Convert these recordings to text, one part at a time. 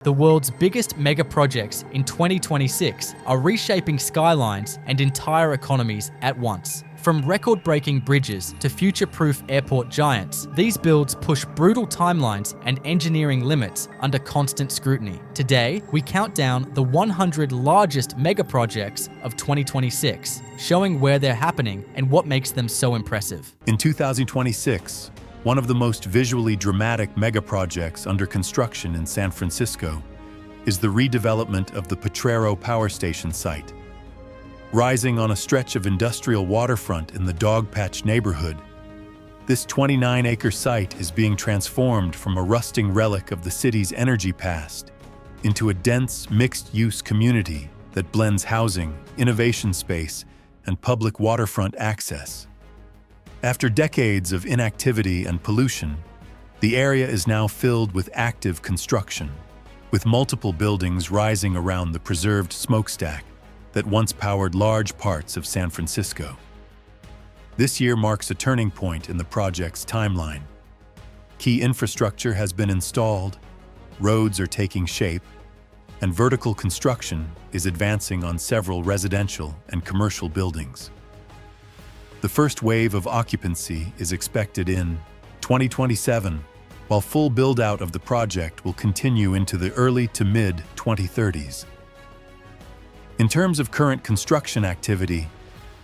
The world's biggest mega projects in 2026 are reshaping skylines and entire economies at once. From record-breaking bridges to future-proof airport giants, these builds push brutal timelines and engineering limits under constant scrutiny. Today, we count down the 100 largest mega projects of 2026, showing where they're happening and what makes them so impressive. In 2026, one of the most visually dramatic megaprojects under construction in San Francisco is the redevelopment of the Potrero power station site. Rising on a stretch of industrial waterfront in the Dogpatch neighborhood, this 29-acre site is being transformed from a rusting relic of the city's energy past into a dense, mixed-use community that blends housing, innovation space, and public waterfront access. After decades of inactivity and pollution, the area is now filled with active construction, with multiple buildings rising around the preserved smokestack that once powered large parts of San Francisco. This year marks a turning point in the project's timeline. Key infrastructure has been installed, roads are taking shape, and vertical construction is advancing on several residential and commercial buildings. The first wave of occupancy is expected in 2027, while full build-out of the project will continue into the early to mid-2030s. In terms of current construction activity,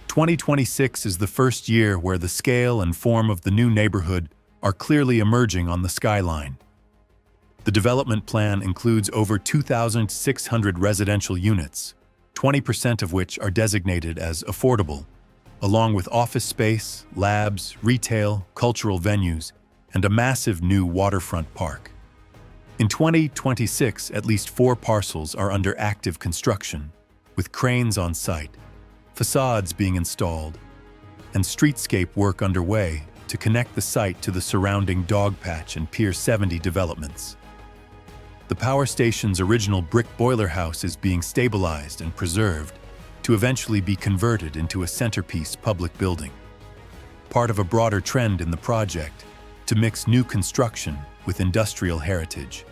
2026 is the first year where the scale and form of the new neighborhood are clearly emerging on the skyline. The development plan includes over 2,600 residential units, 20% of which are designated as affordable, along with office space, labs, retail, cultural venues, and a massive new waterfront park. In 2026, at least 4 parcels are under active construction, with cranes on site, facades being installed, and streetscape work underway to connect the site to the surrounding Dogpatch and Pier 70 developments. The power station's original brick boiler house is being stabilized and preserved to eventually be converted into a centerpiece public building, part of a broader trend in the project to mix new construction with industrial heritage.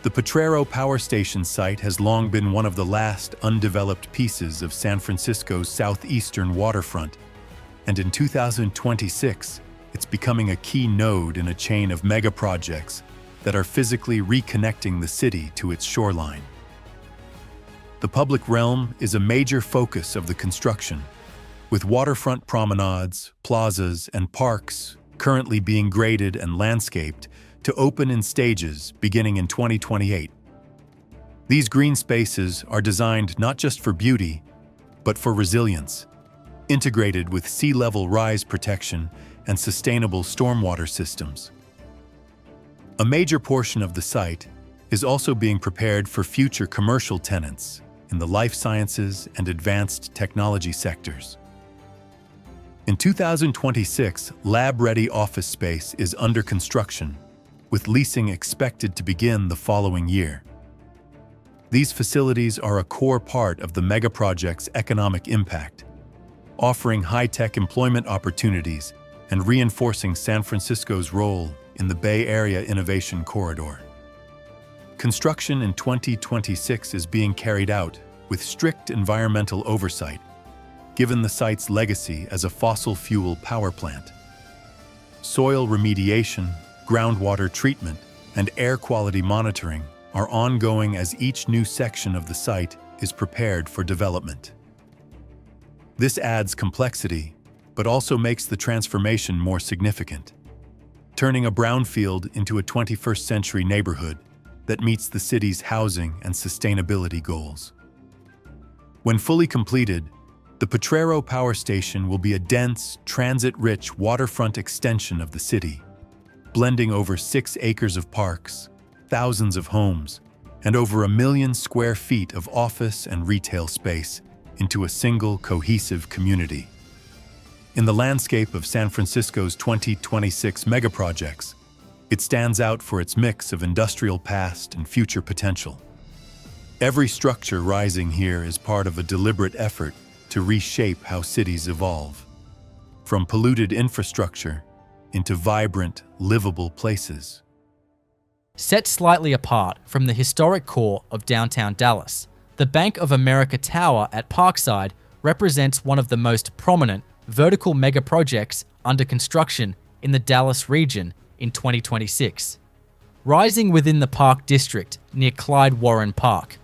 The Potrero power station site has long been one of the last undeveloped pieces of San Francisco's southeastern waterfront, and in 2026, it's becoming a key node in a chain of mega projects that are physically reconnecting the city to its shoreline. The public realm is a major focus of the construction, with waterfront promenades, plazas, and parks currently being graded and landscaped to open in stages beginning in 2028. These green spaces are designed not just for beauty, but for resilience, integrated with sea level rise protection and sustainable stormwater systems. A major portion of the site is also being prepared for future commercial tenants in the life sciences and advanced technology sectors. In 2026, lab-ready office space is under construction, with leasing expected to begin the following year. These facilities are a core part of the megaproject's economic impact, offering high-tech employment opportunities and reinforcing San Francisco's role in the Bay Area Innovation Corridor. Construction in 2026 is being carried out with strict environmental oversight, given the site's legacy as a fossil fuel power plant. Soil remediation, groundwater treatment, and air quality monitoring are ongoing as each new section of the site is prepared for development. This adds complexity, but also makes the transformation more significant, turning a brownfield into a 21st century neighborhood that meets the city's housing and sustainability goals. When fully completed, the Potrero power station will be a dense, transit-rich waterfront extension of the city, blending over 6 acres of parks, thousands of homes, and over 1 million square feet of office and retail space into a single, cohesive community. In the landscape of San Francisco's 2026 megaprojects, it stands out for its mix of industrial past and future potential. Every structure rising here is part of a deliberate effort to reshape how cities evolve, from polluted infrastructure into vibrant, livable places. Set slightly apart from the historic core of downtown Dallas, the Bank of America Tower at Parkside represents one of the most prominent vertical megaprojects under construction in the Dallas region in 2026. Rising within the Park District near Clyde Warren Park,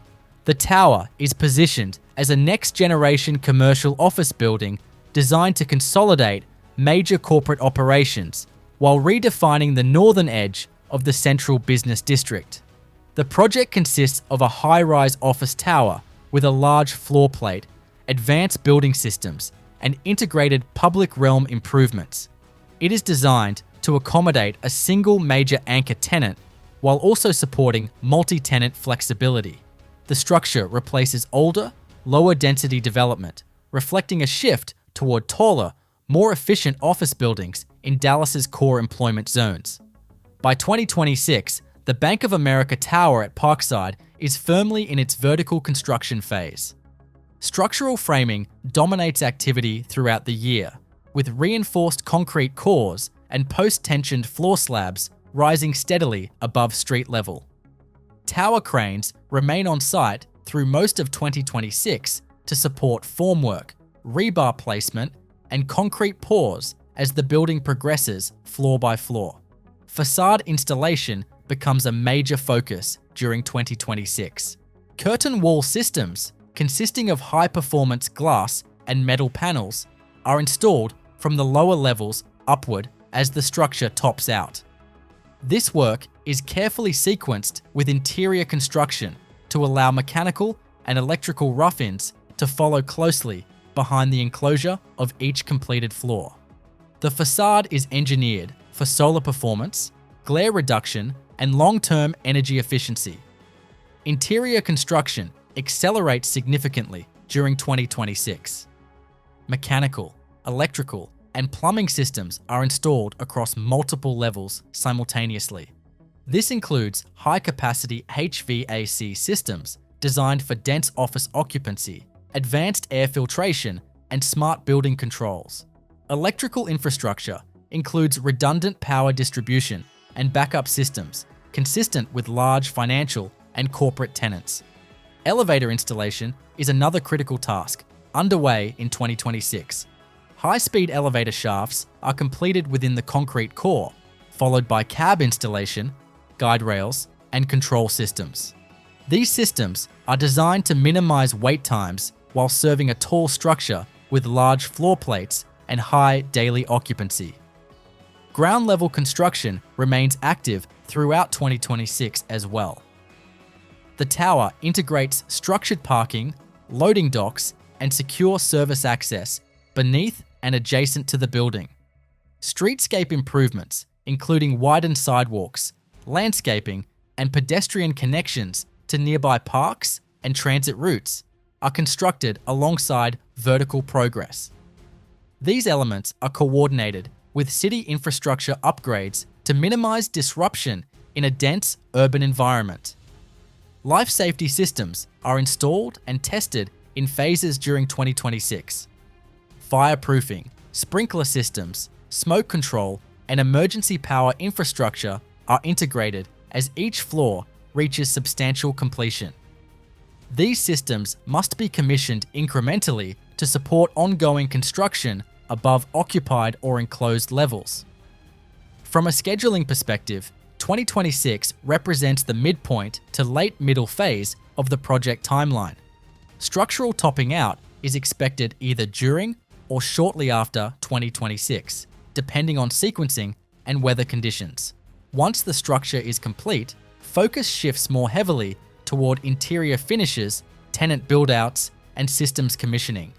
the tower is positioned as a next-generation commercial office building designed to consolidate major corporate operations while redefining the northern edge of the central business district. The project consists of a high-rise office tower with a large floor plate, advanced building systems, and integrated public realm improvements. It is designed to accommodate a single major anchor tenant while also supporting multi-tenant flexibility. The structure replaces older, lower-density development, reflecting a shift toward taller, more efficient office buildings in Dallas's core employment zones. By 2026, the Bank of America Tower at Parkside is firmly in its vertical construction phase. Structural framing dominates activity throughout the year, with reinforced concrete cores and post-tensioned floor slabs rising steadily above street level. Tower cranes remain on site through most of 2026 to support formwork, rebar placement, and concrete pours as the building progresses floor by floor. Facade installation becomes a major focus during 2026. Curtain wall systems, consisting of high-performance glass and metal panels, are installed from the lower levels upward as the structure tops out. This work is carefully sequenced with interior construction to allow mechanical and electrical rough-ins to follow closely behind the enclosure of each completed floor. The facade is engineered for solar performance, glare reduction, and long-term energy efficiency. Interior construction accelerates significantly during 2026. Mechanical, electrical, and plumbing systems are installed across multiple levels simultaneously. This includes high-capacity HVAC systems designed for dense office occupancy, advanced air filtration, and smart building controls. Electrical infrastructure includes redundant power distribution and backup systems consistent with large financial and corporate tenants. Elevator installation is another critical task, underway in 2026. High-speed elevator shafts are completed within the concrete core, followed by cab installation, guide rails, and control systems. These systems are designed to minimize wait times while serving a tall structure with large floor plates and high daily occupancy. Ground-level construction remains active throughout 2026 as well. The tower integrates structured parking, loading docks, and secure service access beneath and adjacent to the building. Streetscape improvements, including widened sidewalks, landscaping, and pedestrian connections to nearby parks and transit routes, are constructed alongside vertical progress. These elements are coordinated with city infrastructure upgrades to minimize disruption in a dense urban environment. Life safety systems are installed and tested in phases during 2026. Fireproofing, sprinkler systems, smoke control, and emergency power infrastructure are integrated as each floor reaches substantial completion. These systems must be commissioned incrementally to support ongoing construction above occupied or enclosed levels. From a scheduling perspective, 2026 represents the midpoint to late middle phase of the project timeline. Structural topping out is expected either during or shortly after 2026, depending on sequencing and weather conditions. Once the structure is complete, focus shifts more heavily toward interior finishes, tenant build-outs, and systems commissioning.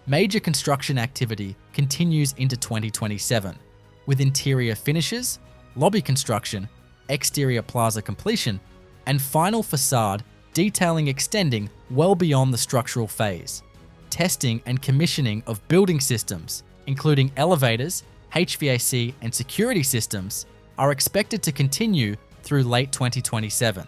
Major construction activity continues into 2027, with interior finishes, lobby construction, exterior plaza completion, and final facade detailing extending well beyond the structural phase. Testing and commissioning of building systems, including elevators, HVAC, and security systems, are expected to continue through late 2027.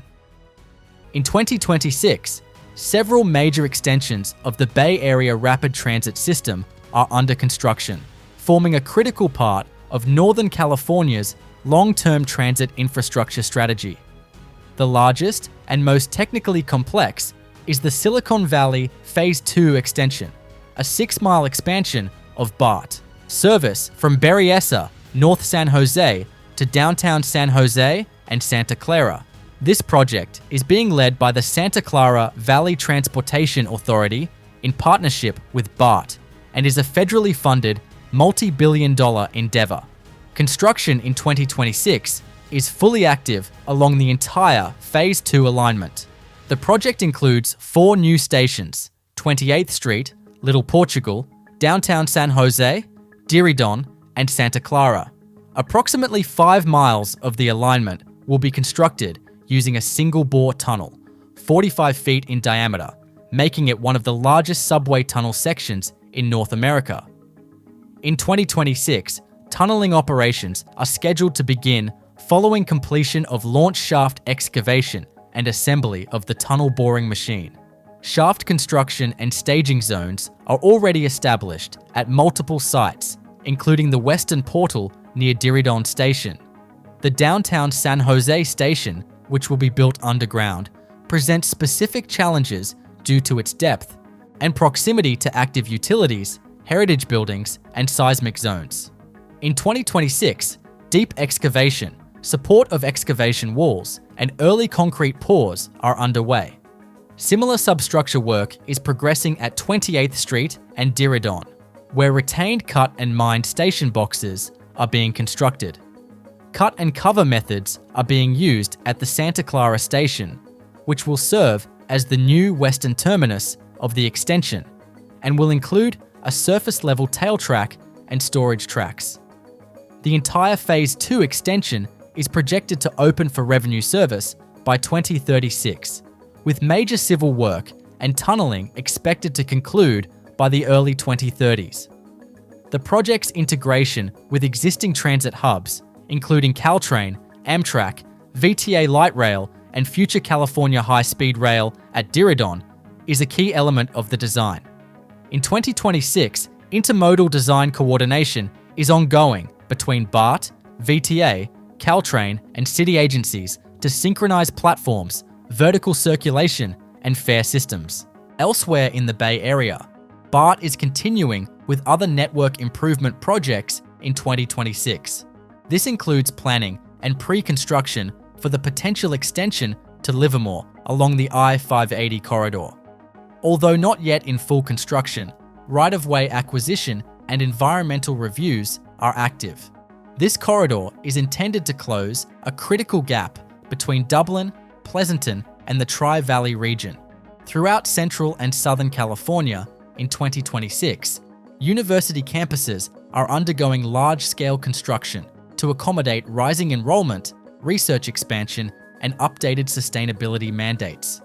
In 2026, several major extensions of the Bay Area Rapid Transit System are under construction, forming a critical part of Northern California's long-term transit infrastructure strategy. The largest and most technically complex is the Silicon Valley Phase 2 extension, a 6-mile expansion of BART. Service from Berryessa, North San Jose, to downtown San Jose and Santa Clara. This project is being led by the Santa Clara Valley Transportation Authority in partnership with BART and is a federally funded, multi-billion-dollar endeavor. Construction in 2026 is fully active along the entire Phase 2 alignment. The project includes 4 new stations: 28th Street, Little Portugal, downtown San Jose, Darien, and Santa Clara. Approximately 5 miles of the alignment will be constructed using a single-bore tunnel, 45 feet in diameter, making it one of the largest subway tunnel sections in North America. In 2026, tunneling operations are scheduled to begin following completion of launch shaft excavation and assembly of the tunnel boring machine. Shaft construction and staging zones are already established at multiple sites, including the Western Portal near Darien Station. The downtown San Jose station, which will be built underground, presents specific challenges due to its depth and proximity to active utilities, heritage buildings, and seismic zones. In 2026, deep excavation, support of excavation walls, and early concrete pours are underway. Similar substructure work is progressing at 28th Street and Darien, where retained cut and mined station boxes are being constructed. Cut and cover methods are being used at the Santa Clara station, which will serve as the new western terminus of the extension and will include a surface-level tail track and storage tracks. The entire Phase 2 extension is projected to open for revenue service by 2036, with major civil work and tunneling expected to conclude by the early 2030s. The project's integration with existing transit hubs, including CalTrain, Amtrak, VTA Light Rail, and future California High-Speed Rail at Darien, is a key element of the design. In 2026, intermodal design coordination is ongoing between BART, VTA, CalTrain, and city agencies to synchronize platforms, vertical circulation, and fare systems. Elsewhere in the Bay Area, BART is continuing with other network improvement projects in 2026. This includes planning and pre-construction for the potential extension to Livermore along the I-580 corridor. Although not yet in full construction, right-of-way acquisition and environmental reviews are active. This corridor is intended to close a critical gap between Dublin, Pleasanton, and the Tri-Valley region. Throughout Central and Southern California in 2026, university campuses are undergoing large-scale construction to accommodate rising enrollment, research expansion, and updated sustainability mandates.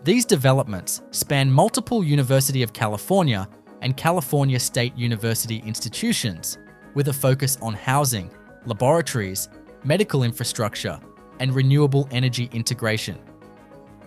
These developments span multiple University of California and California State University institutions, with a focus on housing, laboratories, medical infrastructure, and renewable energy integration.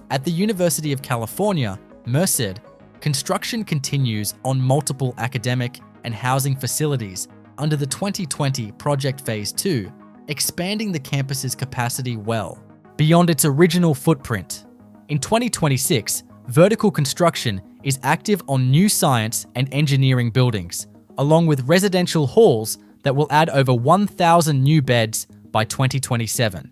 At the University of California, Merced, construction continues on multiple academic and housing facilities under the 2020 Project Phase 2, expanding the campus's capacity well beyond its original footprint. In 2026, vertical construction is active on new science and engineering buildings, along with residential halls that will add over 1,000 new beds by 2027.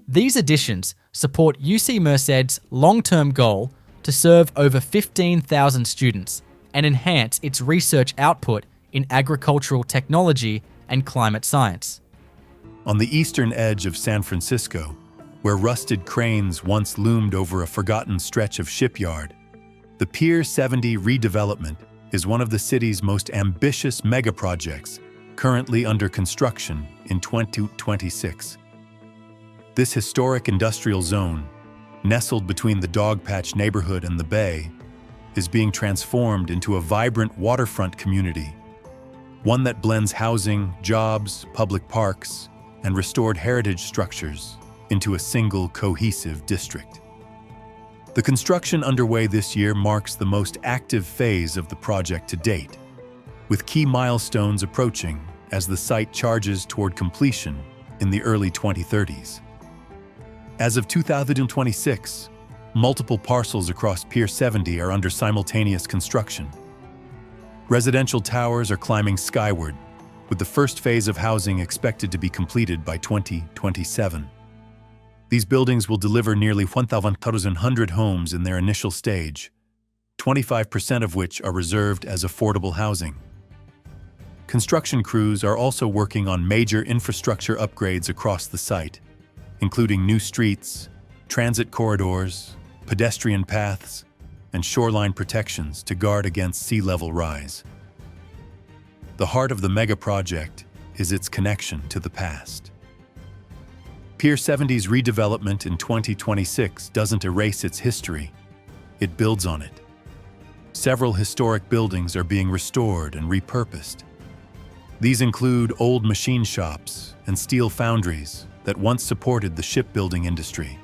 These additions support UC Merced's long-term goal to serve over 15,000 students and enhance its research output in agricultural technology and climate science. On the eastern edge of San Francisco, where rusted cranes once loomed over a forgotten stretch of Shipyard, the Pier 70 redevelopment is one of the city's most ambitious megaprojects currently under construction in 2026. This historic industrial zone, nestled between the Dogpatch neighborhood and the bay, is being transformed into a vibrant waterfront community, one that blends housing, jobs, public parks, and restored heritage structures into a single cohesive district. The construction underway this year marks the most active phase of the project to date, with key milestones approaching as the site charges toward completion in the early 2030s. As of 2026, multiple parcels across Pier 70 are under simultaneous construction. Residential towers are climbing skyward, with the first phase of housing expected to be completed by 2027. These buildings will deliver nearly 1,100 homes in their initial stage, 25% of which are reserved as affordable housing. Construction crews are also working on major infrastructure upgrades across the site, including new streets, transit corridors, pedestrian paths, and shoreline protections to guard against sea level rise. The heart of the mega project is its connection to the past. Pier 70's redevelopment in 2026 doesn't erase its history, it builds on it. Several historic buildings are being restored and repurposed. These include old machine shops and steel foundries that once supported the shipbuilding industry.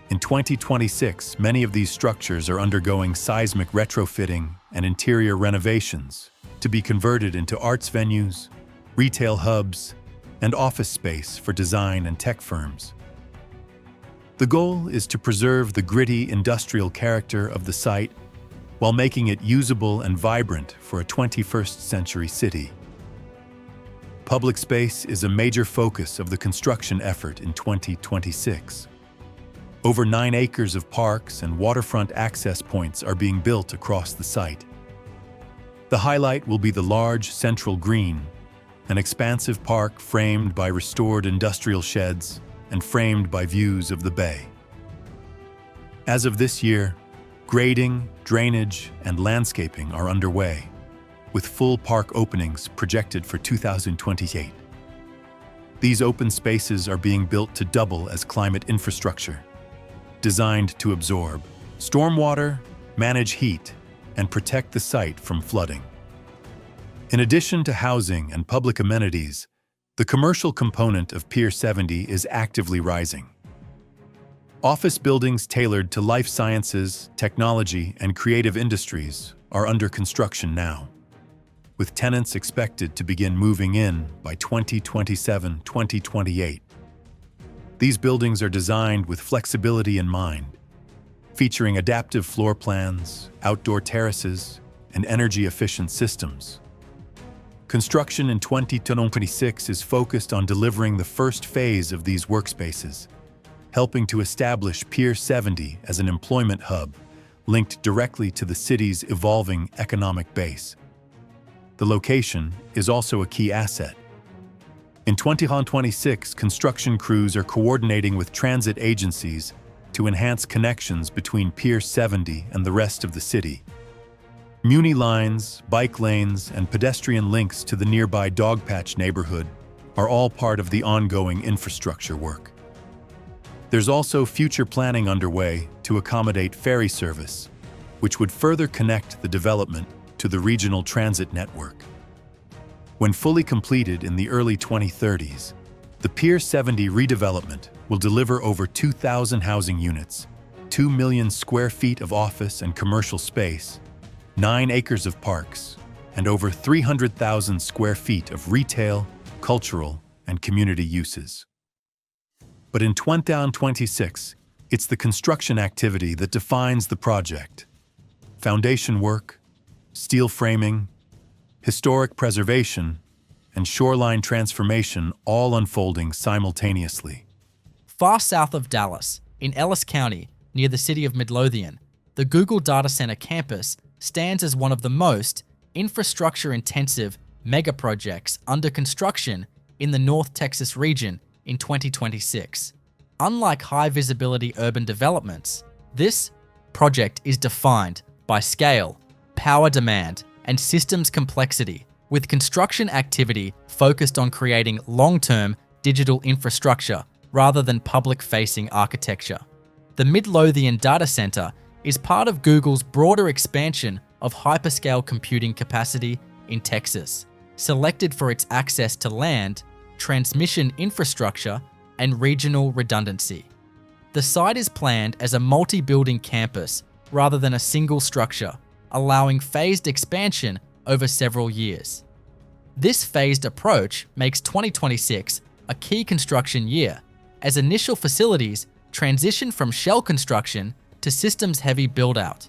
In 2026, many of these structures are undergoing seismic retrofitting and interior renovations to be converted into arts venues, retail hubs, and office space for design and tech firms. The goal is to preserve the gritty industrial character of the site while making it usable and vibrant for a 21st century city. Public space is a major focus of the construction effort in 2026. Over 9 acres of parks and waterfront access points are being built across the site. The highlight will be the large central green, an expansive park framed by restored industrial sheds and framed by views of the bay. As of this year, grading, drainage, and landscaping are underway, with full park openings projected for 2028. These open spaces are being built to double as climate infrastructure, designed to absorb stormwater, manage heat, and protect the site from flooding. In addition to housing and public amenities, the commercial component of Pier 70 is actively rising. Office buildings tailored to life sciences, technology, and creative industries are under construction now, with tenants expected to begin moving in by 2027-2028. These buildings are designed with flexibility in mind, featuring adaptive floor plans, outdoor terraces, and energy-efficient systems. Construction in 2026 is focused on delivering the first phase of these workspaces, helping to establish Pier 70 as an employment hub linked directly to the city's evolving economic base. The location is also a key asset. In 2026, construction crews are coordinating with transit agencies to enhance connections between Pier 70 and the rest of the city. Muni lines, bike lanes, and pedestrian links to the nearby Dogpatch neighborhood are all part of the ongoing infrastructure work. There's also future planning underway to accommodate ferry service, which would further connect the development to the regional transit network. When fully completed in the early 2030s, the Pier 70 redevelopment will deliver over 2,000 housing units, 2 million square feet of office and commercial space, 9 acres of parks, and over 300,000 square feet of retail, cultural, and community uses. But in 2026, it's the construction activity that defines the project. Foundation work, steel framing, historic preservation, and shoreline transformation all unfolding simultaneously. Far south of Dallas, in Ellis County, near the city of Midlothian, the Google Data Center campus stands as one of the most infrastructure-intensive megaprojects under construction in the North Texas region in 2026. Unlike high-visibility urban developments, this project is defined by scale, power demand, and systems complexity, with construction activity focused on creating long-term digital infrastructure rather than public-facing architecture. The Midlothian Data Center is part of Google's broader expansion of hyperscale computing capacity in Texas, selected for its access to land, transmission infrastructure, and regional redundancy. The site is planned as a multi-building campus rather than a single structure, allowing phased expansion over several years. This phased approach makes 2026 a key construction year, as initial facilities transition from shell construction to systems-heavy build-out.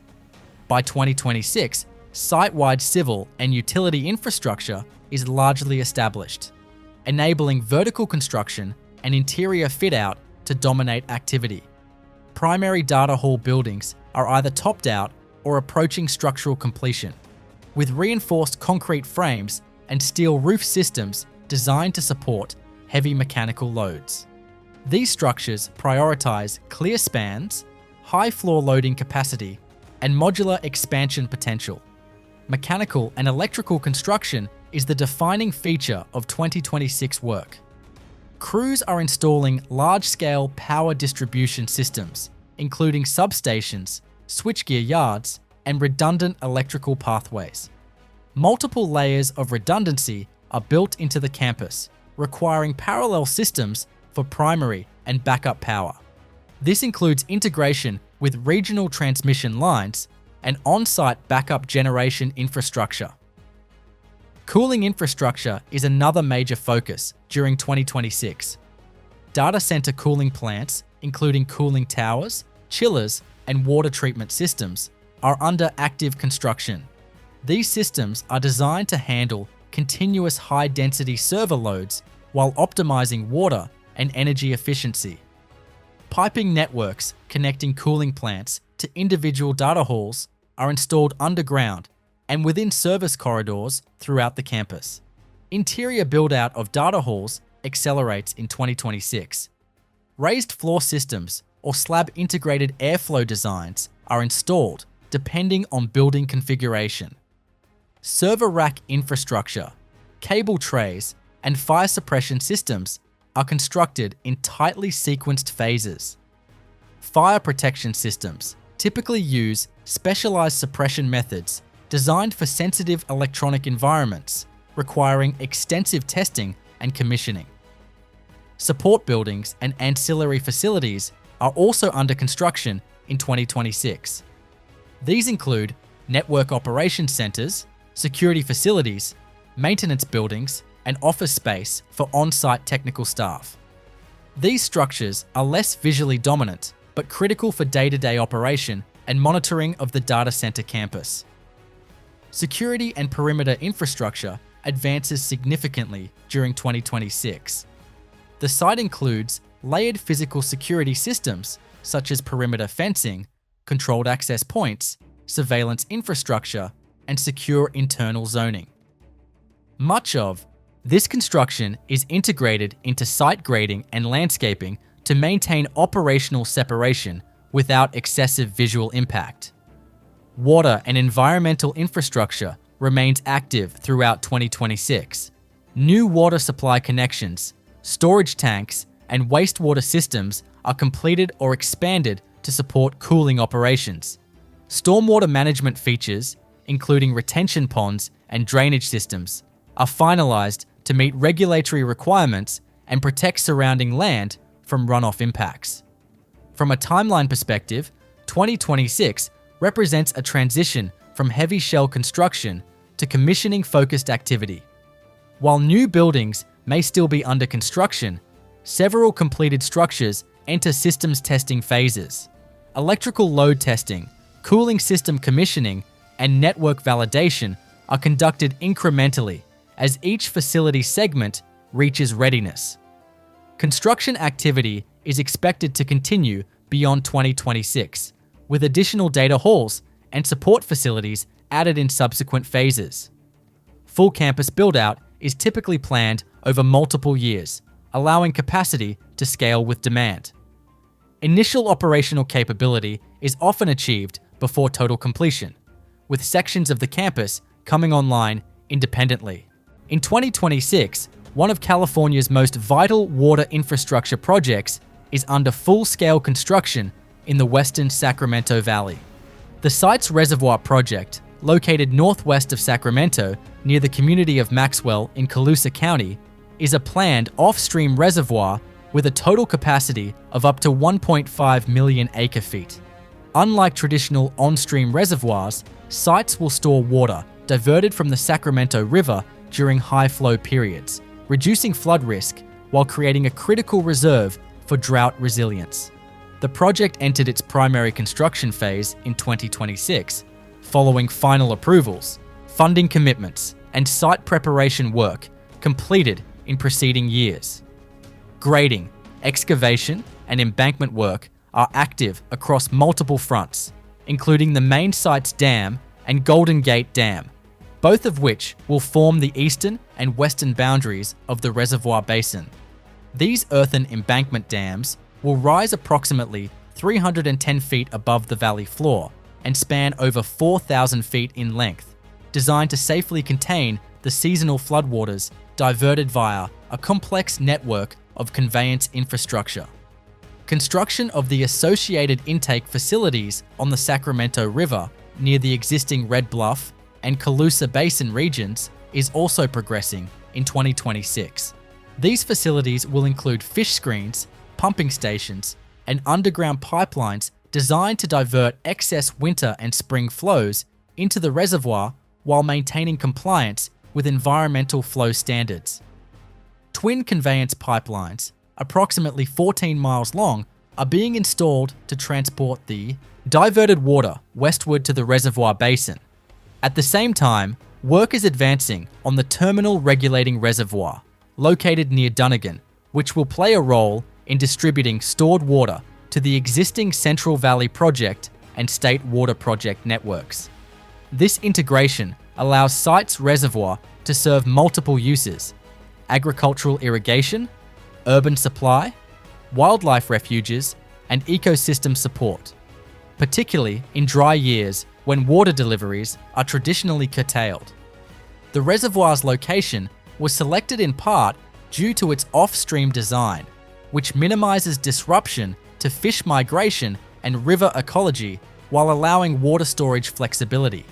By 2026, site-wide civil and utility infrastructure is largely established, enabling vertical construction and interior fit-out to dominate activity. Primary data hall buildings are either topped out or approaching structural completion, with reinforced concrete frames and steel roof systems designed to support heavy mechanical loads. These structures prioritize clear spans, high floor loading capacity, and modular expansion potential. Mechanical and electrical construction is the defining feature of 2026 work. Crews are installing large-scale power distribution systems, including substations, switchgear yards, and redundant electrical pathways. Multiple layers of redundancy are built into the campus, requiring parallel systems for primary and backup power. This includes integration with regional transmission lines and on-site backup generation infrastructure. Cooling infrastructure is another major focus during 2026. Data center cooling plants, including cooling towers, chillers, and water treatment systems, are under active construction. These systems are designed to handle continuous high-density server loads while optimizing water and energy efficiency. Piping networks connecting cooling plants to individual data halls are installed underground and within service corridors throughout the campus. Interior build-out of data halls accelerates in 2026. Raised floor systems or slab-integrated airflow designs are installed depending on building configuration. Server rack infrastructure, cable trays, and fire suppression systems are constructed in tightly sequenced phases. Fire protection systems typically use specialized suppression methods designed for sensitive electronic environments, requiring extensive testing and commissioning. Support buildings and ancillary facilities are also under construction in 2026. These include network operations centers, security facilities, maintenance buildings, and office space for on-site technical staff. These structures are less visually dominant, but critical for day-to-day operation and monitoring of the data center campus. Security and perimeter infrastructure advances significantly during 2026. The site includes layered physical security systems such as perimeter fencing, controlled access points, surveillance infrastructure, and secure internal zoning. Much of this construction is integrated into site grading and landscaping to maintain operational separation without excessive visual impact. Water and environmental infrastructure remains active throughout 2026. New water supply connections, storage tanks, and wastewater systems are completed or expanded to support cooling operations. Stormwater management features, including retention ponds and drainage systems, are finalized to meet regulatory requirements and protect surrounding land from runoff impacts. From a timeline perspective, 2026 represents a transition from heavy shell construction to commissioning-focused activity. While new buildings may still be under construction, several completed structures enter systems testing phases. Electrical load testing, cooling system commissioning, and network validation are conducted incrementally as each facility segment reaches readiness. Construction activity is expected to continue beyond 2026, with additional data halls and support facilities added in subsequent phases. Full campus build-out is typically planned over multiple years, allowing capacity to scale with demand. Initial operational capability is often achieved before total completion, with sections of the campus coming online independently. In 2026, one of California's most vital water infrastructure projects is under full-scale construction in the western Sacramento Valley. The site's reservoir project, located northwest of Sacramento near the community of Maxwell in Colusa County, is a planned off-stream reservoir with a total capacity of up to 1.5 million acre-feet. Unlike traditional on-stream reservoirs, sites will store water diverted from the Sacramento River during high flow periods, reducing flood risk while creating a critical reserve for drought resilience. The project entered its primary construction phase in 2026, following final approvals, funding commitments, and site preparation work completed in preceding years. Grading, excavation, and embankment work are active across multiple fronts, including the main site's dam and Golden Gate Dam, both of which will form the eastern and western boundaries of the reservoir basin. These earthen embankment dams will rise approximately 310 feet above the valley floor and span over 4,000 feet in length, designed to safely contain the seasonal floodwaters diverted via a complex network of conveyance infrastructure. Construction of the associated intake facilities on the Sacramento River near the existing Red Bluff and Colusa Basin regions is also progressing in 2026. These facilities will include fish screens, pumping stations, and underground pipelines designed to divert excess winter and spring flows into the reservoir while maintaining compliance with environmental flow standards. Twin conveyance pipelines, approximately 14 miles long, are being installed to transport the diverted water westward to the reservoir basin. At the same time, work is advancing on the terminal regulating reservoir, located near Dunnigan, which will play a role in distributing stored water to the existing Central Valley Project and State Water Project networks. This integration allows site's reservoir to serve multiple uses: agricultural irrigation, urban supply, wildlife refuges, and ecosystem support, particularly in dry years when water deliveries are traditionally curtailed. The reservoir's location was selected in part due to its off-stream design, which minimizes disruption to fish migration and river ecology while allowing water storage flexibility.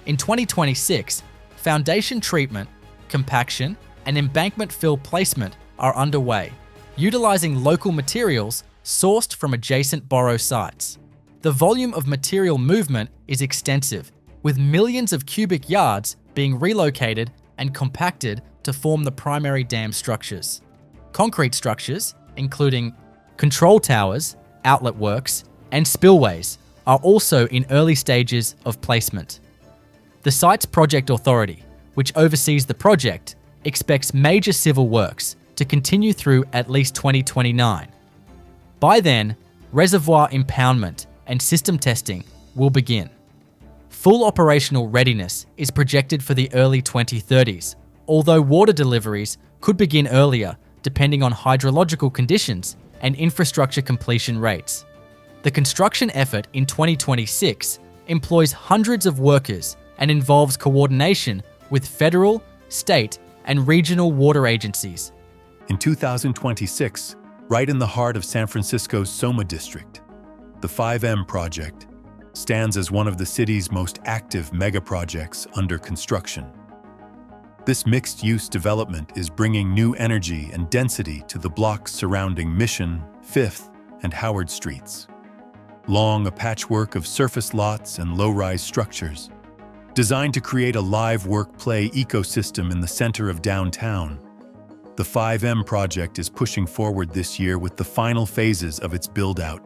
In 2026, foundation treatment, compaction, and embankment fill placement are underway, utilizing local materials sourced from adjacent borough sites. The volume of material movement is extensive, with millions of cubic yards being relocated and compacted to form the primary dam structures. Concrete structures, including control towers, outlet works, and spillways, are also in early stages of placement. The site's project authority, which oversees the project, expects major civil works to continue through at least 2029. By then, reservoir impoundment and system testing will begin. Full operational readiness is projected for the early 2030s, although water deliveries could begin earlier depending on hydrological conditions and infrastructure completion rates. The construction effort in 2026 employs hundreds of workers and involves coordination with federal, state, and regional water agencies. In 2026, right in the heart of San Francisco's Soma district, the 5M project stands as one of the city's most active megaprojects under construction. This mixed-use development is bringing new energy and density to the blocks surrounding Mission, 5th, and Howard Streets. Long, a patchwork of surface lots and low-rise structures, designed to create a live work-play ecosystem in the center of downtown. The 5M project is pushing forward this year with the final phases of its build-out,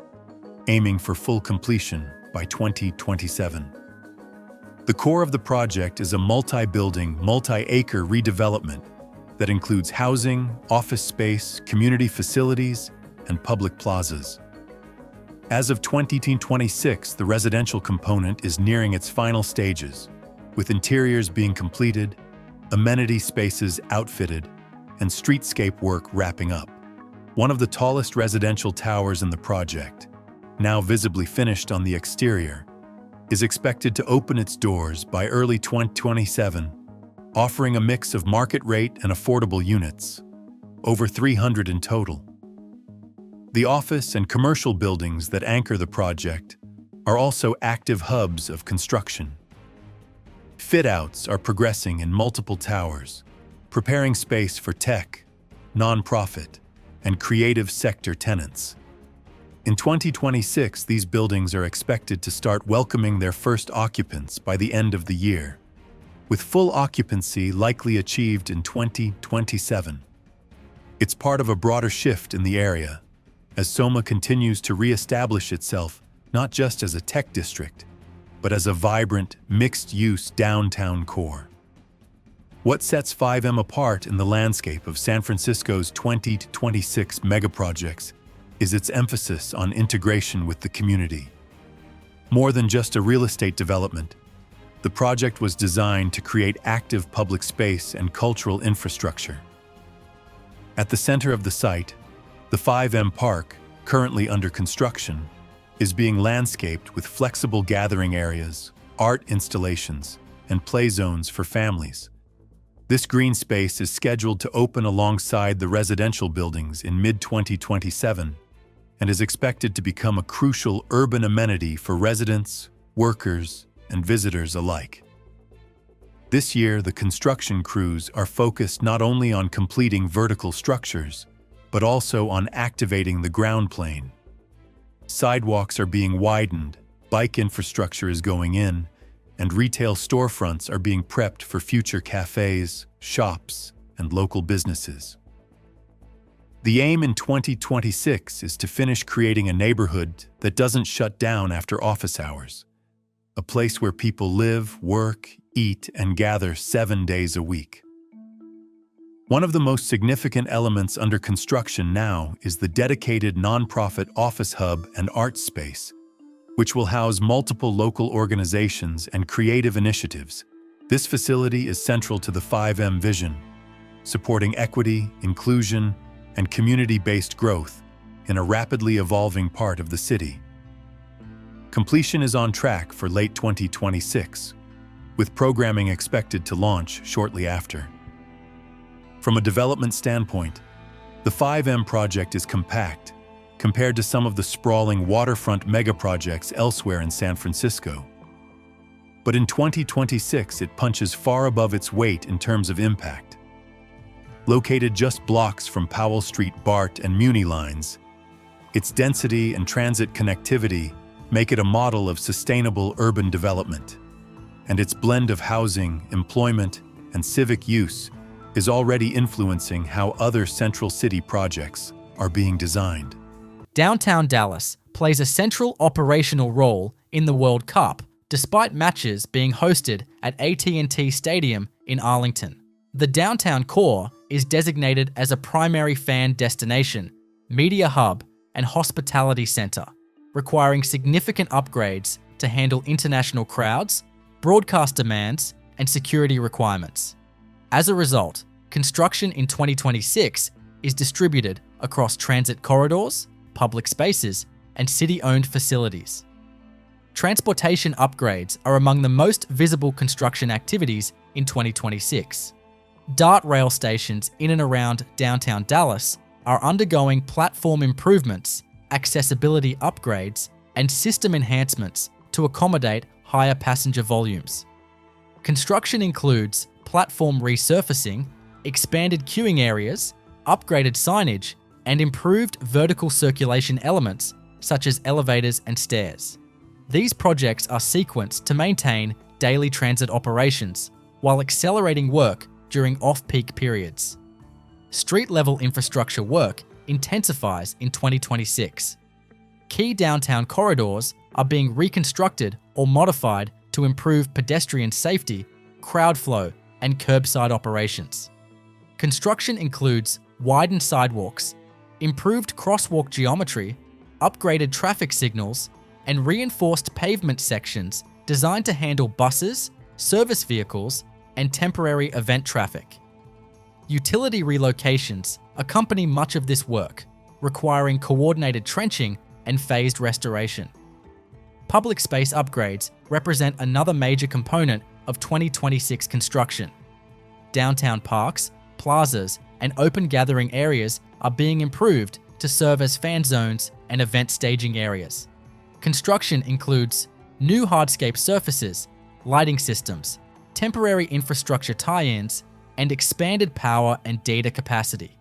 aiming for full completion by 2027. The core of the project is a multi-building, multi-acre redevelopment that includes housing, office space, community facilities, and public plazas. As of 2026, the residential component is nearing its final stages, with interiors being completed, amenity spaces outfitted, and streetscape work wrapping up. One of the tallest residential towers in the project, now visibly finished on the exterior, is expected to open its doors by early 2027, offering a mix of market rate and affordable units, over 300 in total. The office and commercial buildings that anchor the project are also active hubs of construction. Fit-outs are progressing in multiple towers, preparing space for tech, nonprofit, and creative sector tenants. In 2026, these buildings are expected to start welcoming their first occupants by the end of the year, with full occupancy likely achieved in 2027. It's part of a broader shift in the area, as Soma continues to re-establish itself not just as a tech district, but as a vibrant, mixed-use downtown core. What sets 5M apart in the landscape of San Francisco's 20 to 26 megaprojects is its emphasis on integration with the community. More than just a real estate development, the project was designed to create active public space and cultural infrastructure. At the center of the site, the 5M Park, currently under construction, is being landscaped with flexible gathering areas, art installations, and play zones for families. This green space is scheduled to open alongside the residential buildings in mid-2027 and is expected to become a crucial urban amenity for residents, workers, and visitors alike. This year, the construction crews are focused not only on completing vertical structures, but also on activating the ground plane. Sidewalks are being widened, bike infrastructure is going in, and retail storefronts are being prepped for future cafes, shops, and local businesses. The aim in 2026 is to finish creating a neighborhood that doesn't shut down after office hours, a place where people live, work, eat, and gather 7 days a week. One of the most significant elements under construction now is the dedicated nonprofit office hub and art space, which will house multiple local organizations and creative initiatives. This facility is central to the 5M vision, supporting equity, inclusion, and community-based growth in a rapidly evolving part of the city. Completion is on track for late 2026, with programming expected to launch shortly after. From a development standpoint, the 5M project is compact compared to some of the sprawling waterfront megaprojects elsewhere in San Francisco. But in 2026, it punches far above its weight in terms of impact. Located just blocks from Powell Street BART and Muni lines, its density and transit connectivity make it a model of sustainable urban development, and its blend of housing, employment, and civic use is already influencing how other central city projects are being designed. Downtown Dallas plays a central operational role in the World Cup, despite matches being hosted at AT&T Stadium in Arlington. The downtown core is designated as a primary fan destination, media hub, and hospitality center, requiring significant upgrades to handle international crowds, broadcast demands, and security requirements. As a result, construction in 2026 is distributed across transit corridors, public spaces, and city-owned facilities. Transportation upgrades are among the most visible construction activities in 2026. DART rail stations in and around downtown Dallas are undergoing platform improvements, accessibility upgrades, and system enhancements to accommodate higher passenger volumes. Construction includes platform resurfacing, expanded queuing areas, upgraded signage, and improved vertical circulation elements such as elevators and stairs. These projects are sequenced to maintain daily transit operations while accelerating work during off-peak periods. Street-level infrastructure work intensifies in 2026. Key downtown corridors are being reconstructed or modified to improve pedestrian safety, crowd flow, and curbside operations. Construction includes widened sidewalks, improved crosswalk geometry, upgraded traffic signals, and reinforced pavement sections designed to handle buses, service vehicles, and temporary event traffic. Utility relocations accompany much of this work, requiring coordinated trenching and phased restoration. Public space upgrades represent another major component of 2026 construction. Downtown parks, plazas, and open gathering areas are being improved to serve as fan zones and event staging areas. Construction includes new hardscape surfaces, lighting systems, temporary infrastructure tie-ins, and expanded power and data capacity.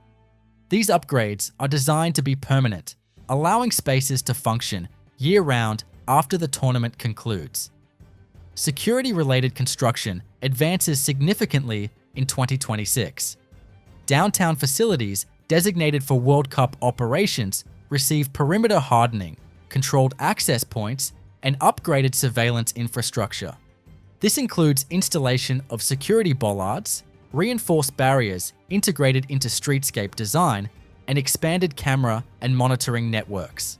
These upgrades are designed to be permanent, allowing spaces to function year-round after the tournament concludes. Security-related construction advances significantly in 2026. Downtown facilities designated for World Cup operations receive perimeter hardening, controlled access points, and upgraded surveillance infrastructure. This includes installation of security bollards, reinforced barriers integrated into streetscape design, and expanded camera and monitoring networks.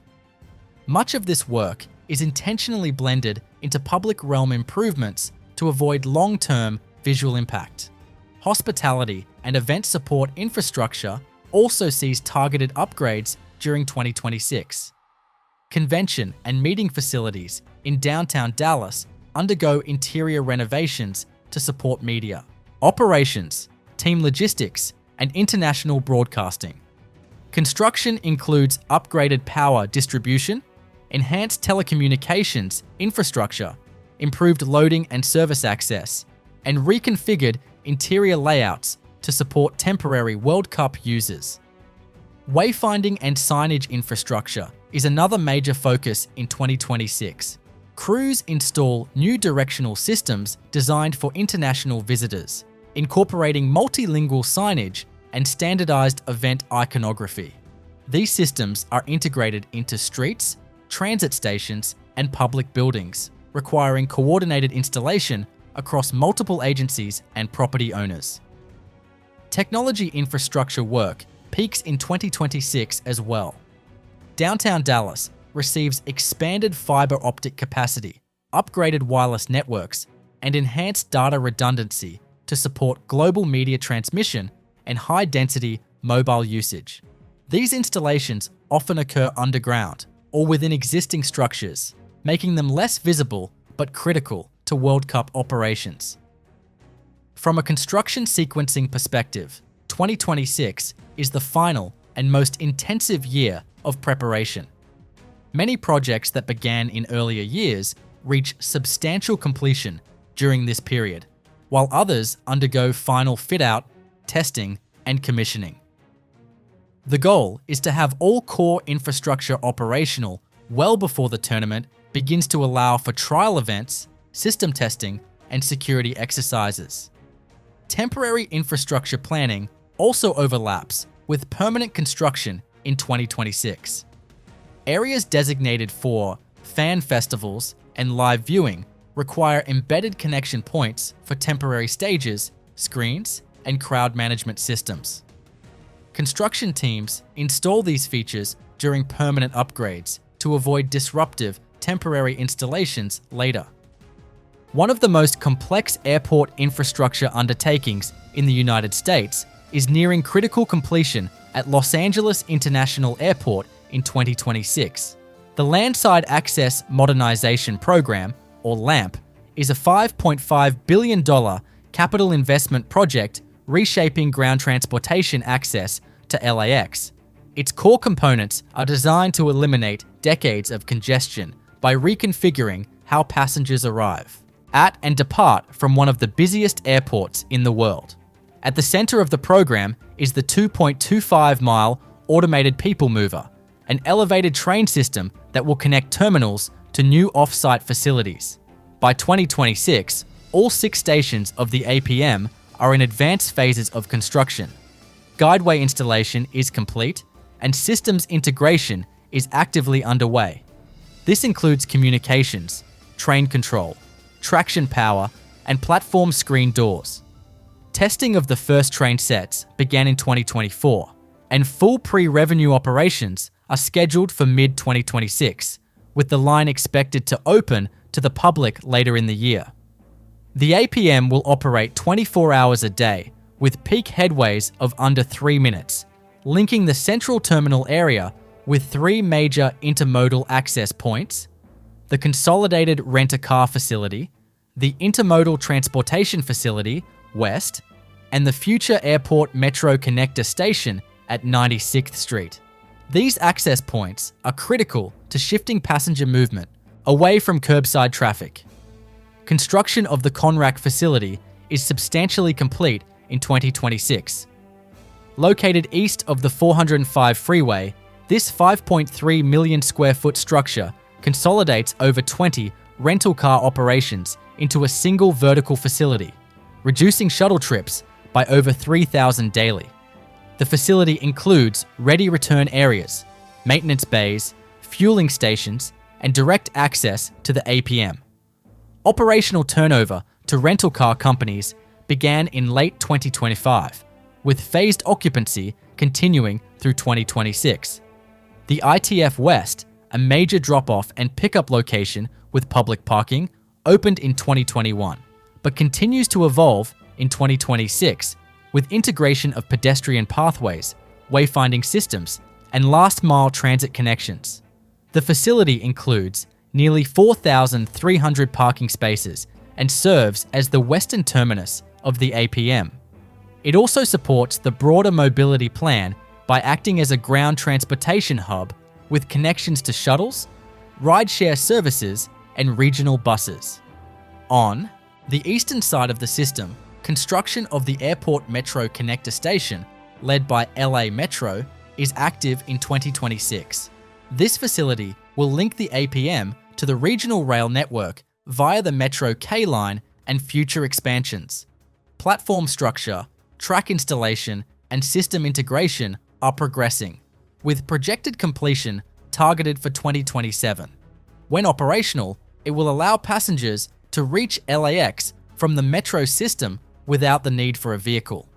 Much of this work is intentionally blended into public realm improvements to avoid long-term visual impact. Hospitality and event support infrastructure also sees targeted upgrades during 2026. Convention and meeting facilities in downtown Dallas undergo interior renovations to support media, operations, team logistics, and international broadcasting. Construction includes upgraded power distribution, enhanced telecommunications infrastructure, improved loading and service access, and reconfigured interior layouts to support temporary World Cup users. Wayfinding and signage infrastructure is another major focus in 2026. Crews install new directional systems designed for international visitors, incorporating multilingual signage and standardized event iconography. These systems are integrated into streets, transit stations, and public buildings, requiring coordinated installation across multiple agencies and property owners. Technology infrastructure work peaks in 2026 as well. Downtown Dallas receives expanded fiber optic capacity, upgraded wireless networks, and enhanced data redundancy to support global media transmission and high-density mobile usage. These installations often occur underground or within existing structures, making them less visible but critical to World Cup operations. From a construction sequencing perspective, 2026 is the final and most intensive year of preparation. Many projects that began in earlier years reach substantial completion during this period, while others undergo final fit-out, testing, and commissioning. The goal is to have all core infrastructure operational well before the tournament begins to allow for trial events, system testing, and security exercises. Temporary infrastructure planning also overlaps with permanent construction in 2026. Areas designated for fan festivals and live viewing require embedded connection points for temporary stages, screens, and crowd management systems. Construction teams install these features during permanent upgrades to avoid disruptive temporary installations later. One of the most complex airport infrastructure undertakings in the United States is nearing critical completion at Los Angeles International Airport in 2026. The Landside Access Modernization Program, or LAMP, is a $5.5 billion capital investment project reshaping ground transportation access to LAX. Its core components are designed to eliminate decades of congestion by reconfiguring how passengers arrive at and depart from one of the busiest airports in the world. At the center of the program is the 2.25-mile automated people mover, an elevated train system that will connect terminals to new off-site facilities. By 2026, all 6 stations of the APM are in advanced phases of construction. Guideway installation is complete, and systems integration is actively underway. This includes communications, train control, traction power, and platform screen doors. Testing of the first train sets began in 2024, and full pre-revenue operations are scheduled for mid-2026, with the line expected to open to the public later in the year. The APM will operate 24 hours a day, with peak headways of under 3 minutes, linking the central terminal area with 3 major intermodal access points: the Consolidated Rent-A-Car Facility, the Intermodal Transportation Facility, West, and the future Airport Metro Connector Station at 96th Street. These access points are critical to shifting passenger movement away from curbside traffic. Construction of the Conrack facility is substantially complete in 2026. Located east of the 405 freeway, this 5.3 million square foot structure consolidates over 20 rental car operations into a single vertical facility, reducing shuttle trips by over 3,000 daily. The facility includes ready return areas, maintenance bays, fueling stations, and direct access to the APM. Operational turnover to rental car companies began in late 2025, with phased occupancy continuing through 2026. The ITF West, a major drop-off and pickup location with public parking, opened in 2021, but continues to evolve in 2026 with integration of pedestrian pathways, wayfinding systems, and last-mile transit connections. The facility includes nearly 4,300 parking spaces and serves as the western terminus of the APM. It also supports the broader mobility plan by acting as a ground transportation hub with connections to shuttles, rideshare services, and regional buses. On the eastern side of the system, construction of the Airport Metro Connector Station, led by LA Metro, is active in 2026. This facility will link the APM to the regional rail network via the Metro K line and future expansions. Platform structure, track installation, and system integration are progressing, with projected completion targeted for 2027. When operational, it will allow passengers to reach LAX from the metro system without the need for a vehicle.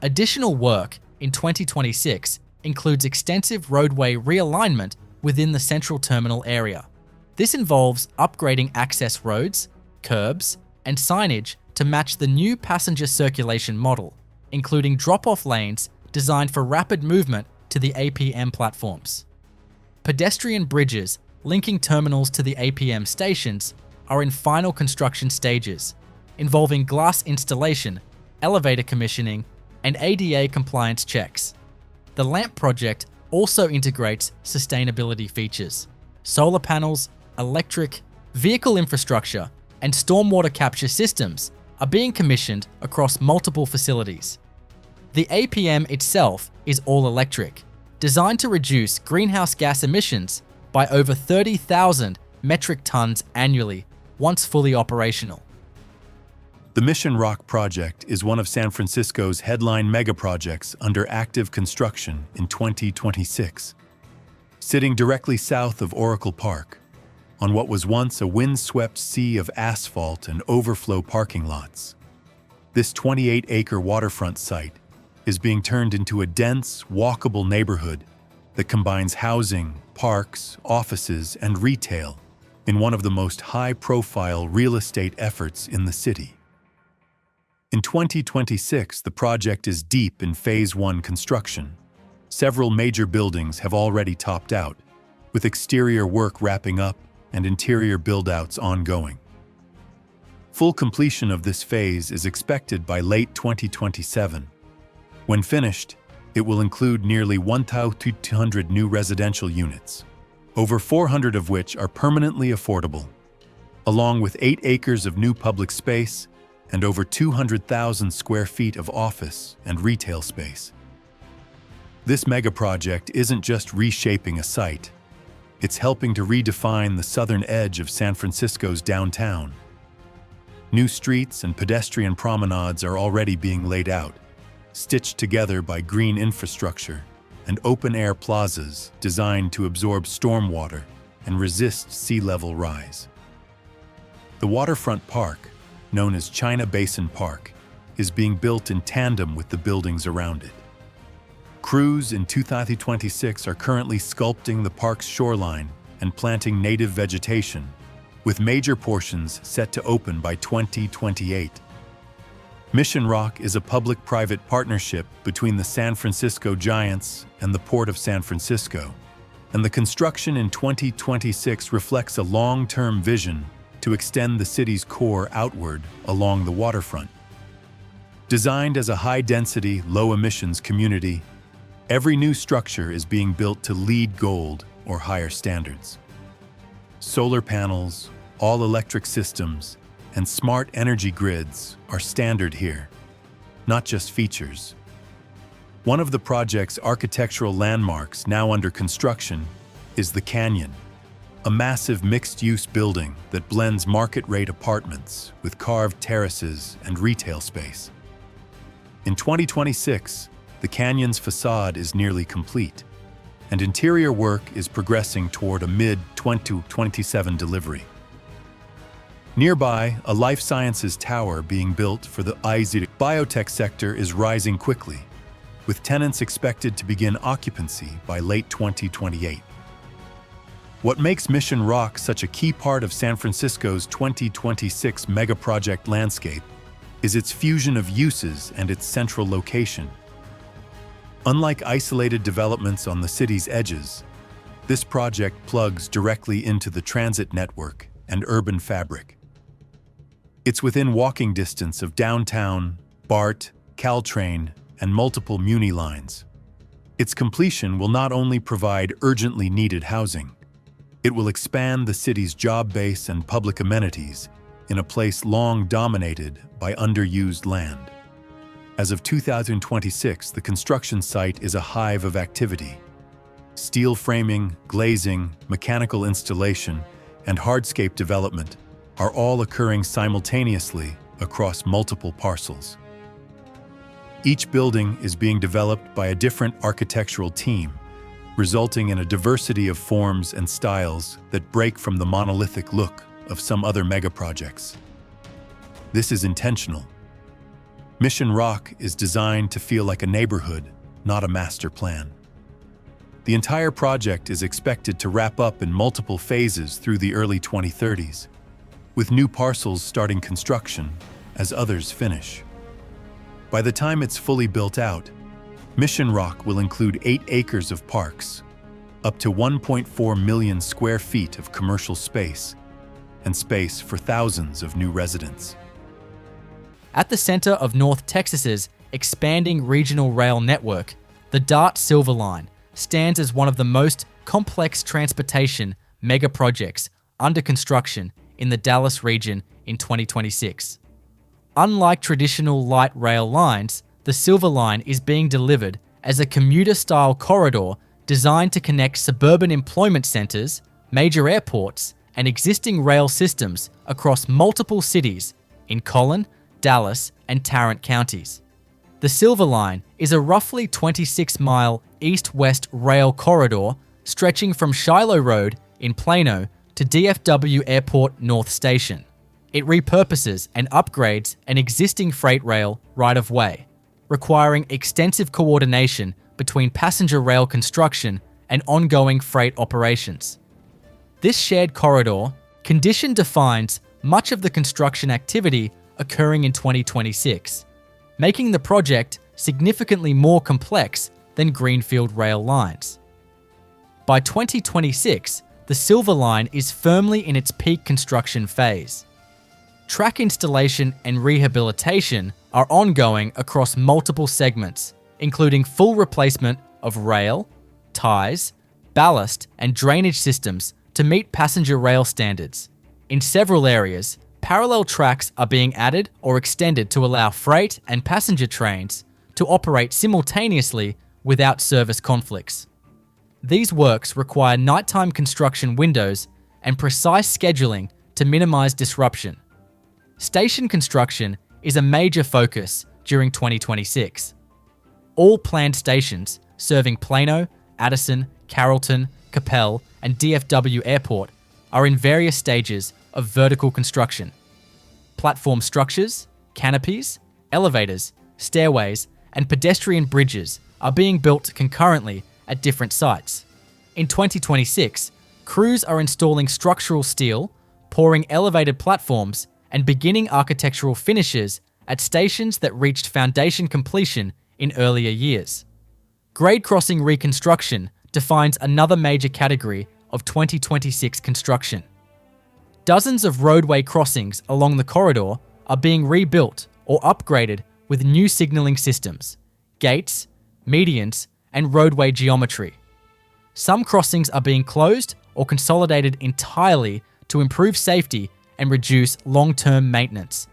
Additional work in 2026 includes extensive roadway realignment within the central terminal area. This involves upgrading access roads, curbs, and signage to match the new passenger circulation model, including drop-off lanes designed for rapid movement to the APM platforms. Pedestrian bridges linking terminals to the APM stations are in final construction stages, involving glass installation, elevator commissioning, and ADA compliance checks. The LAMP project also integrates sustainability features. Solar panels, electric, vehicle infrastructure, and stormwater capture systems are being commissioned across multiple facilities. The APM itself is all electric, designed to reduce greenhouse gas emissions by over 30,000 metric tons annually once fully operational. The Mission Rock project is one of San Francisco's headline megaprojects under active construction in 2026. Sitting directly south of Oracle Park, on what was once a windswept sea of asphalt and overflow parking lots, this 28-acre waterfront site is being turned into a dense, walkable neighborhood that combines housing, parks, offices, and retail in one of the most high-profile real estate efforts in the city. In 2026, the project is deep in Phase 1 construction. Several major buildings have already topped out, with exterior work wrapping up and interior build-outs ongoing. Full completion of this phase is expected by late 2027. When finished, it will include nearly 1,200 new residential units, over 400 of which are permanently affordable, along with 8 acres of new public space and over 200,000 square feet of office and retail space. This megaproject isn't just reshaping a site, it's helping to redefine the southern edge of San Francisco's downtown. New streets and pedestrian promenades are already being laid out, stitched together by green infrastructure and open-air plazas designed to absorb stormwater and resist sea level rise. The waterfront park, known as China Basin Park, is being built in tandem with the buildings around it. Crews in 2026 are currently sculpting the park's shoreline and planting native vegetation, with major portions set to open by 2028. Mission Rock is a public-private partnership between the San Francisco Giants and the Port of San Francisco, and the construction in 2026 reflects a long-term vision to extend the city's core outward along the waterfront. Designed as a high-density, low-emissions community, every new structure is being built to LEED Gold or higher standards. Solar panels, all-electric systems, and smart energy grids are standard here, not just features. One of the project's architectural landmarks now under construction is the Canyon, a massive mixed-use building that blends market-rate apartments with carved terraces and retail space. In 2026, the Canyon's facade is nearly complete, and interior work is progressing toward a mid-2027 delivery. Nearby, a life sciences tower being built for the biotech sector is rising quickly, with tenants expected to begin occupancy by late 2028. What makes Mission Rock such a key part of San Francisco's 2026 megaproject landscape is its fusion of uses and its central location. Unlike isolated developments on the city's edges, this project plugs directly into the transit network and urban fabric. It's within walking distance of downtown, BART, CalTrain, and multiple Muni lines. Its completion will not only provide urgently needed housing, it will expand the city's job base and public amenities in a place long dominated by underused land. As of 2026, the construction site is a hive of activity. Steel framing, glazing, mechanical installation, and hardscape development are all occurring simultaneously across multiple parcels. Each building is being developed by a different architectural team, resulting in a diversity of forms and styles that break from the monolithic look of some other megaprojects. This is intentional. Mission Rock is designed to feel like a neighborhood, not a master plan. The entire project is expected to wrap up in multiple phases through the early 2030s, with new parcels starting construction as others finish. By the time it's fully built out, Mission Rock will include 8 acres of parks, up to 1.4 million square feet of commercial space, and space for thousands of new residents. At the center of North Texas's expanding regional rail network, the BART Silver Line stands as one of the most complex transportation megaprojects under construction in the Dallas region in 2026. Unlike traditional light rail lines, the Silver Line is being delivered as a commuter-style corridor designed to connect suburban employment centers, major airports, and existing rail systems across multiple cities in Collin, Dallas, and Tarrant counties. The Silver Line is a roughly 26-mile east-west rail corridor stretching from Shiloh Road in Plano to DFW Airport North Station. It repurposes and upgrades an existing freight rail right-of-way, requiring extensive coordination between passenger rail construction and ongoing freight operations. This shared corridor condition defines much of the construction activity occurring in 2026, making the project significantly more complex than greenfield rail lines. By 2026, the Silver Line is firmly in its peak construction phase. Track installation and rehabilitation are ongoing across multiple segments, including full replacement of rail, ties, ballast, and drainage systems to meet passenger rail standards. In several areas, parallel tracks are being added or extended to allow freight and passenger trains to operate simultaneously without service conflicts. These works require nighttime construction windows and precise scheduling to minimize disruption. Station construction is a major focus during 2026. All planned stations serving Plano, Addison, Carrollton, Capel, and DFW Airport are in various stages of vertical construction. Platform structures, canopies, elevators, stairways, and pedestrian bridges are being built concurrently at different sites. In 2026, crews are installing structural steel, pouring elevated platforms, and beginning architectural finishes at stations that reached foundation completion in earlier years. Grade crossing reconstruction defines another major category of 2026 construction. Dozens of roadway crossings along the corridor are being rebuilt or upgraded with new signaling systems, gates, medians, and roadway geometry. Some crossings are being closed or consolidated entirely to improve safety and reduce long-term maintenance.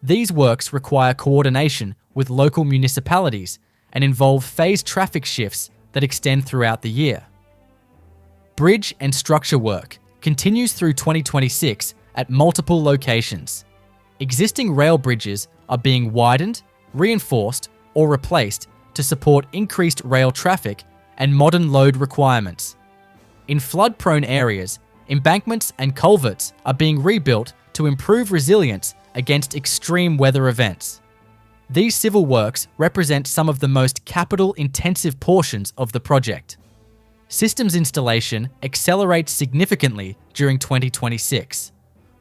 These works require coordination with local municipalities and involve phased traffic shifts that extend throughout the year. Bridge and structure work continues through 2026 at multiple locations. Existing rail bridges are being widened, reinforced, or replaced to support increased rail traffic and modern load requirements. In flood-prone areas, embankments and culverts are being rebuilt to improve resilience against extreme weather events. These civil works represent some of the most capital-intensive portions of the project. Systems installation accelerates significantly during 2026.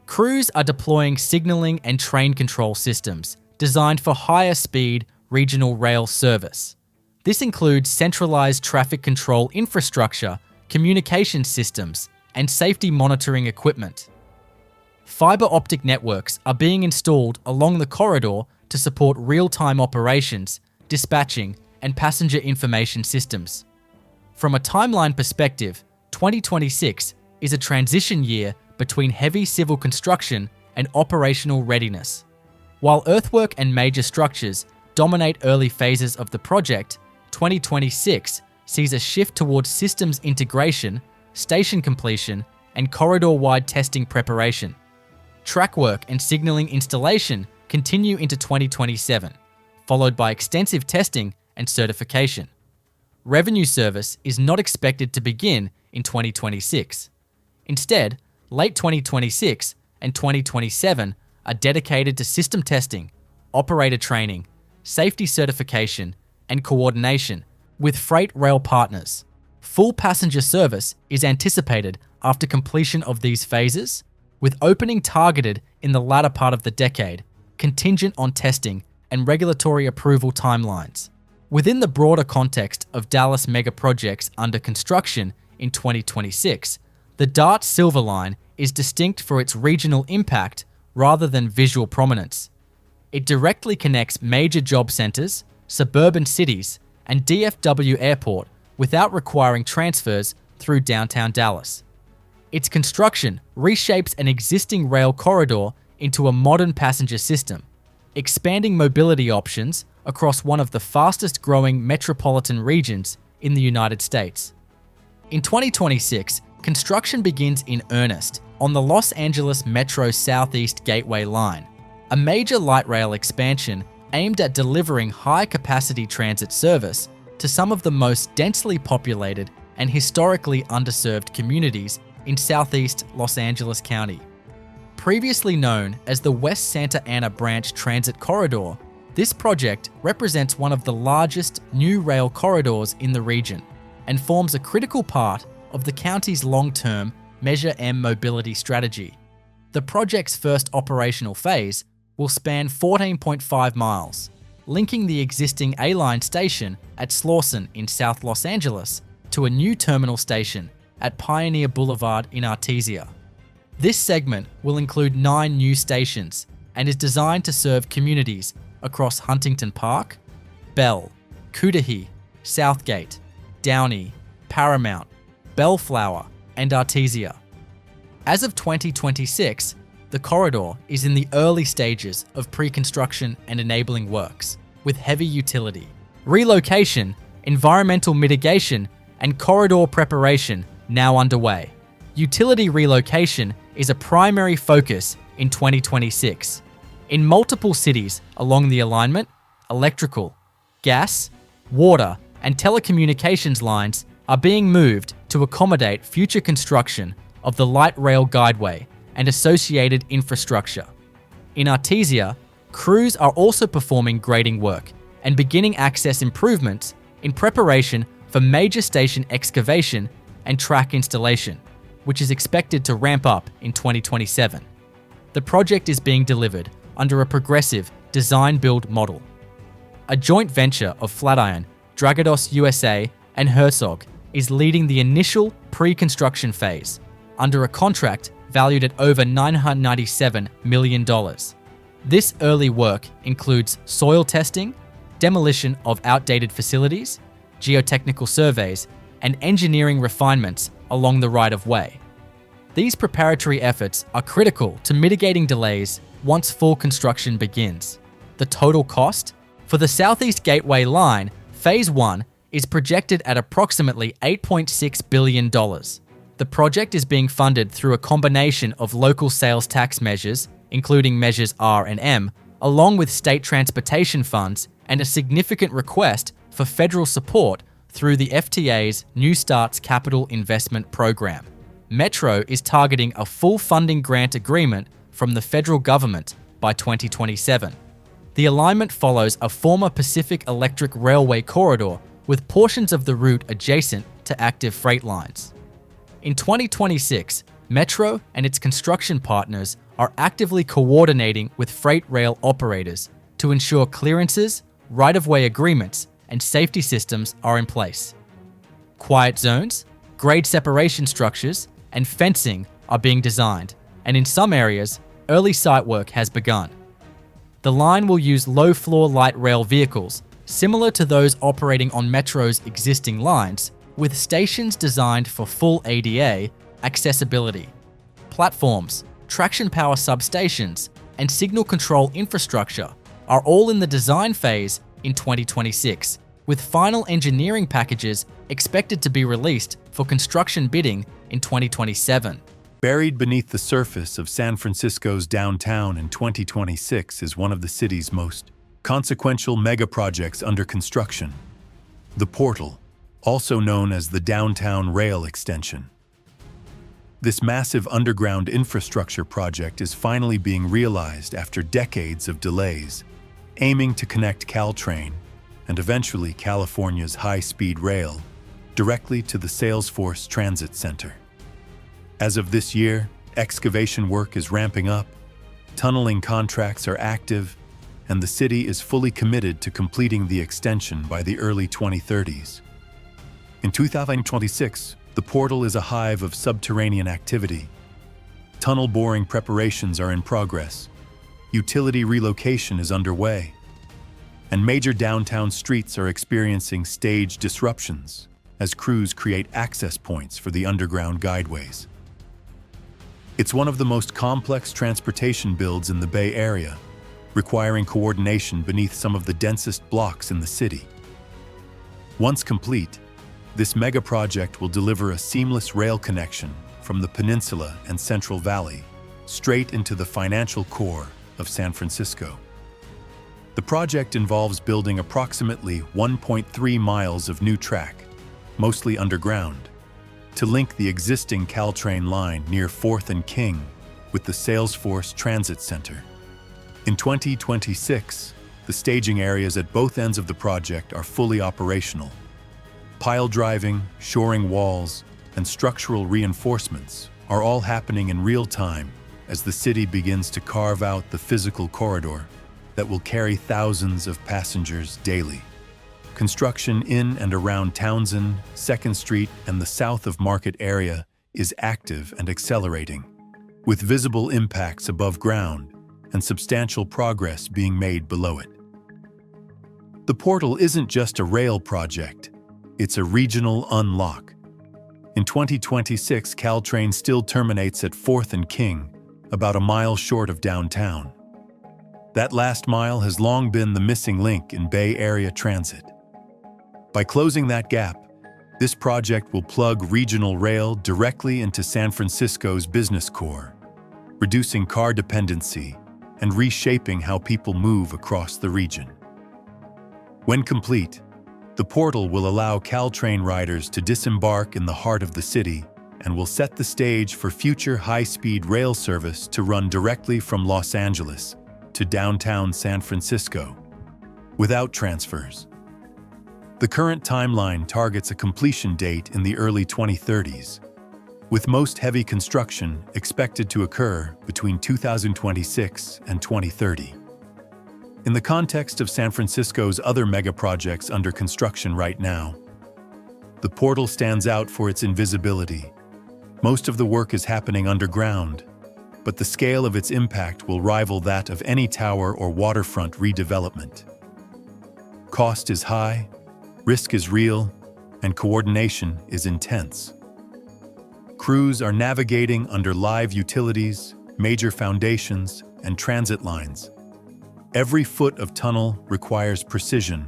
Crews are deploying signaling and train control systems designed for higher speed regional rail service. This includes centralized traffic control infrastructure, communication systems, and safety monitoring equipment. Fiber optic networks are being installed along the corridor to support real-time operations, dispatching, and passenger information systems. From a timeline perspective, 2026 is a transition year between heavy civil construction and operational readiness. While earthwork and major structures dominate early phases of the project, 2026 sees a shift towards systems integration, station completion, and corridor-wide testing preparation. Track work and signaling installation continue into 2027, followed by extensive testing and certification. Revenue service is not expected to begin in 2026. Instead, late 2026 and 2027 are dedicated to system testing, operator training, safety certification, and coordination with freight rail partners. Full passenger service is anticipated after completion of these phases, with opening targeted in the latter part of the decade, contingent on testing and regulatory approval timelines. Within the broader context of Dallas megaprojects under construction in 2026, the DART Silver Line is distinct for its regional impact rather than visual prominence. It directly connects major job centers, suburban cities, and DFW Airport without requiring transfers through downtown Dallas. Its construction reshapes an existing rail corridor into a modern passenger system, expanding mobility options across one of the fastest-growing metropolitan regions in the United States. In 2026, construction begins in earnest on the Los Angeles Metro Southeast Gateway Line, a major light rail expansion aimed at delivering high-capacity transit service to some of the most densely populated and historically underserved communities in southeast Los Angeles County. Previously known as the West Santa Ana Branch Transit Corridor, this project represents one of the largest new rail corridors in the region and forms a critical part of the county's long-term Measure M mobility strategy. The project's first operational phase will span 14.5 miles, linking the existing A-Line station at Slauson in South Los Angeles to a new terminal station at Pioneer Boulevard in Artesia. This segment will include 9 new stations and is designed to serve communities across Huntington Park, Bell, Cudahy, Southgate, Downey, Paramount, Bellflower, and Artesia. As of 2026, the corridor is in the early stages of pre-construction and enabling works, with heavy utility, relocation, environmental mitigation, and corridor preparation now underway. Utility relocation is a primary focus in 2026. In multiple cities along the alignment, electrical, gas, water, and telecommunications lines are being moved to accommodate future construction of the light rail guideway and associated infrastructure. In Artesia, crews are also performing grading work and beginning access improvements in preparation for major station excavation and track installation, which is expected to ramp up in 2027. The project is being delivered under a progressive design-build model. A joint venture of Flatiron, Dragados USA, and Herzog is leading the initial pre-construction phase under a contract valued at over $997 million. This early work includes soil testing, demolition of outdated facilities, geotechnical surveys, and engineering refinements along the right-of-way. These preparatory efforts are critical to mitigating delays once full construction begins. The total cost? For the Southeast Gateway Line, Phase 1 is projected at approximately $8.6 billion. The project is being funded through a combination of local sales tax measures, including Measures R and M, along with state transportation funds and a significant request for federal support through the FTA's New Starts Capital Investment Program. Metro is targeting a full funding grant agreement from the federal government by 2027. The alignment follows a former Pacific Electric Railway corridor with portions of the route adjacent to active freight lines. In 2026, Metro and its construction partners are actively coordinating with freight rail operators to ensure clearances, right-of-way agreements, and safety systems are in place. Quiet zones, grade separation structures, and fencing are being designed, and in some areas, early site work has begun. The line will use low-floor light rail vehicles, similar to those operating on Metro's existing lines, with stations designed for full ADA accessibility. Platforms, traction power substations, and signal control infrastructure are all in the design phase in 2026, with final engineering packages expected to be released for construction bidding in 2027. Buried beneath the surface of San Francisco's downtown in 2026 is one of the city's most consequential megaprojects under construction, the Portal, also known as the Downtown Rail Extension. This massive underground infrastructure project is finally being realized after decades of delays, aiming to connect CalTrain and eventually California's high-speed rail directly to the Salesforce Transit Center. As of this year, excavation work is ramping up, tunneling contracts are active, and the city is fully committed to completing the extension by the early 2030s. In 2026, the Portal is a hive of subterranean activity. Tunnel boring preparations are in progress, utility relocation is underway, and major downtown streets are experiencing stage disruptions as crews create access points for the underground guideways. It's one of the most complex transportation builds in the Bay Area, requiring coordination beneath some of the densest blocks in the city. Once complete, this megaproject will deliver a seamless rail connection from the peninsula and Central Valley straight into the financial core of San Francisco. The project involves building approximately 1.3 miles of new track, mostly underground, to link the existing CalTrain line near 4th and King with the Salesforce Transit Center. In 2026, the staging areas at both ends of the project are fully operational. Pile driving, shoring walls, and structural reinforcements are all happening in real time as the city begins to carve out the physical corridor that will carry thousands of passengers daily. Construction in and around Townsend, 2nd Street, and the south of Market area is active and accelerating, with visible impacts above ground and substantial progress being made below it. The Portal isn't just a rail project, it's a regional unlock. In 2026, CalTrain still terminates at 4th and King, about a mile short of downtown. That last mile has long been the missing link in Bay Area transit. By closing that gap, this project will plug regional rail directly into San Francisco's business core, reducing car dependency and reshaping how people move across the region. When complete, the Portal will allow CalTrain riders to disembark in the heart of the city and will set the stage for future high-speed rail service to run directly from Los Angeles to downtown San Francisco, without transfers. The current timeline targets a completion date in the early 2030s, with most heavy construction expected to occur between 2026 and 2030. In the context of San Francisco's other megaprojects under construction right now, the Portal stands out for its invisibility. Most of the work is happening underground, but the scale of its impact will rival that of any tower or waterfront redevelopment. Cost is high, risk is real, and coordination is intense. Crews are navigating under live utilities, major foundations, and transit lines. Every foot of tunnel requires precision,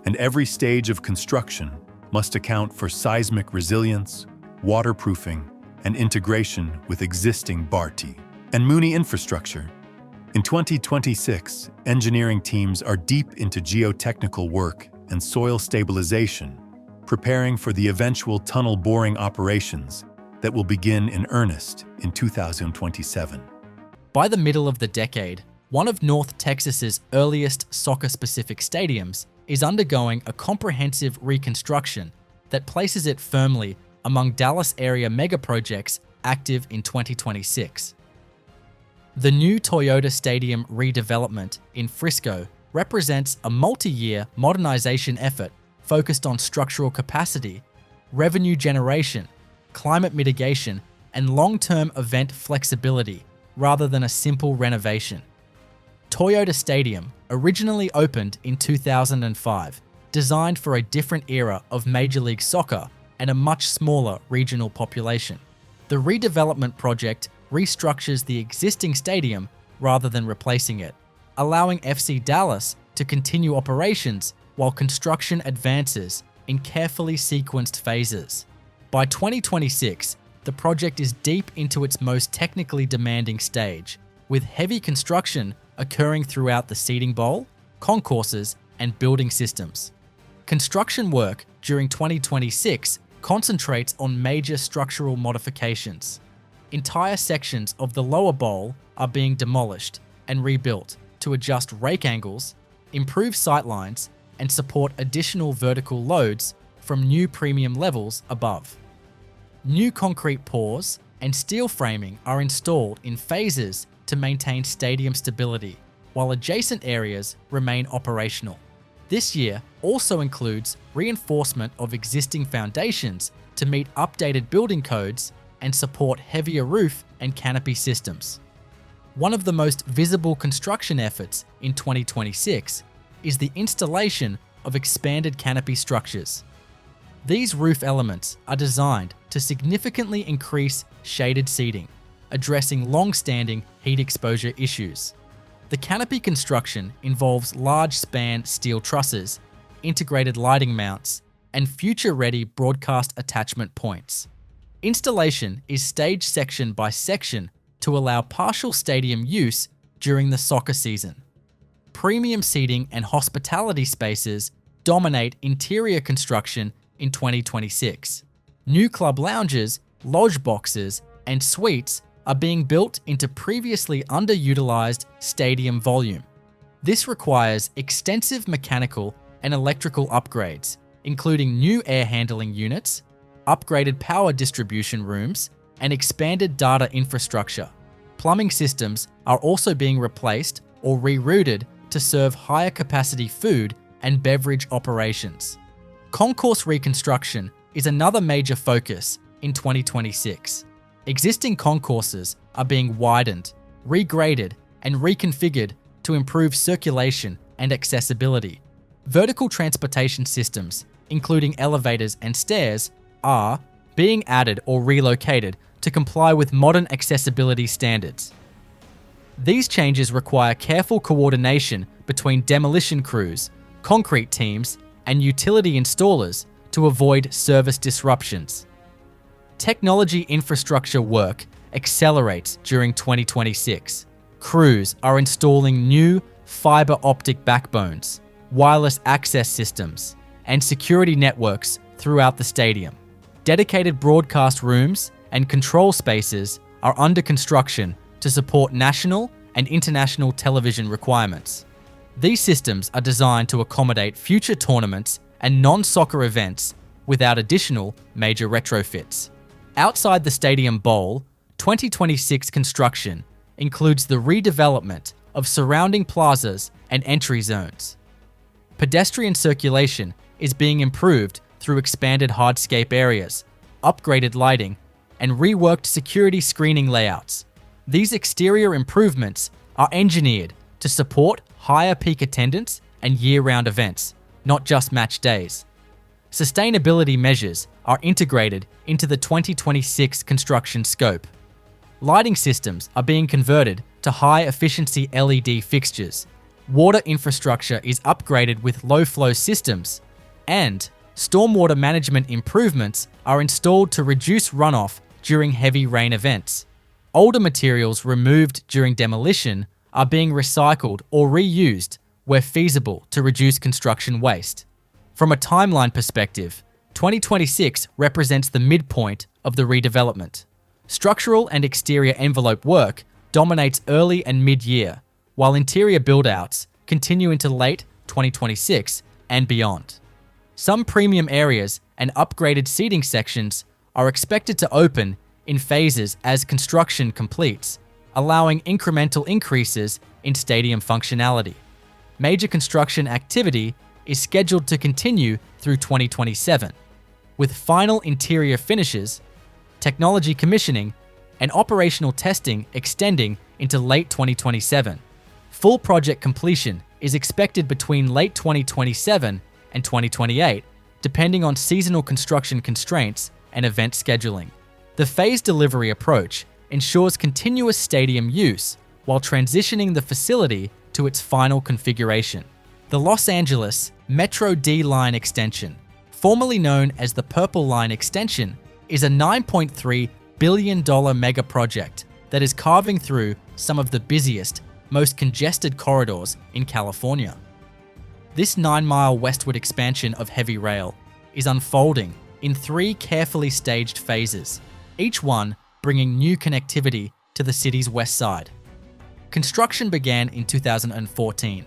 and every stage of construction must account for seismic resilience, waterproofing, and integration with existing BART and MUNI infrastructure. In 2026, engineering teams are deep into geotechnical work and soil stabilization, preparing for the eventual tunnel boring operations that will begin in earnest in 2027. By the middle of the decade, one of North Texas's earliest soccer-specific stadiums is undergoing a comprehensive reconstruction that places it firmly among Dallas area megaprojects active in 2026. The new Toyota Stadium redevelopment in Frisco represents a multi-year modernization effort focused on structural capacity, revenue generation, climate mitigation, and long-term event flexibility rather than a simple renovation. Toyota Stadium originally opened in 2005, designed for a different era of Major League Soccer and a much smaller regional population. The redevelopment project restructures the existing stadium rather than replacing it, allowing FC Dallas to continue operations while construction advances in carefully sequenced phases. By 2026, the project is deep into its most technically demanding stage, with heavy construction occurring throughout the seating bowl, concourses, and building systems. Construction work during 2026 concentrates on major structural modifications. Entire sections of the lower bowl are being demolished and rebuilt to adjust rake angles, improve sightlines, and support additional vertical loads from new premium levels above. New concrete pours and steel framing are installed in phases to maintain stadium stability, while adjacent areas remain operational. This year also includes reinforcement of existing foundations to meet updated building codes and support heavier roof and canopy systems. One of the most visible construction efforts in 2026 is the installation of expanded canopy structures. These roof elements are designed to significantly increase shaded seating, addressing long-standing heat exposure issues. The canopy construction involves large-span steel trusses, integrated lighting mounts, and future-ready broadcast attachment points. Installation is staged section by section to allow partial stadium use during the soccer season. Premium seating and hospitality spaces dominate interior construction in 2026. New club lounges, lodge boxes, and suites are being built into previously underutilized stadium volume. This requires extensive mechanical and electrical upgrades, including new air handling units, upgraded power distribution rooms, and expanded data infrastructure. Plumbing systems are also being replaced or rerouted to serve higher capacity food and beverage operations. Concourse reconstruction is another major focus in 2026. Existing concourses are being widened, regraded, and reconfigured to improve circulation and accessibility. Vertical transportation systems, including elevators and stairs, are being added or relocated to comply with modern accessibility standards. These changes require careful coordination between demolition crews, concrete teams, and utility installers to avoid service disruptions. Technology infrastructure work accelerates during 2026. Crews are installing new fiber optic backbones, wireless access systems, and security networks throughout the stadium. Dedicated broadcast rooms and control spaces are under construction to support national and international television requirements. These systems are designed to accommodate future tournaments and non-soccer events without additional major retrofits. Outside the Stadium Bowl, 2026 construction includes the redevelopment of surrounding plazas and entry zones. Pedestrian circulation is being improved through expanded hardscape areas, upgraded lighting, and reworked security screening layouts. These exterior improvements are engineered to support higher peak attendance and year-round events, not just match days. Sustainability measures are integrated into the 2026 construction scope. Lighting systems are being converted to high-efficiency LED fixtures. Water infrastructure is upgraded with low-flow systems, and stormwater management improvements are installed to reduce runoff during heavy rain events. Older materials removed during demolition are being recycled or reused where feasible to reduce construction waste. From a timeline perspective, 2026 represents the midpoint of the redevelopment. Structural and exterior envelope work dominates early and mid-year, while interior build-outs continue into late 2026 and beyond. Some premium areas and upgraded seating sections are expected to open in phases as construction completes, allowing incremental increases in stadium functionality. Major construction activity is scheduled to continue through 2027, with final interior finishes, technology commissioning, and operational testing extending into late 2027. Full project completion is expected between late 2027 and 2028, depending on seasonal construction constraints and event scheduling. The phased delivery approach ensures continuous stadium use while transitioning the facility to its final configuration. The Los Angeles Metro D Line extension, formerly known as the Purple Line extension, is a $9.3 billion mega project that is carving through some of the busiest, most congested corridors in California. This 9-mile westward expansion of heavy rail is unfolding in 3 carefully staged phases, each one bringing new connectivity to the city's west side. Construction began in 2014,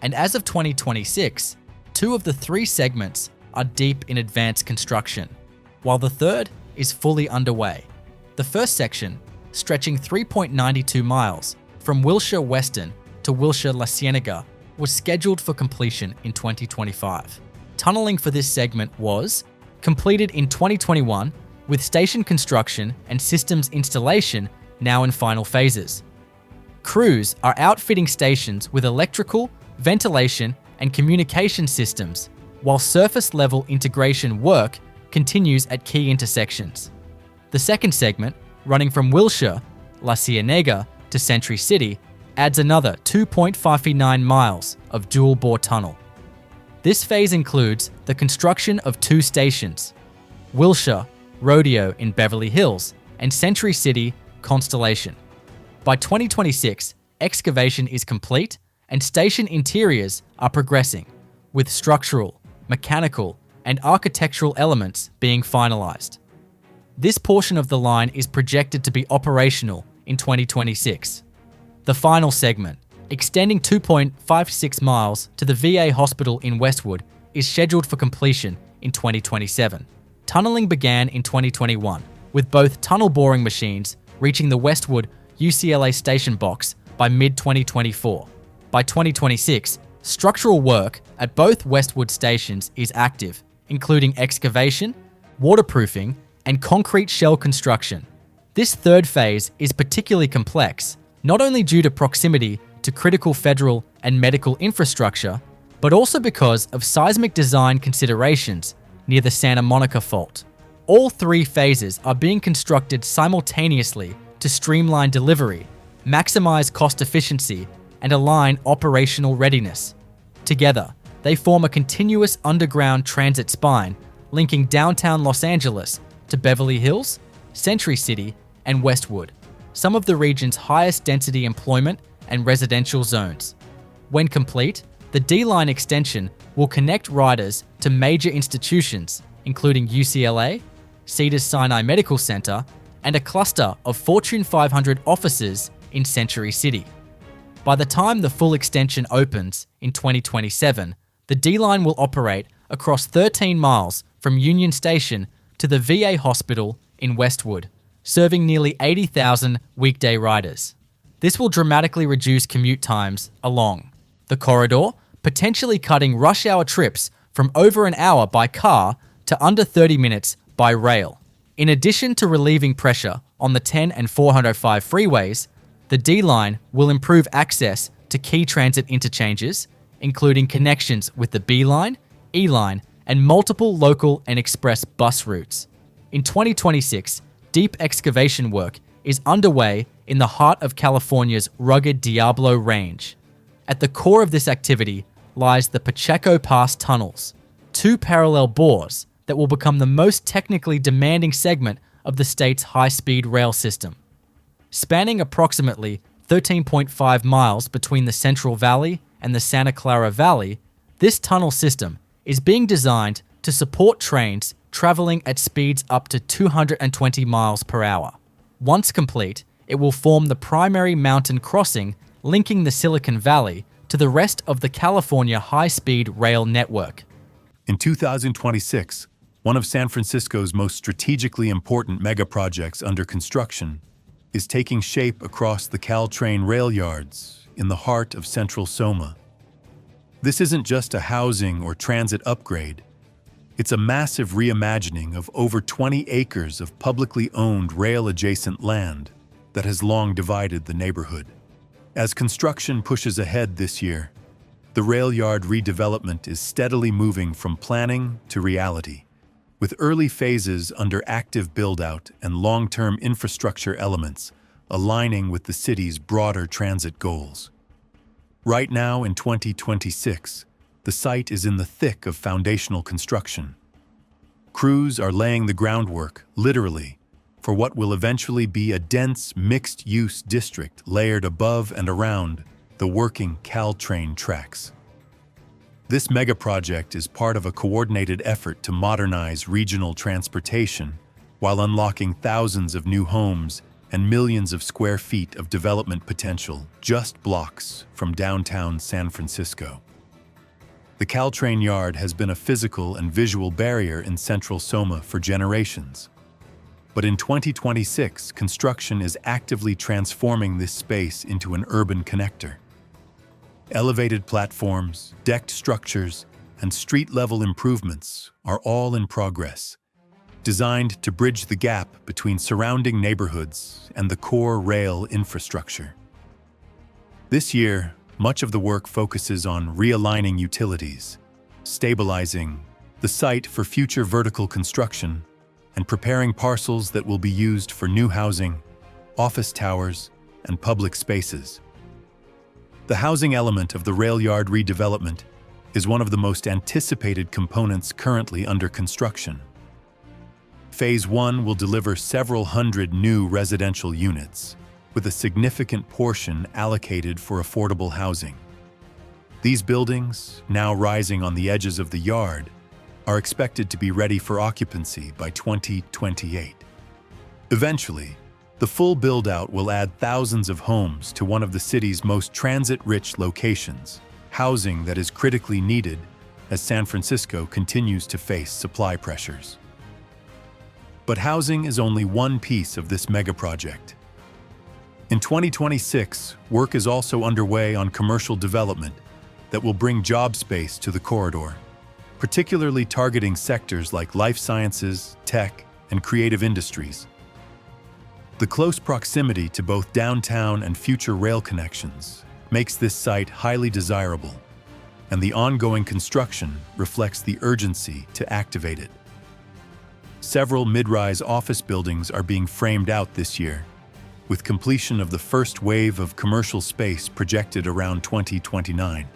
and as of 2026, 2 of the 3 segments are deep in advanced construction, while the third is fully underway. The first section, stretching 3.92 miles from Wilshire Weston to Wilshire La Cienega, was scheduled for completion in 2025. Tunneling for this segment was completed in 2021, with station construction and systems installation now in final phases. Crews are outfitting stations with electrical, ventilation, and communication systems, while surface-level integration work continues at key intersections. The second segment, running from Wilshire, La Cienega to Century City, adds another 2.59 miles of dual-bore tunnel. This phase includes the construction of 2 stations, Wilshire, Rodeo in Beverly Hills, and Century City, Constellation. By 2026, excavation is complete and station interiors are progressing, with structural, mechanical, and architectural elements being finalized. This portion of the line is projected to be operational in 2026. The final segment, extending 2.56 miles to the VA hospital in Westwood, is scheduled for completion in 2027. Tunneling began in 2021, with both tunnel boring machines reaching the Westwood UCLA station box by mid-2024. By 2026, structural work at both Westwood stations is active, including excavation, waterproofing, and concrete shell construction. This third phase is particularly complex, not only due to proximity to critical federal and medical infrastructure, but also because of seismic design considerations near the Santa Monica Fault. All 3 phases are being constructed simultaneously to streamline delivery, maximize cost efficiency, and align operational readiness. Together, they form a continuous underground transit spine linking downtown Los Angeles to Beverly Hills, Century City, and Westwood, some of the region's highest density employment and residential zones. When complete, the D-Line extension will connect riders to major institutions, including UCLA, Cedars-Sinai Medical Center, and a cluster of Fortune 500 offices in Century City. By the time the full extension opens in 2027, the D-Line will operate across 13 miles from Union Station to the VA hospital in Westwood, serving nearly 80,000 weekday riders. This will dramatically reduce commute times along the corridor, potentially cutting rush hour trips from over an hour by car to under 30 minutes by rail. In addition to relieving pressure on the 10 and 405 freeways, the D-Line will improve access to key transit interchanges, including connections with the B-Line, E-Line, and multiple local and express bus routes. In 2026, deep excavation work is underway in the heart of California's rugged Diablo Range. At the core of this activity lies the Pacheco Pass tunnels, 2 parallel bores that will become the most technically demanding segment of the state's high-speed rail system. Spanning approximately 13.5 miles between the Central Valley and the Santa Clara Valley, this tunnel system is being designed to support trains traveling at speeds up to 220 miles per hour. Once complete, it will form the primary mountain crossing linking the Silicon Valley to the rest of the California high-speed rail network. In 2026, one of San Francisco's most strategically important megaprojects under construction is taking shape across the CalTrain rail yards in the heart of central Soma. This isn't just a housing or transit upgrade. It's a massive reimagining of over 20 acres of publicly owned rail-adjacent land that has long divided the neighborhood. As construction pushes ahead this year, the rail yard redevelopment is steadily moving from planning to reality, with early phases under active build-out and long-term infrastructure elements aligning with the city's broader transit goals. Right now in 2026, the site is in the thick of foundational construction. Crews are laying the groundwork, literally, for what will eventually be a dense, mixed-use district layered above and around the working CalTrain tracks. This megaproject is part of a coordinated effort to modernize regional transportation while unlocking thousands of new homes and millions of square feet of development potential just blocks from downtown San Francisco. The CalTrain yard has been a physical and visual barrier in central Soma for generations. But in 2026, construction is actively transforming this space into an urban connector. Elevated platforms, decked structures, and street-level improvements are all in progress, designed to bridge the gap between surrounding neighborhoods and the core rail infrastructure. This year, much of the work focuses on realigning utilities, stabilizing the site for future vertical construction, and preparing parcels that will be used for new housing, office towers, and public spaces. The housing element of the rail yard redevelopment is one of the most anticipated components currently under construction. Phase 1 will deliver several hundred new residential units, with a significant portion allocated for affordable housing. These buildings, now rising on the edges of the yard, are expected to be ready for occupancy by 2028. Eventually, the full build-out will add thousands of homes to one of the city's most transit-rich locations, housing that is critically needed as San Francisco continues to face supply pressures. But housing is only one piece of this megaproject. In 2026, work is also underway on commercial development that will bring job space to the corridor, particularly targeting sectors like life sciences, tech, and creative industries. The close proximity to both downtown and future rail connections makes this site highly desirable, and the ongoing construction reflects the urgency to activate it. Several mid-rise office buildings are being framed out this year, with completion of the first wave of commercial space projected around 2029.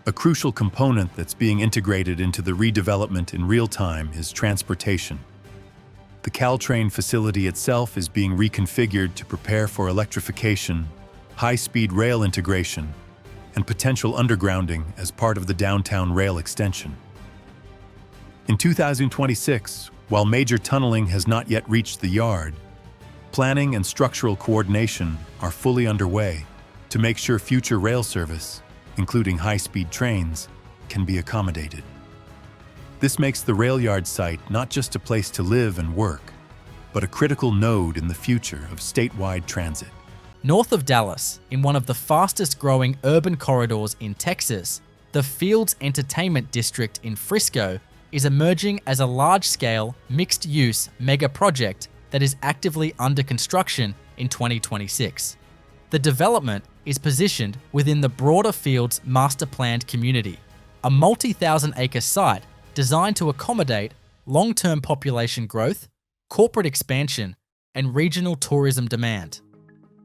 A crucial component that's being integrated into the redevelopment in real time is transportation. The CalTrain facility itself is being reconfigured to prepare for electrification, high-speed rail integration, and potential undergrounding as part of the downtown rail extension. In 2026, while major tunneling has not yet reached the yard, planning and structural coordination are fully underway to make sure future rail service, including high-speed trains, can be accommodated. This makes the rail yard site not just a place to live and work, but a critical node in the future of statewide transit. North of Dallas, in one of the fastest-growing urban corridors in Texas, the Fields Entertainment District in Frisco is emerging as a large-scale, mixed-use mega-project that is actively under construction in 2026. The development is positioned within the broader Fields master-planned community, a multi-thousand-acre site designed to accommodate long-term population growth, corporate expansion, and regional tourism demand.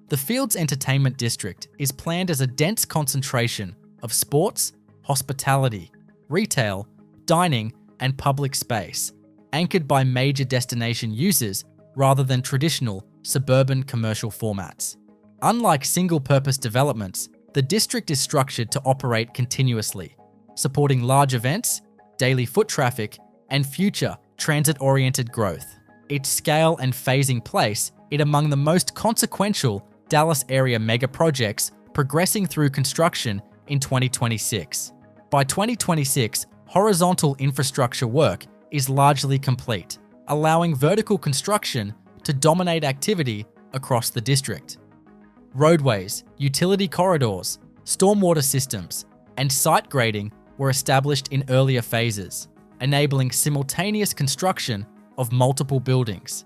The Fields Entertainment District is planned as a dense concentration of sports, hospitality, retail, dining, and public space, anchored by major destination users rather than traditional suburban commercial formats. Unlike single-purpose developments, the district is structured to operate continuously, supporting large events, daily foot traffic, and future transit-oriented growth. Its scale and phasing place it among the most consequential Dallas area megaprojects progressing through construction in 2026. By 2026, horizontal infrastructure work is largely complete, allowing vertical construction to dominate activity across the district. Roadways, utility corridors, stormwater systems, and site grading were established in earlier phases, enabling simultaneous construction of multiple buildings.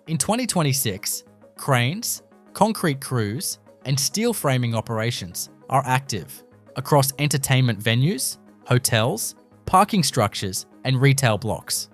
In 2026, cranes, concrete crews, and steel framing operations are active across entertainment venues, hotels, parking structures, and retail blocks.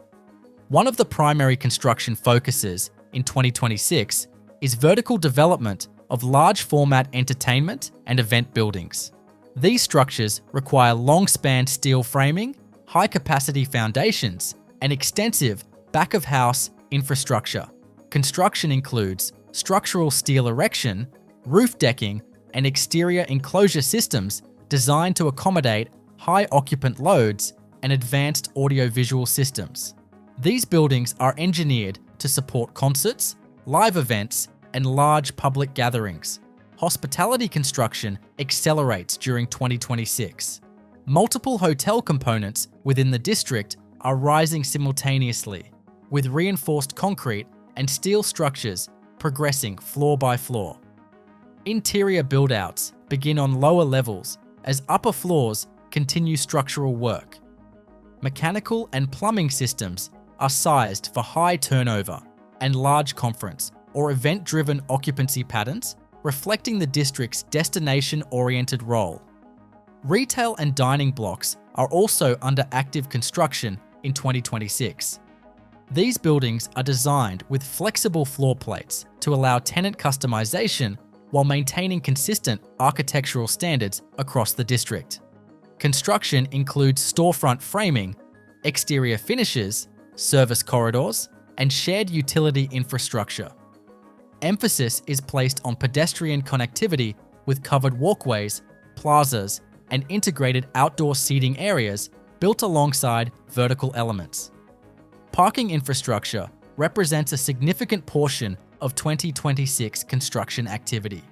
One of the primary construction focuses in 2026 is vertical development of large format entertainment and event buildings. These structures require long-span steel framing, high-capacity foundations, and extensive back-of-house infrastructure. Construction includes structural steel erection, roof decking, and exterior enclosure systems designed to accommodate high occupant loads and advanced audiovisual systems. These buildings are engineered to support concerts, live events, and large public gatherings. Hospitality construction accelerates during 2026. Multiple hotel components within the district are rising simultaneously, with reinforced concrete and steel structures progressing floor by floor. Interior build-outs begin on lower levels as upper floors continue structural work. Mechanical and plumbing systems are sized for high turnover and large conference or event-driven occupancy patterns, reflecting the district's destination-oriented role. Retail and dining blocks are also under active construction in 2026. These buildings are designed with flexible floor plates to allow tenant customization while maintaining consistent architectural standards across the district. Construction includes storefront framing, exterior finishes, service corridors, and shared utility infrastructure. Emphasis is placed on pedestrian connectivity with covered walkways, plazas, and integrated outdoor seating areas built alongside vertical elements. Parking infrastructure represents a significant portion of 2026 construction activity.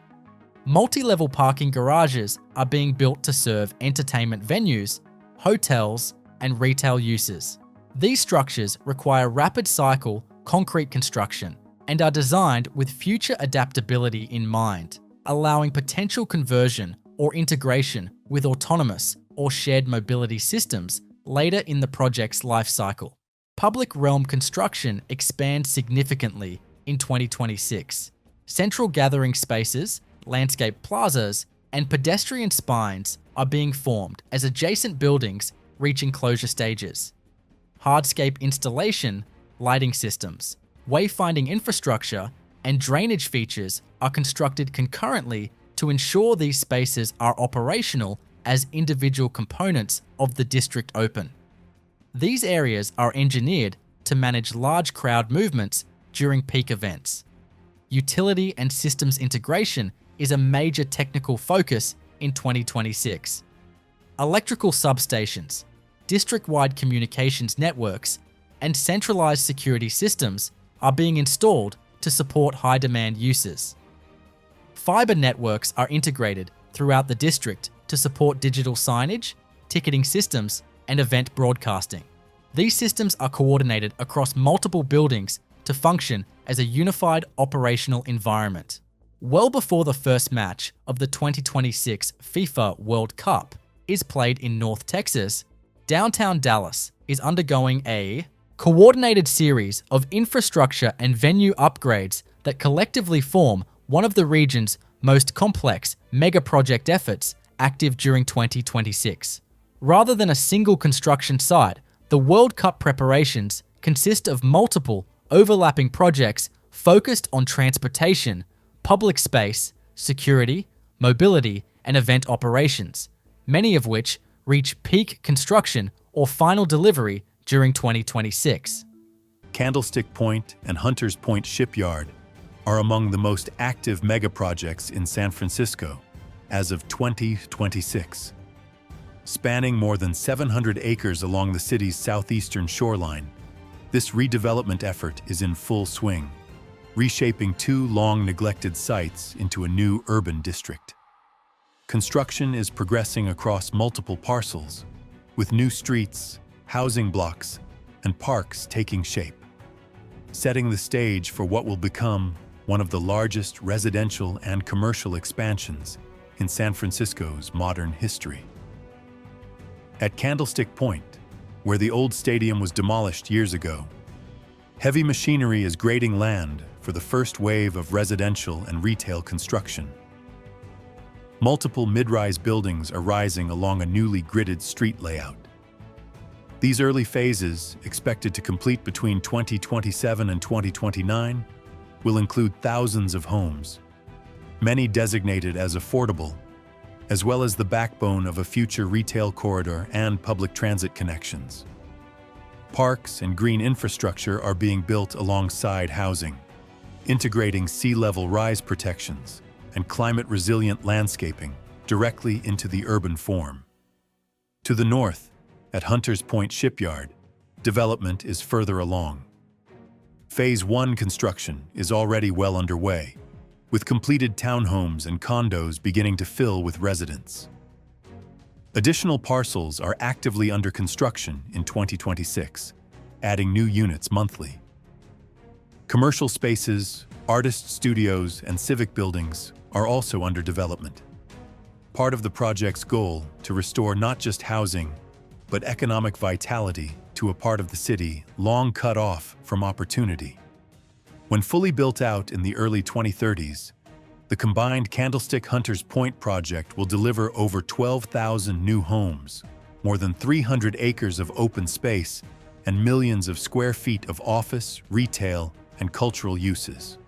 Multi-level parking garages are being built to serve entertainment venues, hotels, and retail uses. These structures require rapid cycle concrete construction and are designed with future adaptability in mind, allowing potential conversion or integration with autonomous or shared mobility systems later in the project's life cycle. Public realm construction expands significantly in 2026. Central gathering spaces, landscape plazas, and pedestrian spines are being formed as adjacent buildings reach enclosure stages. Hardscape installation, lighting systems, wayfinding infrastructure, and drainage features are constructed concurrently to ensure these spaces are operational as individual components of the district open. These areas are engineered to manage large crowd movements during peak events. Utility and systems integration is a major technical focus in 2026. Electrical substations, district-wide communications networks, and centralized security systems are being installed to support high-demand uses. Fiber networks are integrated throughout the district to support digital signage, ticketing systems, and event broadcasting. These systems are coordinated across multiple buildings to function as a unified operational environment. Well before the first match of the 2026 FIFA World Cup is played in North Texas, downtown Dallas is undergoing a coordinated series of infrastructure and venue upgrades that collectively form one of the region's most complex mega-project efforts active during 2026. Rather than a single construction site, the World Cup preparations consist of multiple overlapping projects focused on transportation, public space, security, mobility, and event operations, many of which reach peak construction or final delivery during 2026. Candlestick Point and Hunters Point Shipyard are among the most active megaprojects in San Francisco as of 2026. Spanning more than 700 acres along the city's southeastern shoreline, This redevelopment effort is in full swing, reshaping two long-neglected sites into a new urban district. Construction is progressing across multiple parcels, with new streets, housing blocks, and parks taking shape, setting the stage for what will become one of the largest residential and commercial expansions in San Francisco's modern history. At Candlestick Point, where the old stadium was demolished years ago, heavy machinery is grading land for the first wave of residential and retail construction. Multiple mid-rise buildings are rising along a newly gridded street layout. These early phases, expected to complete between 2027 and 2029, will include thousands of homes, many designated as affordable, as well as the backbone of a future retail corridor and public transit connections. Parks and green infrastructure are being built alongside housing, integrating sea level rise protections and climate-resilient landscaping directly into the urban form. To the north, at Hunters Point Shipyard, development is further along. Phase 1 construction is already well underway, with completed townhomes and condos beginning to fill with residents. Additional parcels are actively under construction in 2026, adding new units monthly. Commercial spaces, artist studios, and civic buildings are also under development. Part of the project's goal to restore not just housing, but economic vitality to a part of the city long cut off from opportunity. When fully built out in the early 2030s, the combined Candlestick Hunters Point project will deliver over 12,000 new homes, more than 300 acres of open space, and millions of square feet of office, retail, and cultural uses.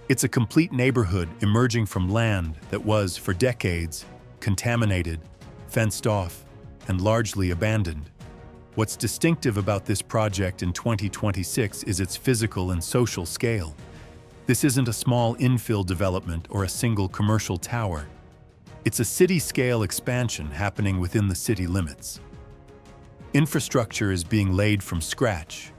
It's a complete neighborhood emerging from land that was, for decades, contaminated, fenced off, and largely abandoned. What's distinctive about this project in 2026 is its physical and social scale. This isn't a small infill development or a single commercial tower. It's a city-scale expansion happening within the city limits. Infrastructure is being laid from scratch.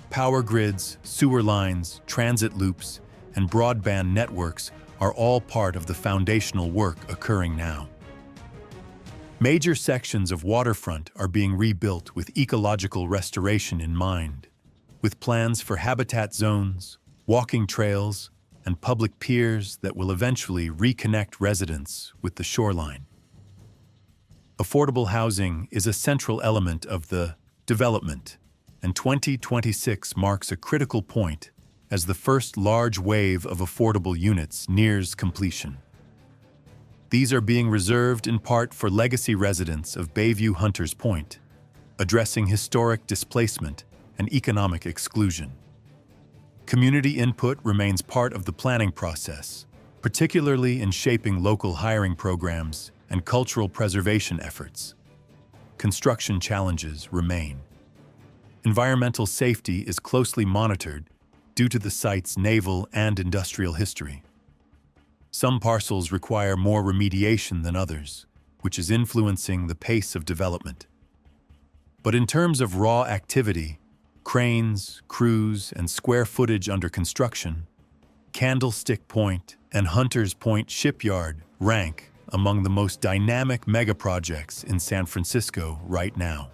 Power grids, sewer lines, transit loops, and broadband networks are all part of the foundational work occurring now. Major sections of waterfront are being rebuilt with ecological restoration in mind, with plans for habitat zones, walking trails, and public piers that will eventually reconnect residents with the shoreline. Affordable housing is a central element of the development, and 2026 marks a critical point as the first large wave of affordable units nears completion. These are being reserved in part for legacy residents of Bayview Hunters Point, addressing historic displacement and economic exclusion. Community input remains part of the planning process, particularly in shaping local hiring programs and cultural preservation efforts. Construction challenges remain. Environmental safety is closely monitored due to the site's naval and industrial history. Some parcels require more remediation than others, which is influencing the pace of development. But in terms of raw activity, cranes, crews, and square footage under construction, Candlestick Point and Hunters Point Shipyard rank among the most dynamic megaprojects in San Francisco right now.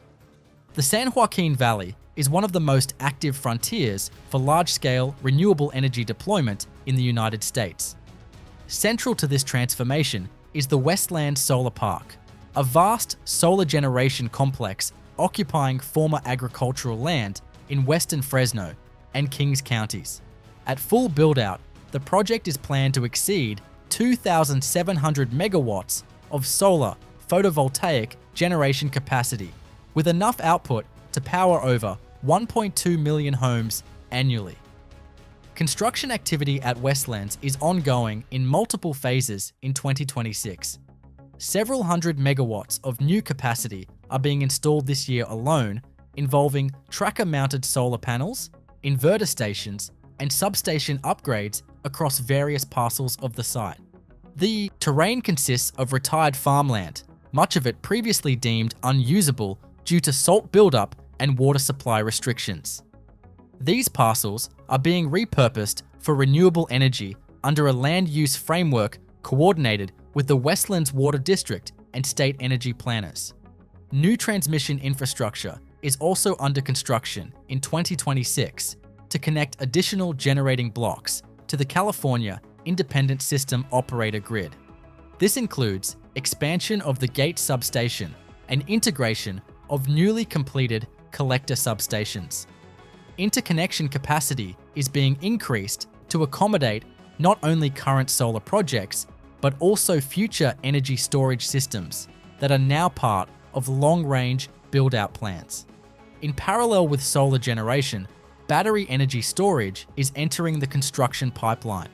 The San Joaquin Valley is one of the most active frontiers for large-scale renewable energy deployment in the United States. Central to this transformation is the Westlands Solar Park, a vast solar generation complex occupying former agricultural land in western Fresno and Kings counties. At full build-out, the project is planned to exceed 2,700 megawatts of solar photovoltaic generation capacity, with enough output to power over 1.2 million homes annually. Construction activity at Westlands is ongoing in multiple phases in 2026. Several hundred megawatts of new capacity are being installed this year alone, involving tracker-mounted solar panels, inverter stations, and substation upgrades across various parcels of the site. The terrain consists of retired farmland, much of it previously deemed unusable due to salt buildup and water supply restrictions. These parcels are being repurposed for renewable energy under a land use framework coordinated with the Westlands Water District and state energy planners. New transmission infrastructure is also under construction in 2026 to connect additional generating blocks to the California Independent System Operator grid. This includes expansion of the Gate substation and integration of newly completed collector substations. Interconnection capacity is being increased to accommodate not only current solar projects, but also future energy storage systems that are now part of long-range build-out plans. In parallel with solar generation, battery energy storage is entering the construction pipeline.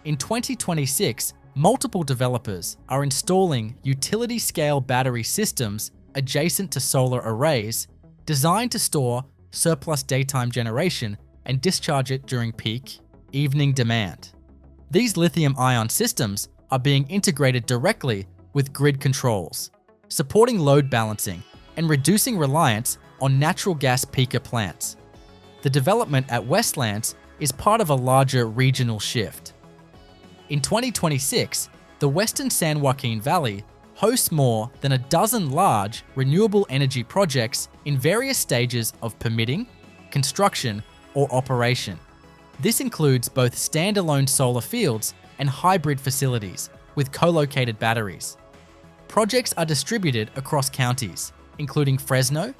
In 2026, multiple developers are installing utility-scale battery systems adjacent to solar arrays designed to store surplus daytime generation and discharge it during peak evening demand. These lithium-ion systems are being integrated directly with grid controls, supporting load balancing and reducing reliance on natural gas peaker plants. The development at Westlands is part of a larger regional shift. In 2026, the Western San Joaquin Valley hosts more than a dozen large renewable energy projects in various stages of permitting, construction, or operation. This includes both standalone solar fields and hybrid facilities with co-located batteries. Projects are distributed across counties, including Fresno,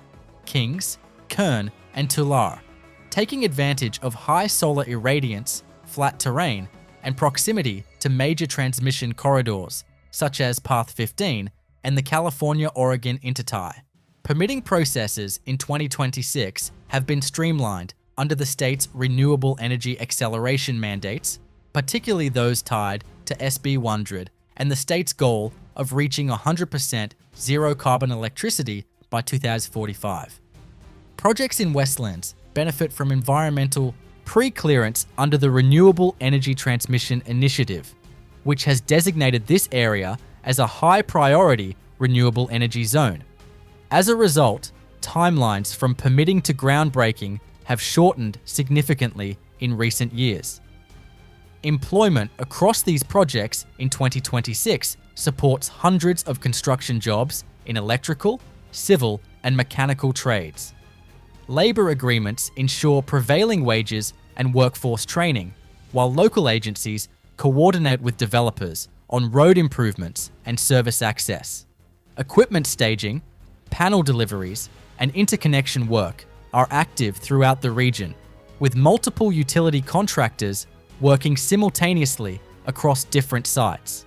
Kings, Kern, and Tulare, taking advantage of high solar irradiance, flat terrain, and proximity to major transmission corridors, such as Path 15 and the California-Oregon intertie. Permitting processes in 2026 have been streamlined under the state's renewable energy acceleration mandates, particularly those tied to SB 100 and the state's goal of reaching 100% zero-carbon electricity by 2045. Projects in Westlands benefit from environmental pre-clearance under the Renewable Energy Transmission Initiative, which has designated this area as a high-priority renewable energy zone. As a result, timelines from permitting to groundbreaking have shortened significantly in recent years. Employment across these projects in 2026 supports hundreds of construction jobs in electrical, civil, and mechanical trades. Labor agreements ensure prevailing wages and workforce training, while local agencies coordinate with developers on road improvements and service access. Equipment staging, panel deliveries, and interconnection work are active throughout the region, with multiple utility contractors working simultaneously across different sites.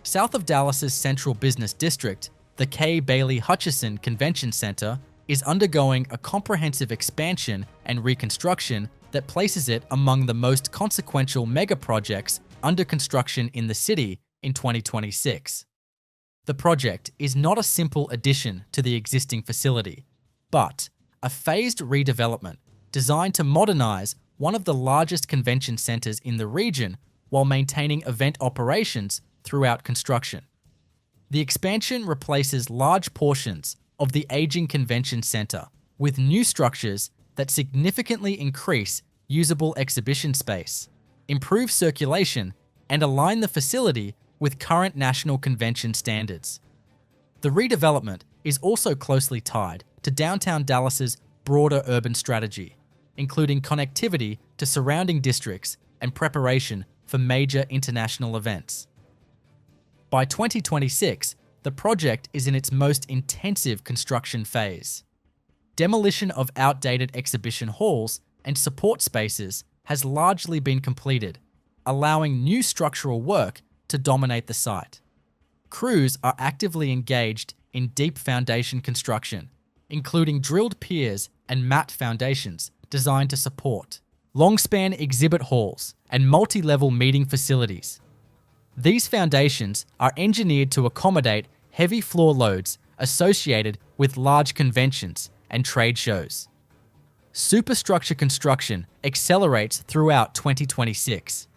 South of Dallas's central business district, the K. Bailey Hutchison Convention Center is undergoing a comprehensive expansion and reconstruction that places it among the most consequential mega projects under construction in the city in 2026. The project is not a simple addition to the existing facility, but a phased redevelopment designed to modernize one of the largest convention centers in the region while maintaining event operations throughout construction. The expansion replaces large portions of the aging convention center with new structures that significantly increase usable exhibition space, improve circulation, and align the facility with current national convention standards. The redevelopment is also closely tied to downtown Dallas's broader urban strategy, including connectivity to surrounding districts and preparation for major international events. By 2026, the project is in its most intensive construction phase. Demolition of outdated exhibition halls and support spaces has largely been completed, allowing new structural work to dominate the site. Crews are actively engaged in deep foundation construction, including drilled piers and mat foundations designed to support long-span exhibit halls and multi-level meeting facilities. These foundations are engineered to accommodate heavy floor loads associated with large conventions and trade shows. Superstructure construction accelerates throughout 2026.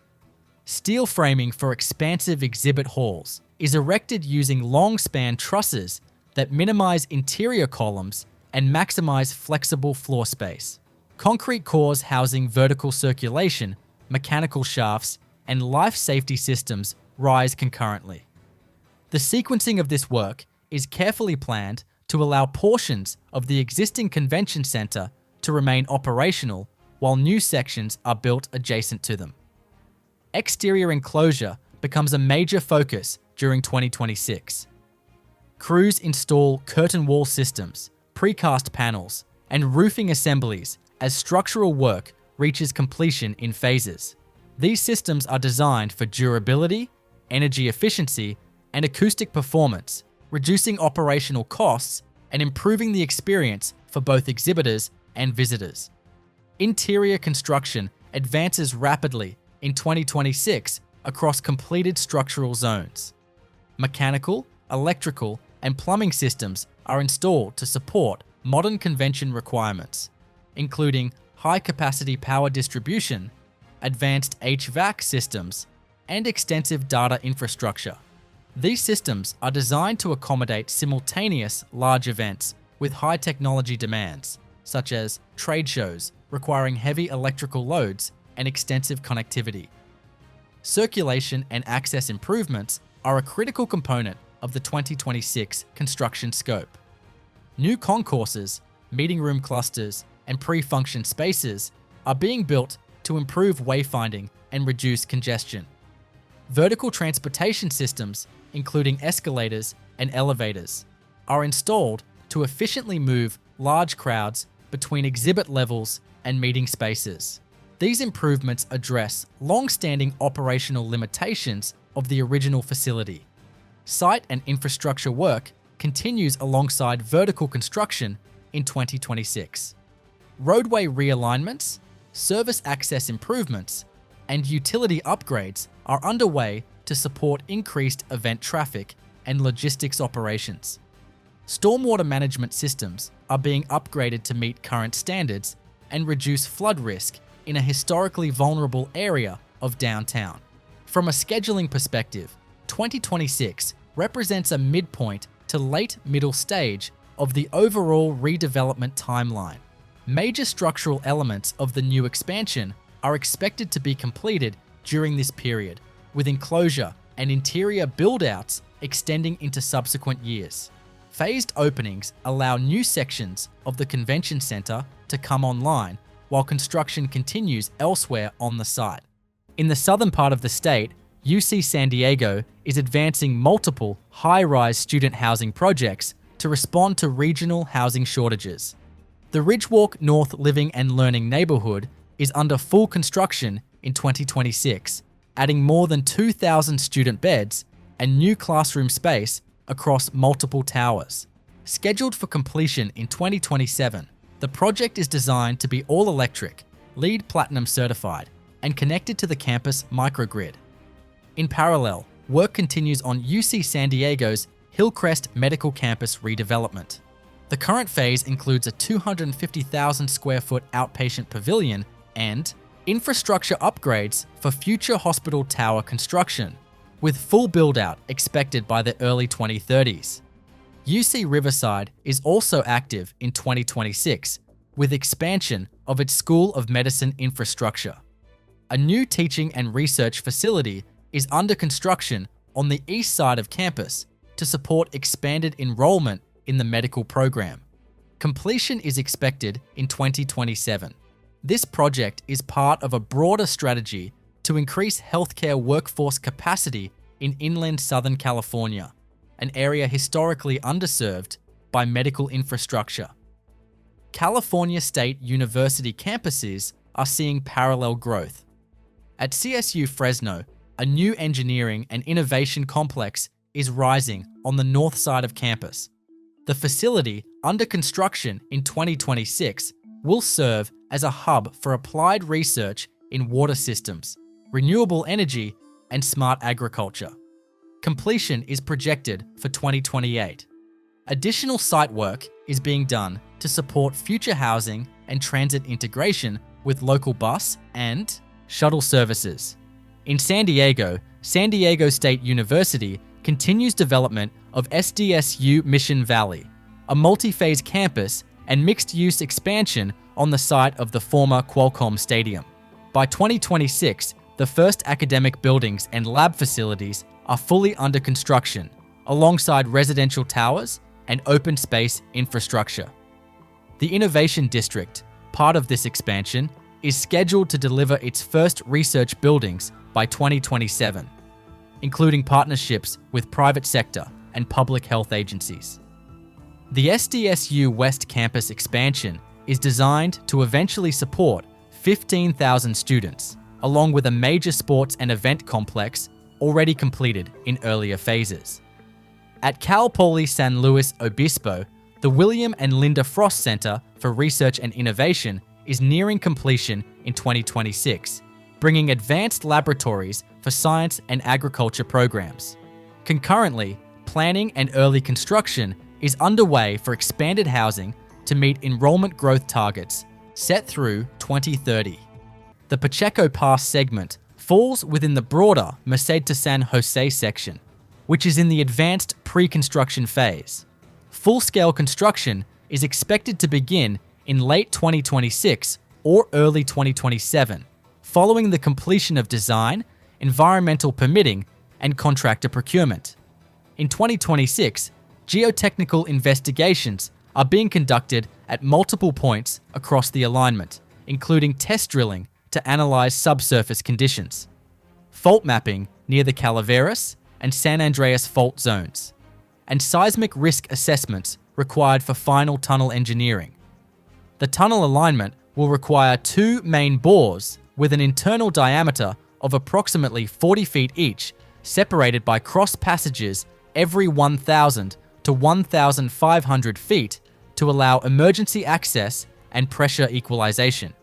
Steel framing for expansive exhibit halls is erected using long-span trusses that minimize interior columns and maximize flexible floor space. Concrete cores housing vertical circulation, mechanical shafts, and life safety systems rise concurrently. The sequencing of this work is carefully planned to allow portions of the existing convention center to remain operational while new sections are built adjacent to them. Exterior enclosure becomes a major focus during 2026. Crews install curtain wall systems, precast panels, and roofing assemblies as structural work reaches completion in phases. These systems are designed for durability, energy efficiency, and acoustic performance, reducing operational costs and improving the experience for both exhibitors and visitors. Interior construction advances rapidly in 2026 across completed structural zones. Mechanical, electrical, and plumbing systems are installed to support modern convention requirements, including high-capacity power distribution, advanced HVAC systems, and extensive data infrastructure. These systems are designed to accommodate simultaneous large events with high technology demands, such as trade shows requiring heavy electrical loads and extensive connectivity. Circulation and access improvements are a critical component of the 2026 construction scope. New concourses, meeting room clusters, and pre-function spaces are being built to improve wayfinding and reduce congestion. Vertical transportation systems, including escalators and elevators, are installed to efficiently move large crowds between exhibit levels and meeting spaces. These improvements address long-standing operational limitations of the original facility. Site and infrastructure work continues alongside vertical construction in 2026. Roadway realignments, service access improvements, and utility upgrades are underway to support increased event traffic and logistics operations. Stormwater management systems are being upgraded to meet current standards and reduce flood risk in a historically vulnerable area of downtown. From a scheduling perspective, 2026 represents a midpoint to late middle stage of the overall redevelopment timeline. Major structural elements of the new expansion are expected to be completed during this period, with enclosure and interior build-outs extending into subsequent years. Phased openings allow new sections of the convention center to come online while construction continues elsewhere on the site. In the southern part of the state, UC San Diego is advancing multiple high-rise student housing projects to respond to regional housing shortages. The Ridgewalk North Living and Learning neighborhood is under full construction in 2026, adding more than 2,000 student beds and new classroom space across multiple towers. Scheduled for completion in 2027, the project is designed to be all-electric, LEED Platinum certified, and connected to the campus microgrid. In parallel, work continues on UC San Diego's Hillcrest Medical Campus redevelopment. The current phase includes a 250,000 square foot outpatient pavilion and infrastructure upgrades for future hospital tower construction, with full build-out expected by the early 2030s. UC Riverside is also active in 2026, with expansion of its School of Medicine infrastructure. A new teaching and research facility is under construction on the east side of campus to support expanded enrollment in the medical program. Completion is expected in 2027. This project is part of a broader strategy to increase healthcare workforce capacity in inland Southern California, an area historically underserved by medical infrastructure. California State University campuses are seeing parallel growth. At CSU Fresno, a new engineering and innovation complex is rising on the north side of campus. The facility, under construction in 2026, will serve as a hub for applied research in water systems, renewable energy, and smart agriculture. Completion is projected for 2028. Additional site work is being done to support future housing and transit integration with local bus and shuttle services. In San Diego State University continues development of SDSU Mission Valley, a multi-phase campus and mixed-use expansion on the site of the former Qualcomm Stadium. By 2026, the first academic buildings and lab facilities are fully under construction, alongside residential towers and open space infrastructure. The Innovation District, part of this expansion, is scheduled to deliver its first research buildings by 2027, including partnerships with private sector and public health agencies. The SDSU West Campus expansion is designed to eventually support 15,000 students, along with a major sports and event complex already completed in earlier phases. At Cal Poly San Luis Obispo, the William and Linda Frost Center for Research and Innovation is nearing completion in 2026, bringing advanced laboratories for science and agriculture programs. Concurrently, planning and early construction is underway for expanded housing to meet enrollment growth targets set through 2030. The Pacheco Pass segment falls within the broader Merced to San Jose section, which is in the advanced pre-construction phase. Full-scale construction is expected to begin in late 2026 or early 2027, following the completion of design, environmental permitting, and contractor procurement. In 2026, geotechnical investigations are being conducted at multiple points across the alignment, including test drilling to analyze subsurface conditions, fault mapping near the Calaveras and San Andreas fault zones, and seismic risk assessments required for final tunnel engineering. The tunnel alignment will require 2 main bores with an internal diameter of approximately 40 feet each, separated by cross passages every 1,000 to 1,500 feet to allow emergency access and pressure equalization.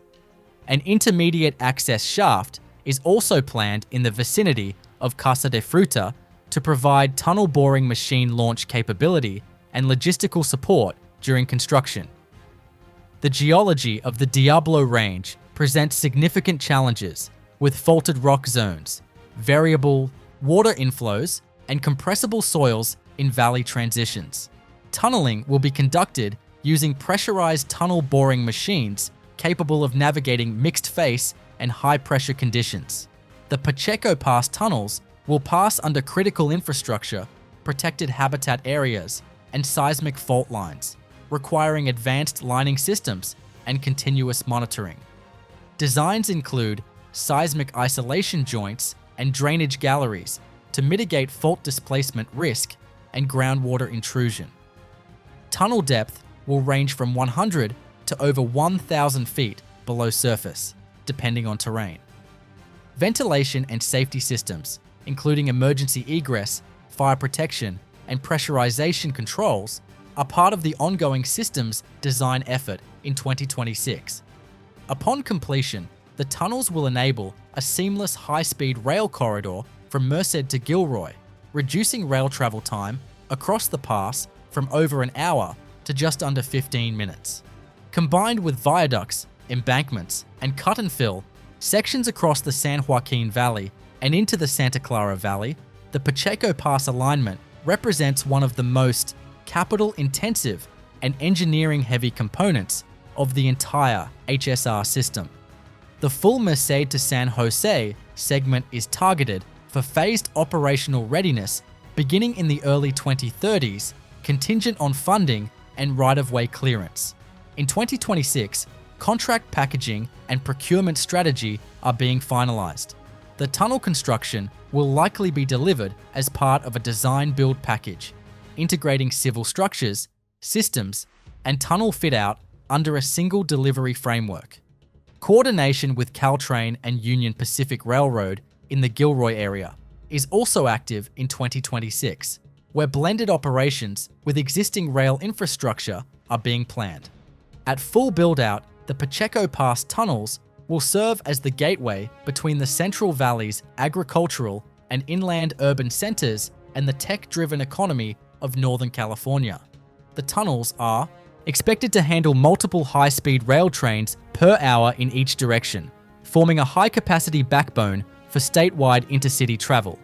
An intermediate access shaft is also planned in the vicinity of Casa de Fruta to provide tunnel boring machine launch capability and logistical support during construction. The geology of the Diablo Range presents significant challenges with faulted rock zones, variable water inflows, and compressible soils in valley transitions. Tunneling will be conducted using pressurized tunnel boring machines capable of navigating mixed face and high pressure conditions. The Pacheco Pass tunnels will pass under critical infrastructure, protected habitat areas, and seismic fault lines, requiring advanced lining systems and continuous monitoring. Designs include seismic isolation joints and drainage galleries to mitigate fault displacement risk and groundwater intrusion. Tunnel depth will range from 100 to over 1,000 feet below surface, depending on terrain. Ventilation and safety systems, including emergency egress, fire protection, and pressurization controls, are part of the ongoing systems design effort in 2026. Upon completion, the tunnels will enable a seamless high-speed rail corridor from Merced to Gilroy, reducing rail travel time across the pass from over an hour to just under 15 minutes. Combined with viaducts, embankments, and cut and fill, sections across the San Joaquin Valley and into the Santa Clara Valley, the Pacheco Pass alignment represents one of the most capital-intensive and engineering-heavy components of the entire HSR system. The full Merced to San Jose segment is targeted for phased operational readiness beginning in the early 2030s, contingent on funding and right-of-way clearance. In 2026, contract packaging and procurement strategy are being finalized. The tunnel construction will likely be delivered as part of a design-build package, integrating civil structures, systems, and tunnel fit-out under a single delivery framework. Coordination with CalTrain and Union Pacific Railroad in the Gilroy area is also active in 2026, where blended operations with existing rail infrastructure are being planned. At full build-out, the Pacheco Pass tunnels will serve as the gateway between the Central Valley's agricultural and inland urban centers and the tech-driven economy of Northern California. The tunnels are expected to handle multiple high-speed rail trains per hour in each direction, forming a high-capacity backbone for statewide intercity travel.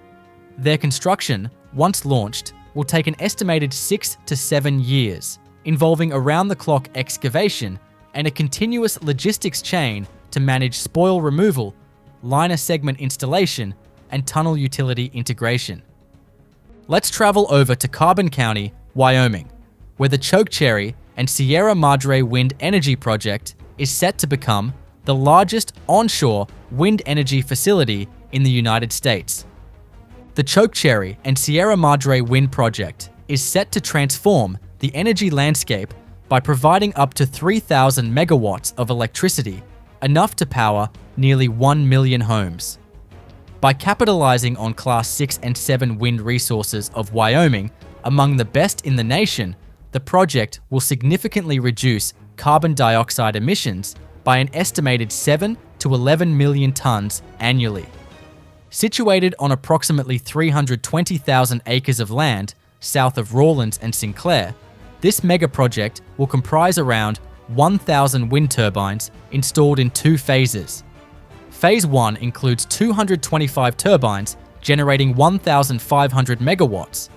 Their construction, once launched, will take an estimated 6 to 7 years, involving around-the-clock excavation and a continuous logistics chain to manage spoil removal, liner segment installation, and tunnel utility integration. Let's travel over to Carbon County, Wyoming, where the Chokecherry and Sierra Madre Wind Energy Project is set to become the largest onshore wind energy facility in the United States. The Chokecherry and Sierra Madre Wind Project is set to transform the energy landscape by providing up to 3,000 megawatts of electricity, enough to power nearly 1 million homes. By capitalizing on Class 6 and 7 wind resources of Wyoming, among the best in the nation, the project will significantly reduce carbon dioxide emissions by an estimated 7 to 11 million tons annually. Situated on approximately 320,000 acres of land south of Rawlins and Sinclair, this megaproject will comprise around 1,000 wind turbines installed in 2 phases. Phase 1 includes 225 turbines generating 1,500 megawatts,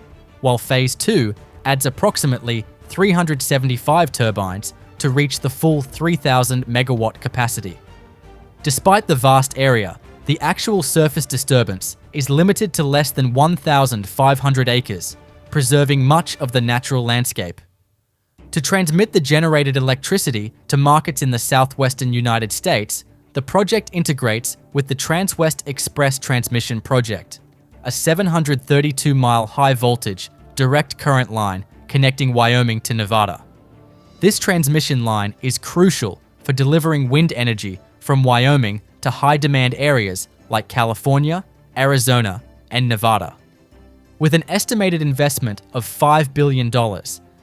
while Phase 2 adds approximately 375 turbines to reach the full 3,000 megawatt capacity. Despite the vast area, the actual surface disturbance is limited to less than 1,500 acres, preserving much of the natural landscape. To transmit the generated electricity to markets in the southwestern United States, the project integrates with the Transwest Express Transmission Project, a 732-mile high-voltage, direct current line connecting Wyoming to Nevada. This transmission line is crucial for delivering wind energy from Wyoming to high-demand areas like California, Arizona, and Nevada. With an estimated investment of $5 billion,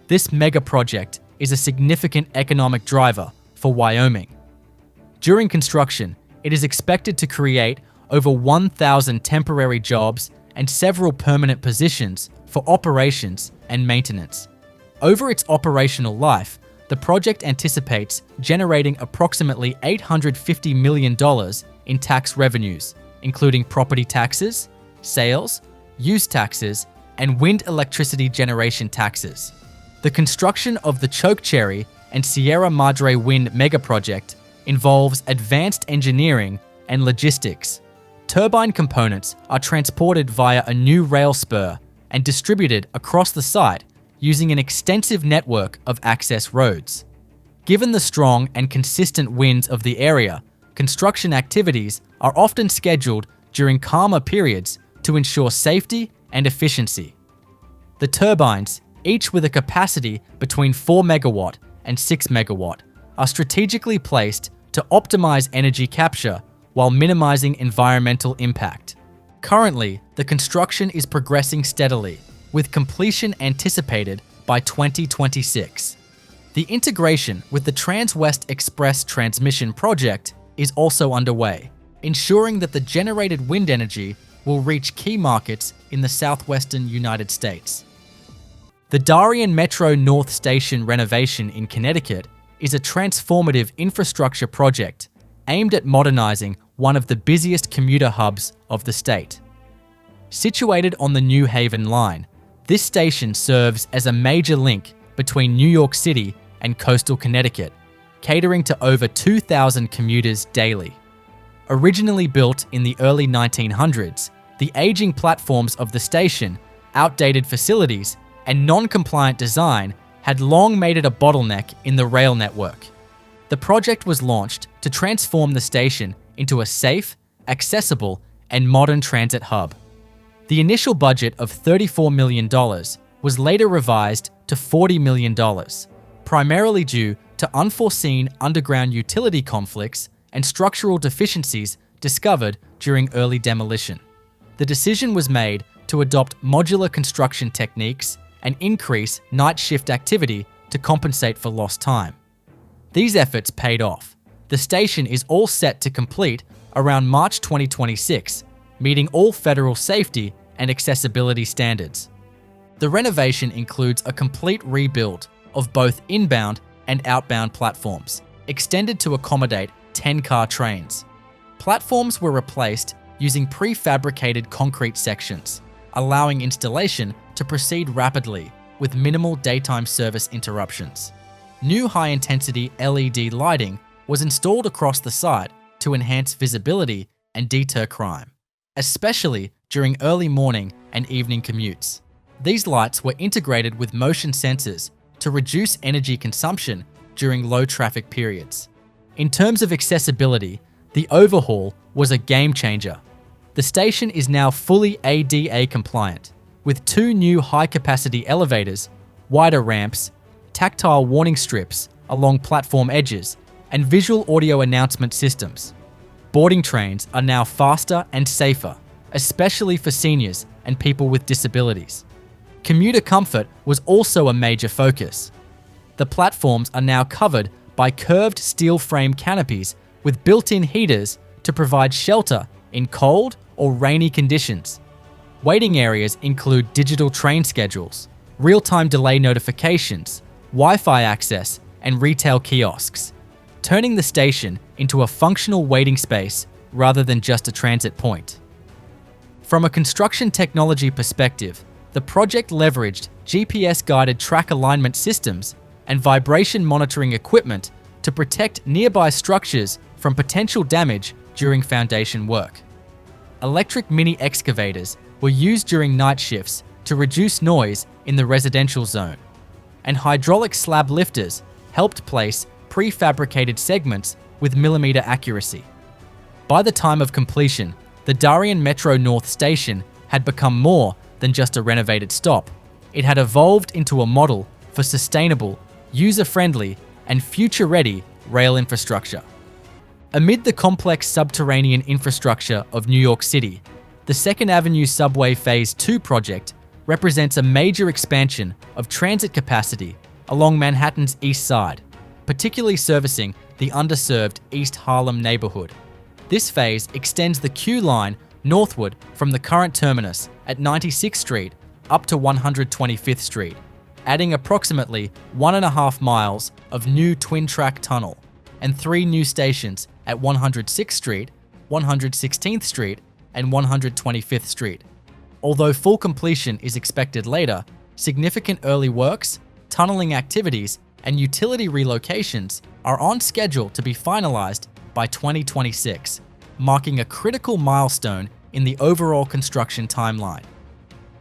this mega project is a significant economic driver for Wyoming. During construction, it is expected to create over 1,000 temporary jobs and several permanent positions for operations and maintenance. Over its operational life, the project anticipates generating approximately $850 million in tax revenues, including property taxes, sales, use taxes, and wind electricity generation taxes. The construction of the Chokecherry and Sierra Madre Wind Megaproject involves advanced engineering and logistics. Turbine components are transported via a new rail spur and distributed across the site using an extensive network of access roads. Given the strong and consistent winds of the area, construction activities are often scheduled during calmer periods to ensure safety and efficiency. The turbines, each with a capacity between 4 megawatt and 6 megawatt, are strategically placed to optimize energy capture while minimizing environmental impact. Currently, the construction is progressing steadily, with completion anticipated by 2026. The integration with the Transwest Express Transmission Project is also underway, ensuring that the generated wind energy will reach key markets in the southwestern United States. The Darien Metro North Station renovation in Connecticut is a transformative infrastructure project aimed at modernizing one of the busiest commuter hubs of the state. Situated on the New Haven line, this station serves as a major link between New York City and coastal Connecticut, catering to over 2,000 commuters daily. Originally built in the early 1900s, the aging platforms of the station, outdated facilities, and non-compliant design had long made it a bottleneck in the rail network. The project was launched to transform the station into a safe, accessible, and modern transit hub. The initial budget of $34 million was later revised to $40 million, primarily due to unforeseen underground utility conflicts and structural deficiencies discovered during early demolition. The decision was made to adopt modular construction techniques and increase night shift activity to compensate for lost time. These efforts paid off. The station is all set to complete around March 2026, meeting all federal safety and accessibility standards. The renovation includes a complete rebuild of both inbound and outbound platforms, extended to accommodate 10-car trains. Platforms were replaced using prefabricated concrete sections, allowing installation to proceed rapidly with minimal daytime service interruptions. new high-intensity LED lighting was installed across the site to enhance visibility and deter crime, especially during early morning and evening commutes. These lights were integrated with motion sensors to reduce energy consumption during low traffic periods. In terms of accessibility, the overhaul was a game changer. The station is now fully ADA compliant, with 2 new high-capacity elevators, wider ramps, tactile warning strips along platform edges, and visual audio announcement systems. Boarding trains are now faster and safer, especially for seniors and people with disabilities. Commuter comfort was also a major focus. The platforms are now covered by curved steel frame canopies with built-in heaters to provide shelter in cold or rainy conditions. Waiting areas include digital train schedules, real-time delay notifications, Wi-Fi access, and retail kiosks, turning the station into a functional waiting space rather than just a transit point. From a construction technology perspective, the project leveraged GPS-guided track alignment systems and vibration monitoring equipment to protect nearby structures from potential damage during foundation work. Electric mini excavators were used during night shifts to reduce noise in the residential zone, and hydraulic slab lifters helped place prefabricated segments with millimeter accuracy. By the time of completion, the Darien Metro North Station had become more than just a renovated stop. It had evolved into a model for sustainable, user-friendly, and future-ready rail infrastructure. Amid the complex subterranean infrastructure of New York City, the 2nd Avenue Subway Phase 2 project represents a major expansion of transit capacity along Manhattan's East Side, particularly servicing the underserved East Harlem neighborhood. This phase extends the Q line northward from the current terminus at 96th Street up to 125th Street, adding approximately 1.5 miles of new twin-track tunnel and 3 new stations at 106th Street, 116th Street, and 125th Street. Although full completion is expected later, significant early works, tunneling activities, and utility relocations are on schedule to be finalized by 2026, marking a critical milestone in the overall construction timeline.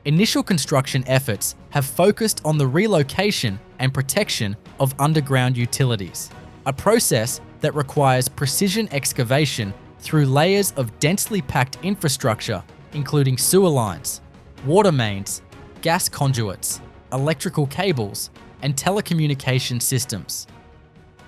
Initial construction efforts have focused on the relocation and protection of underground utilities, a process that requires precision excavation through layers of densely packed infrastructure, including sewer lines, water mains, gas conduits, electrical cables, and telecommunication systems.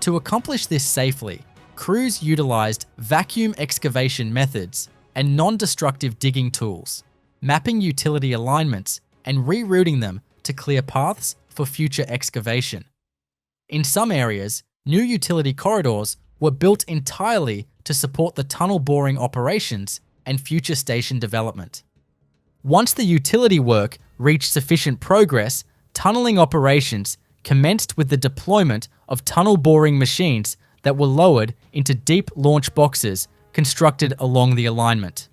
To accomplish this safely, crews utilized vacuum excavation methods and non-destructive digging tools, mapping utility alignments and rerouting them to clear paths for future excavation. In some areas, new utility corridors were built entirely to support the tunnel boring operations and future station development. Once the utility work reached sufficient progress, tunneling operations commenced with the deployment of tunnel boring machines that were lowered into deep launch boxes constructed along the alignment.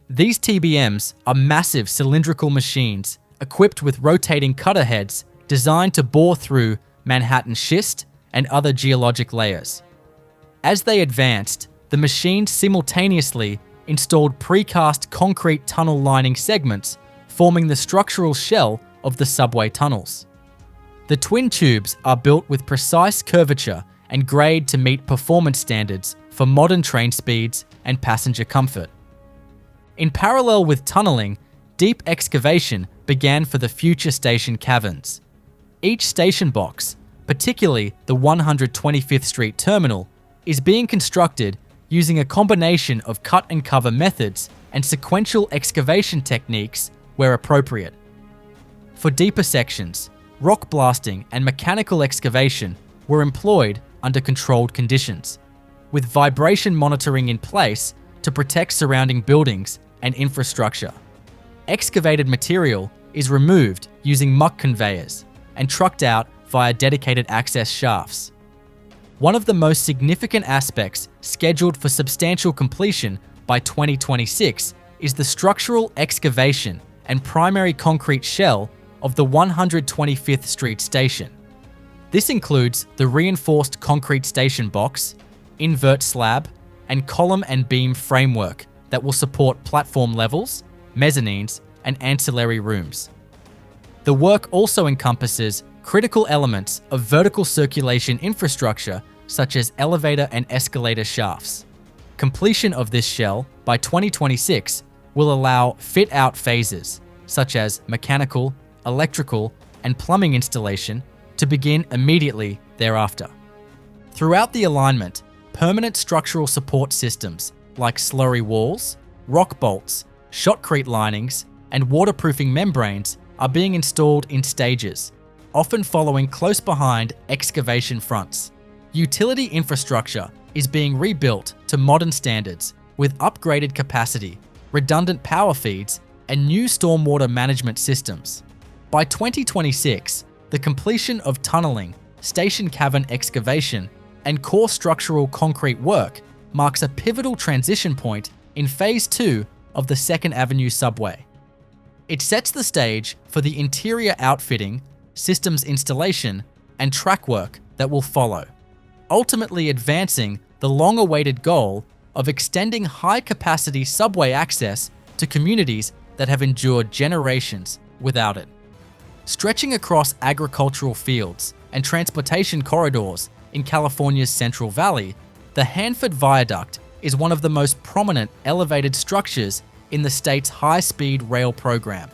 These TBMs are massive cylindrical machines equipped with rotating cutter heads designed to bore through Manhattan schist and other geologic layers. As they advanced, the machines simultaneously installed precast concrete tunnel lining segments, forming the structural shell of the subway tunnels. The twin tubes are built with precise curvature and grade to meet performance standards for modern train speeds and passenger comfort. In parallel with tunneling, deep excavation began for the future station caverns. Each station box, particularly the 125th Street terminal, is being constructed using a combination of cut and cover methods and sequential excavation techniques where appropriate. For deeper sections, rock blasting and mechanical excavation were employed under controlled conditions, with vibration monitoring in place to protect surrounding buildings and infrastructure. Excavated material is removed using muck conveyors and trucked out via dedicated access shafts. One of the most significant aspects scheduled for substantial completion by 2026 is the structural excavation and primary concrete shell of the 125th Street station. This includes the reinforced concrete station box, invert slab, and column and beam framework that will support platform levels, mezzanines, and ancillary rooms. The work also encompasses critical elements of vertical circulation infrastructure such as elevator and escalator shafts. Completion of this shell by 2026 will allow fit-out phases such as mechanical, electrical, and plumbing installation to begin immediately thereafter. Throughout the alignment, permanent structural support systems like slurry walls, rock bolts, shotcrete linings, and waterproofing membranes are being installed in stages, often following close behind excavation fronts. Utility infrastructure is being rebuilt to modern standards with upgraded capacity, redundant power feeds, and new stormwater management systems. By 2026, the completion of tunneling, station cavern excavation, and core structural concrete work marks a pivotal transition point in Phase 2 of the 2nd Avenue subway. It sets the stage for the interior outfitting, systems installation, and track work that will follow, ultimately advancing the long-awaited goal of extending high-capacity subway access to communities that have endured generations without it. Stretching across agricultural fields and transportation corridors in California's Central Valley, the Hanford Viaduct is one of the most prominent elevated structures in the state's high-speed rail program.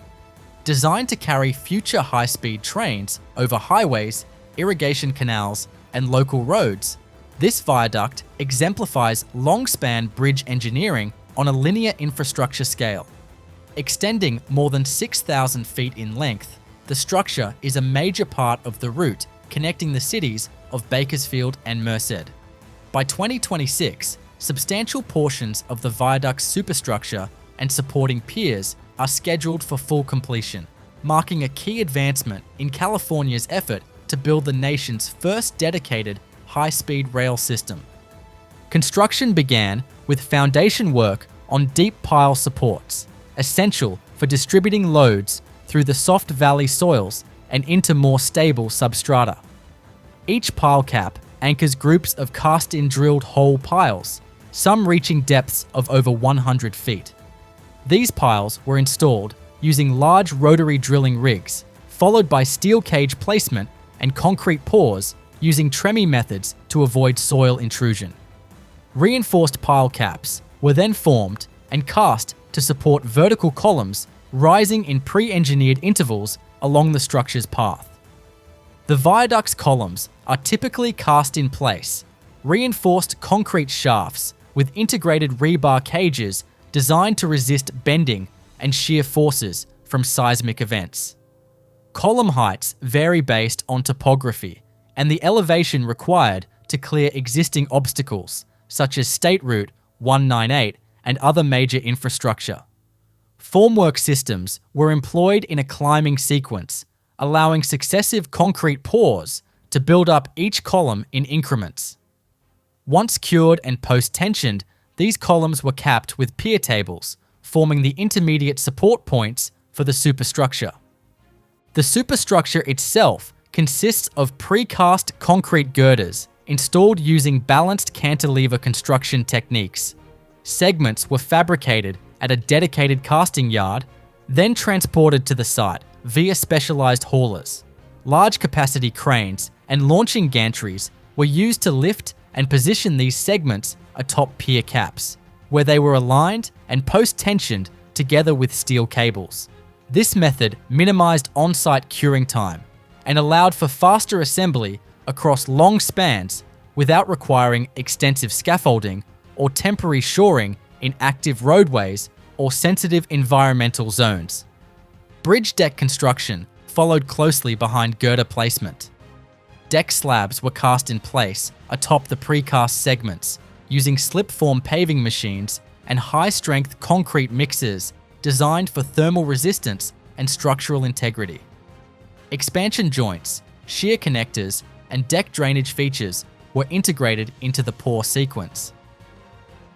Designed to carry future high-speed trains over highways, irrigation canals, and local roads, this viaduct exemplifies long-span bridge engineering on a linear infrastructure scale. Extending more than 6,000 feet in length, the structure is a major part of the route connecting the cities of Bakersfield and Merced. By 2026, substantial portions of the viaduct's superstructure and supporting piers are scheduled for full completion, marking a key advancement in California's effort to build the nation's first dedicated high-speed rail system. Construction began with foundation work on deep pile supports, essential for distributing loads through the soft valley soils and into more stable substrata. Each pile cap anchors groups of cast-in drilled hole piles, some reaching depths of over 100 feet. These piles were installed using large rotary drilling rigs, followed by steel cage placement and concrete pours using tremie methods to avoid soil intrusion. Reinforced pile caps were then formed and cast to support vertical columns rising in pre-engineered intervals along the structure's path. The viaduct's columns are typically cast in place, reinforced concrete shafts with integrated rebar cages designed to resist bending and shear forces from seismic events. Column heights vary based on topography and the elevation required to clear existing obstacles, such as State Route 198 and other major infrastructure. Formwork systems were employed in a climbing sequence, allowing successive concrete pours to build up each column in increments. Once cured and post-tensioned, these columns were capped with pier tables, forming the intermediate support points for the superstructure. The superstructure itself consists of precast concrete girders installed using balanced cantilever construction techniques. Segments were fabricated at a dedicated casting yard, then transported to the site via specialized haulers. Large capacity cranes and launching gantries were used to lift and position these segments atop pier caps, where they were aligned and post-tensioned together with steel cables. This method minimized on-site curing time and allowed for faster assembly across long spans without requiring extensive scaffolding or temporary shoring in active roadways or sensitive environmental zones. Bridge deck construction followed closely behind girder placement. Deck slabs were cast in place atop the precast segments using slip-form paving machines and high-strength concrete mixers designed for thermal resistance and structural integrity. Expansion joints, shear connectors, and deck drainage features were integrated into the pour sequence.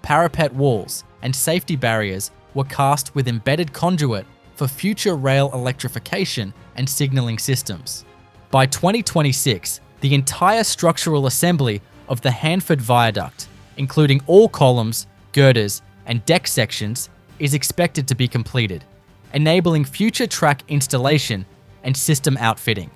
Parapet walls and safety barriers were cast with embedded conduit for future rail electrification and signaling systems. By 2026, The entire structural assembly of the Hanford viaduct, including all columns, girders, and deck sections, is expected to be completed, enabling future track installation and system outfitting.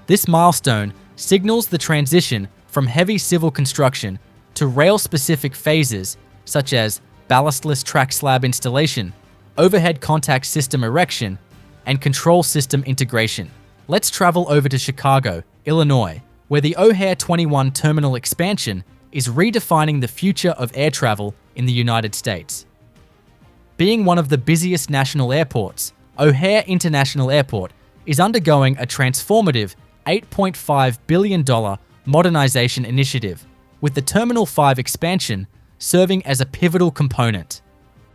This milestone signals the transition from heavy civil construction to rail-specific phases such as ballastless track slab installation, overhead contact system erection, and control system integration. Let's travel over to Chicago, Illinois, where the O'Hare 21 terminal expansion is redefining the future of air travel in the United States. Being one of the busiest national airports, O'Hare International Airport is undergoing a transformative $8.5 billion modernization initiative, with the Terminal 5 expansion serving as a pivotal component.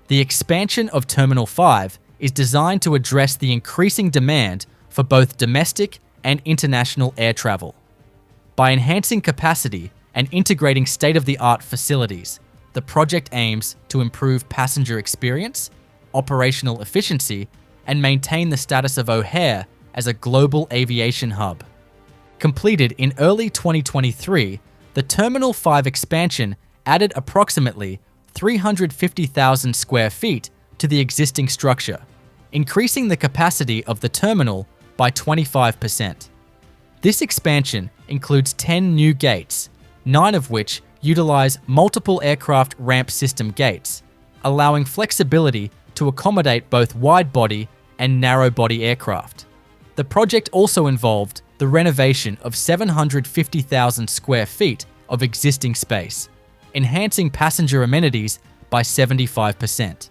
The expansion of Terminal 5 is designed to address the increasing demand for both domestic and international air travel. By enhancing capacity and integrating state-of-the-art facilities, the project aims to improve passenger experience, operational efficiency, and maintain the status of O'Hare as a global aviation hub. Completed in early 2023, the Terminal 5 expansion added approximately 350,000 square feet to the existing structure, increasing the capacity of the terminal by 25%. This expansion includes 10 new gates, 9 of which utilize multiple aircraft ramp system gates, allowing flexibility to accommodate both wide-body and narrow-body aircraft. The project also involved the renovation of 750,000 square feet of existing space, enhancing passenger amenities by 75%.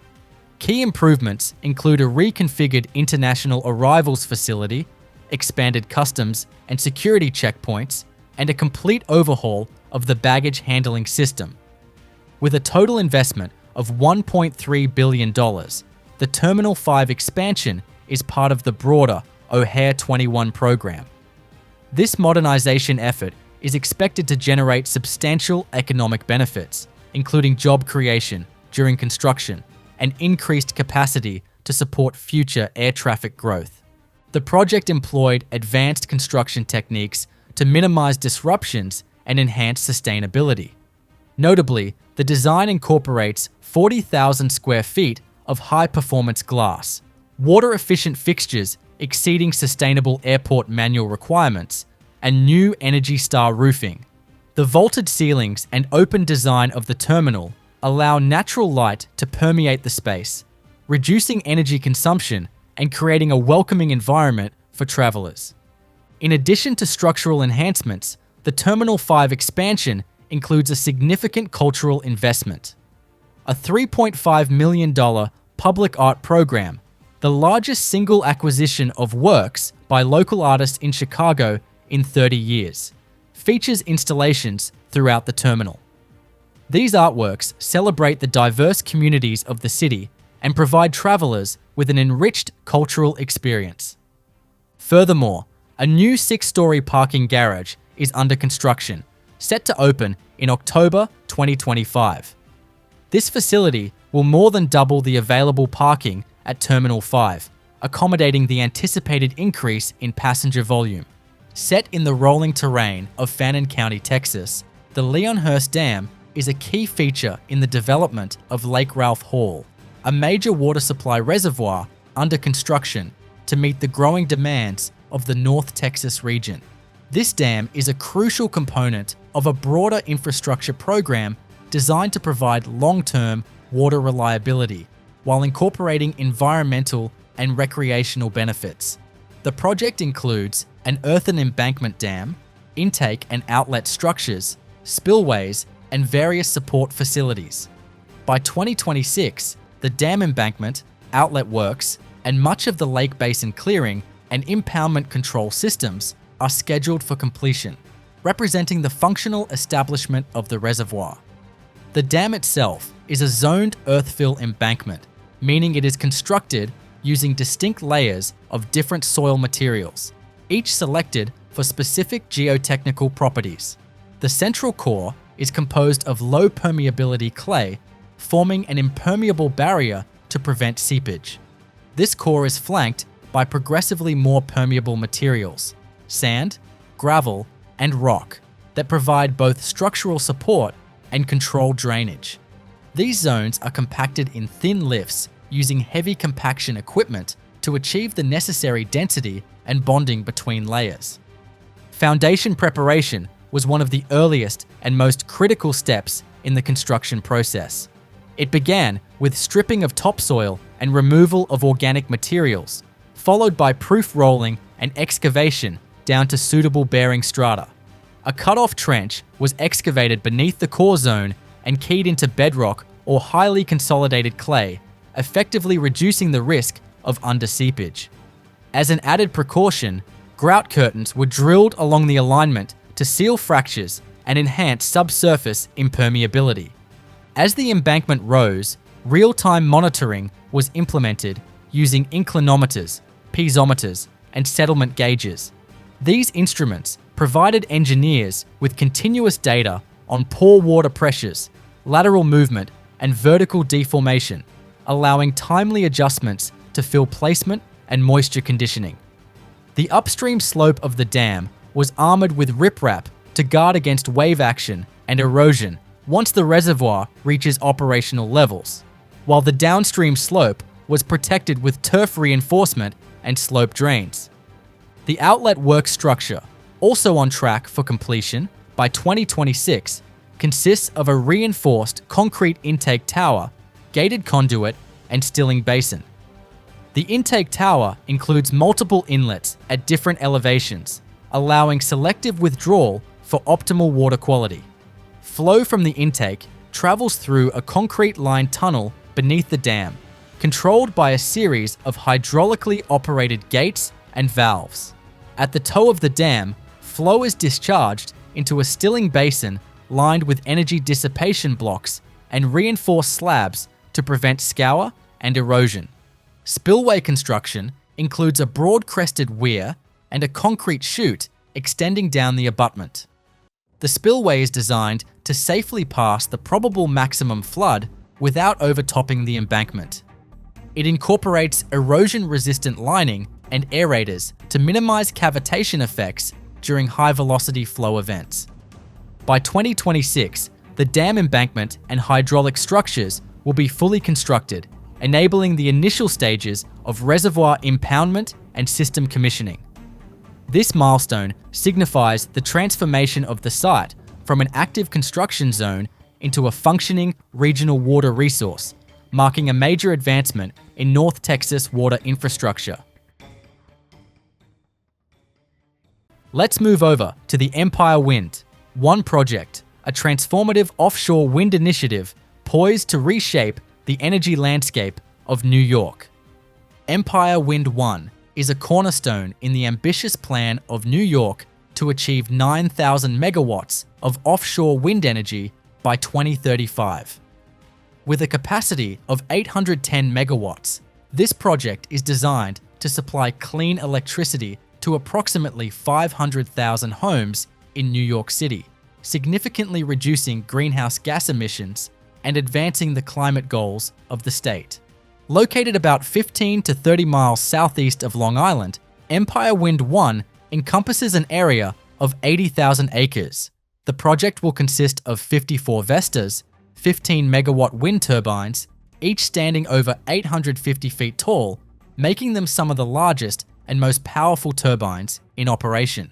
Key improvements include a reconfigured international arrivals facility, expanded customs and security checkpoints, and a complete overhaul of the baggage handling system. With a total investment of $1.3 billion, the Terminal 5 expansion is part of the broader O'Hare 21 program. This modernization effort is expected to generate substantial economic benefits, including job creation during construction and increased capacity to support future air traffic growth. The project employed advanced construction techniques to minimize disruptions and enhance sustainability. Notably, the design incorporates 40,000 square feet of high-performance glass, water-efficient fixtures exceeding sustainable airport manual requirements, and new Energy Star roofing. The vaulted ceilings and open design of the terminal allow natural light to permeate the space, reducing energy consumption and creating a welcoming environment for travelers. In addition to structural enhancements, the Terminal 5 expansion includes a significant cultural investment. A $3.5 million public art program, the largest single acquisition of works by local artists in Chicago in 30 years, features installations throughout the terminal. These artworks celebrate the diverse communities of the city and provide travelers with an enriched cultural experience. Furthermore, a new 6-story parking garage is under construction, set to open in October 2025. This facility will more than double the available parking at Terminal 5, accommodating the anticipated increase in passenger volume. Set in the rolling terrain of Fannin County, Texas, the Leonhurst Dam is a key feature in the development of Lake Ralph Hall, a major water supply reservoir under construction to meet the growing demands of the North Texas region. This dam is a crucial component of a broader infrastructure program designed to provide long-term water reliability while incorporating environmental and recreational benefits. The project includes an earthen embankment dam, intake and outlet structures, spillways, and various support facilities. By 2026, the dam embankment, outlet works, and much of the lake basin clearing and impoundment control systems are scheduled for completion, representing the functional establishment of the reservoir. The dam itself is a zoned earthfill embankment, meaning it is constructed using distinct layers of different soil materials, each selected for specific geotechnical properties. The central core is composed of low permeability clay, forming an impermeable barrier to prevent seepage. This core is flanked by progressively more permeable materials, sand, gravel, and rock that provide both structural support and controlled drainage. These zones are compacted in thin lifts using heavy compaction equipment to achieve the necessary density and bonding between layers. Foundation preparation was one of the earliest and most critical steps in the construction process. It began with stripping of topsoil and removal of organic materials, followed by proof rolling and excavation down to suitable bearing strata. A cut-off trench was excavated beneath the core zone and keyed into bedrock or highly consolidated clay, effectively reducing the risk of underseepage. As an added precaution, grout curtains were drilled along the alignment to seal fractures and enhance subsurface impermeability. As the embankment rose, real-time monitoring was implemented using inclinometers, piezometers, and settlement gauges. These instruments provided engineers with continuous data on pore water pressures, lateral movement, and vertical deformation, allowing timely adjustments to fill placement and moisture conditioning. The upstream slope of the dam was armored with riprap to guard against wave action and erosion once the reservoir reaches operational levels, while the downstream slope was protected with turf reinforcement and slope drains. The outlet work structure, also on track for completion by 2026, consists of a reinforced concrete intake tower, gated conduit, and stilling basin. The intake tower includes multiple inlets at different elevations, allowing selective withdrawal for optimal water quality. Flow from the intake travels through a concrete-lined tunnel beneath the dam, controlled by a series of hydraulically operated gates and valves. At the toe of the dam, flow is discharged into a stilling basin lined with energy dissipation blocks and reinforced slabs to prevent scour and erosion. Spillway construction includes a broad-crested weir and a concrete chute extending down the abutment. The spillway is designed to safely pass the probable maximum flood without overtopping the embankment. It incorporates erosion-resistant lining and aerators to minimize cavitation effects during high-velocity flow events. By 2026, the dam embankment and hydraulic structures will be fully constructed, enabling the initial stages of reservoir impoundment and system commissioning. This milestone signifies the transformation of the site from an active construction zone into a functioning regional water resource, marking a major advancement in North Texas water infrastructure. Let's move over to the Empire Wind, one project, a transformative offshore wind initiative poised to reshape the energy landscape of New York. Empire Wind 1 is a cornerstone in the ambitious plan of New York to achieve 9,000 megawatts of offshore wind energy by 2035. With a capacity of 810 megawatts, this project is designed to supply clean electricity to approximately 500,000 homes in New York City, significantly reducing greenhouse gas emissions and advancing the climate goals of the state. Located about 15 to 30 miles southeast of Long Island, Empire Wind 1 encompasses an area of 80,000 acres. The project will consist of 54 Vestas, 15 megawatt wind turbines, each standing over 850 feet tall, making them some of the largest and most powerful turbines in operation.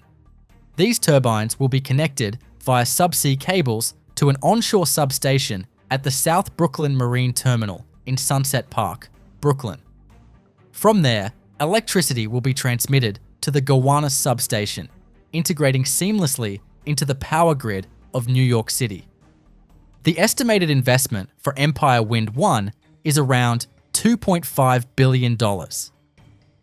These turbines will be connected via subsea cables to an onshore substation at the South Brooklyn Marine Terminal in Sunset Park, Brooklyn. From there, electricity will be transmitted to the Gowanus substation, integrating seamlessly into the power grid of New York City. The estimated investment for Empire Wind 1 is around $2.5 billion.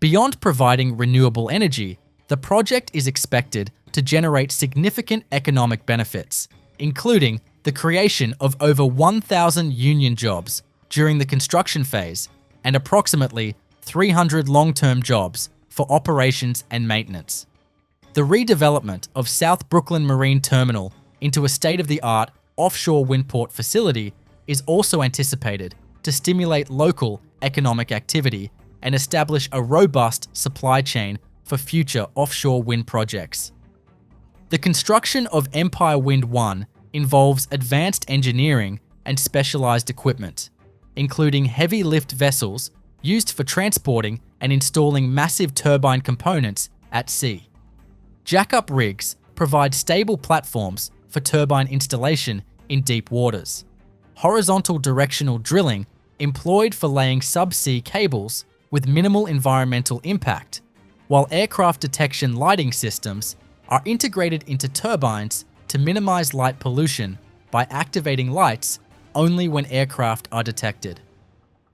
Beyond providing renewable energy, the project is expected to generate significant economic benefits, including the creation of over 1,000 union jobs during the construction phase and approximately 300 long-term jobs for operations and maintenance. The redevelopment of South Brooklyn Marine Terminal into a state-of-the-art offshore windport facility is also anticipated to stimulate local economic activity and establish a robust supply chain for future offshore wind projects. The construction of Empire Wind 1 involves advanced engineering and specialized equipment, including heavy lift vessels used for transporting and installing massive turbine components at sea. Jack-up rigs provide stable platforms for turbine installation in deep waters. Horizontal directional drilling employed for laying subsea cables with minimal environmental impact, while aircraft detection lighting systems are integrated into turbines to minimize light pollution by activating lights only when aircraft are detected.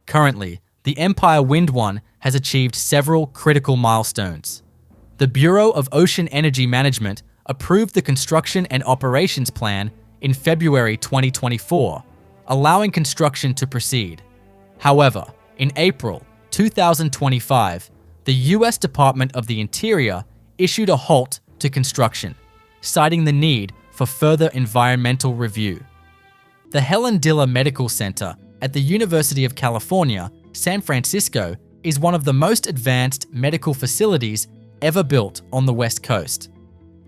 Currently, the Empire Wind 1 has achieved several critical milestones. The Bureau of Ocean Energy Management approved the construction and operations plan in February 2024, allowing construction to proceed. However, in April 2025, the US Department of the Interior issued a halt to construction, citing the need for further environmental review. The Helen Diller Medical Center at the University of California, San Francisco, is one of the most advanced medical facilities ever built on the West Coast.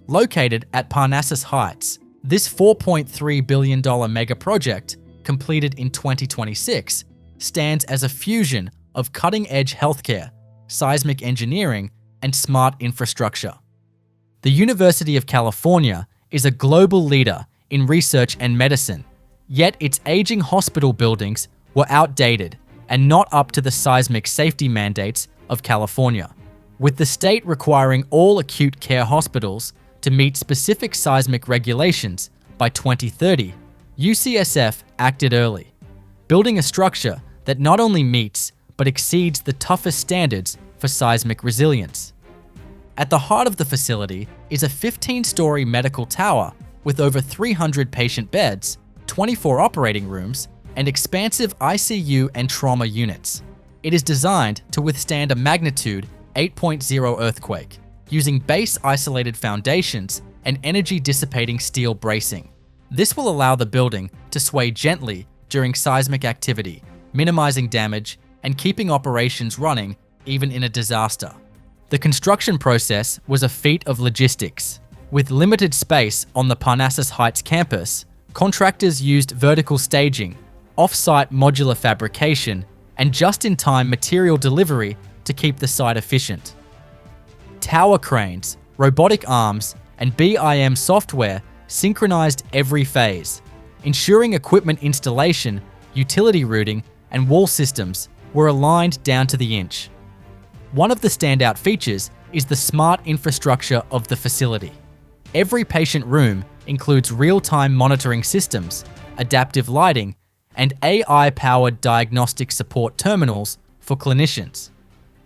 Located at Parnassus Heights, this $4.3 billion megaproject, completed in 2026, stands as a fusion of cutting-edge healthcare, seismic engineering, and smart infrastructure. The University of California is a global leader in research and medicine, yet its aging hospital buildings were outdated and not up to the seismic safety mandates of California. With the state requiring all acute care hospitals to meet specific seismic regulations by 2030, UCSF acted early, building a structure that not only meets but exceeds the toughest standards for seismic resilience. At the heart of the facility is a 15-story medical tower with over 300 patient beds, 24 operating rooms, and expansive ICU and trauma units. It is designed to withstand a magnitude 8.0 earthquake, using base-isolated foundations and energy-dissipating steel bracing. This will allow the building to sway gently during seismic activity, minimizing damage and keeping operations running even in a disaster. The construction process was a feat of logistics. With limited space on the Parnassus Heights campus, contractors used vertical staging, off-site modular fabrication, and just-in-time material delivery to keep the site efficient. Tower cranes, robotic arms, and BIM software synchronized every phase, ensuring equipment installation, utility routing, and wall systems were aligned down to the inch. One of the standout features is the smart infrastructure of the facility. Every patient room includes real-time monitoring systems, adaptive lighting, and AI-powered diagnostic support terminals for clinicians.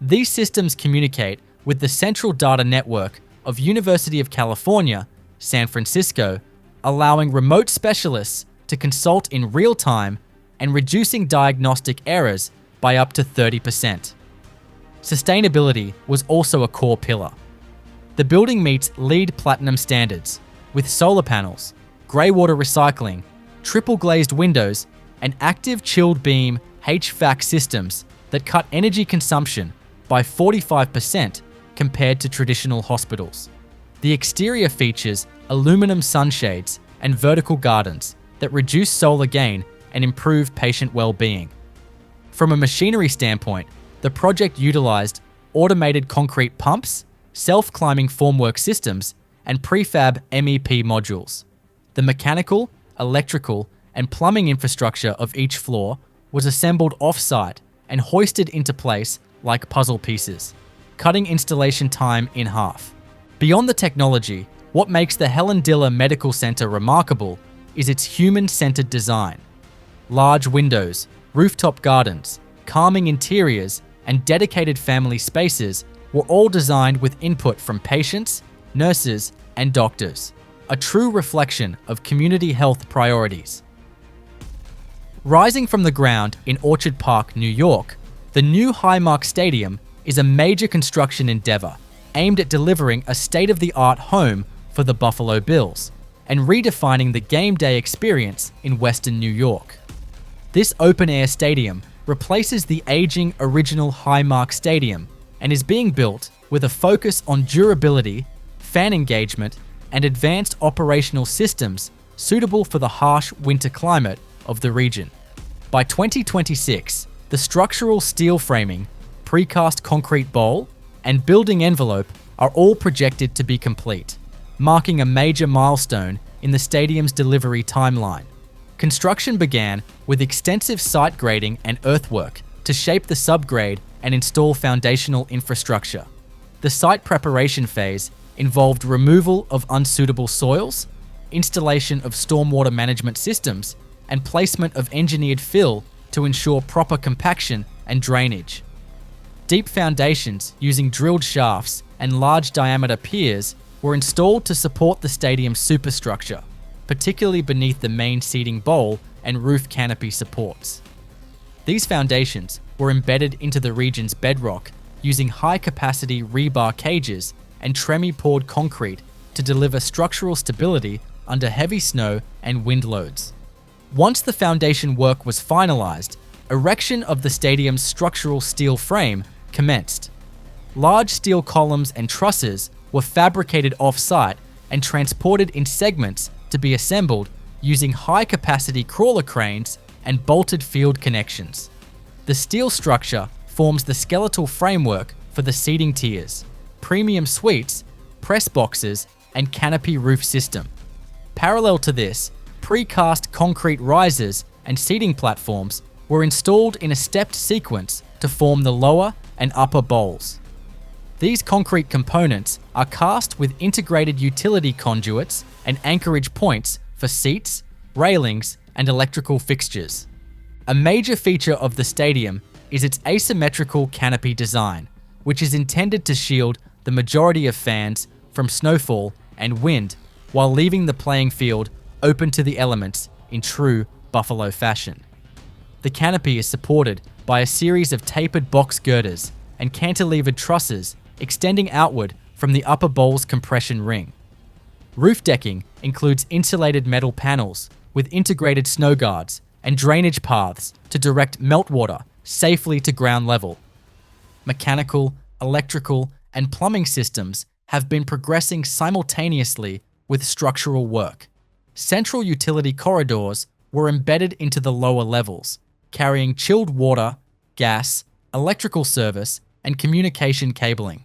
These systems communicate with the central data network of University of California, San Francisco, allowing remote specialists to consult in real time and reducing diagnostic errors by up to 30%. Sustainability was also a core pillar. The building meets LEED Platinum standards with solar panels, grey water recycling, triple glazed windows, and active chilled beam HVAC systems that cut energy consumption by 45% compared to traditional hospitals. The exterior features aluminum sunshades and vertical gardens that reduce solar gain and improve patient well-being. From a machinery standpoint, the project utilized automated concrete pumps, self-climbing formwork systems, and prefab MEP modules. The mechanical, electrical, and plumbing infrastructure of each floor was assembled off-site and hoisted into place like puzzle pieces, cutting installation time in half. Beyond the technology, what makes the Helen Diller Medical Center remarkable is its human-centered design. Large windows, rooftop gardens, calming interiors, and dedicated family spaces were all designed with input from patients, nurses, and doctors, a true reflection of community health priorities. Rising from the ground in Orchard Park, New York, the new Highmark Stadium is a major construction endeavor aimed at delivering a state-of-the-art home for the Buffalo Bills and redefining the game day experience in Western New York. This open-air stadium replaces the aging original Highmark Stadium and is being built with a focus on durability, fan engagement, and advanced operational systems suitable for the harsh winter climate of the region. By 2026, the structural steel framing, precast concrete bowl, and building envelope are all projected to be complete, marking a major milestone in the stadium's delivery timeline. Construction began with extensive site grading and earthwork to shape the subgrade and install foundational infrastructure. The site preparation phase involved removal of unsuitable soils, installation of stormwater management systems, and placement of engineered fill to ensure proper compaction and drainage. Deep foundations using drilled shafts and large diameter piers were installed to support the stadium's superstructure, particularly beneath the main seating bowl and roof canopy supports. These foundations were embedded into the region's bedrock using high-capacity rebar cages and tremie-poured concrete to deliver structural stability under heavy snow and wind loads. Once the foundation work was finalized, erection of the stadium's structural steel frame commenced. Large steel columns and trusses were fabricated off-site and transported in segments to be assembled using high-capacity crawler cranes and bolted field connections. The steel structure forms the skeletal framework for the seating tiers, premium suites, press boxes, and canopy roof system. Parallel to this, precast concrete risers and seating platforms were installed in a stepped sequence to form the lower and upper bowls. These concrete components are cast with integrated utility conduits and anchorage points for seats, railings, and electrical fixtures. A major feature of the stadium is its asymmetrical canopy design, which is intended to shield the majority of fans from snowfall and wind while leaving the playing field open to the elements in true Buffalo fashion. The canopy is supported by a series of tapered box girders and cantilevered trusses extending outward from the upper bowl's compression ring. Roof decking includes insulated metal panels with integrated snow guards and drainage paths to direct meltwater safely to ground level. Mechanical, electrical, and plumbing systems have been progressing simultaneously with structural work. Central utility corridors were embedded into the lower levels, carrying chilled water, gas, electrical service, and communication cabling.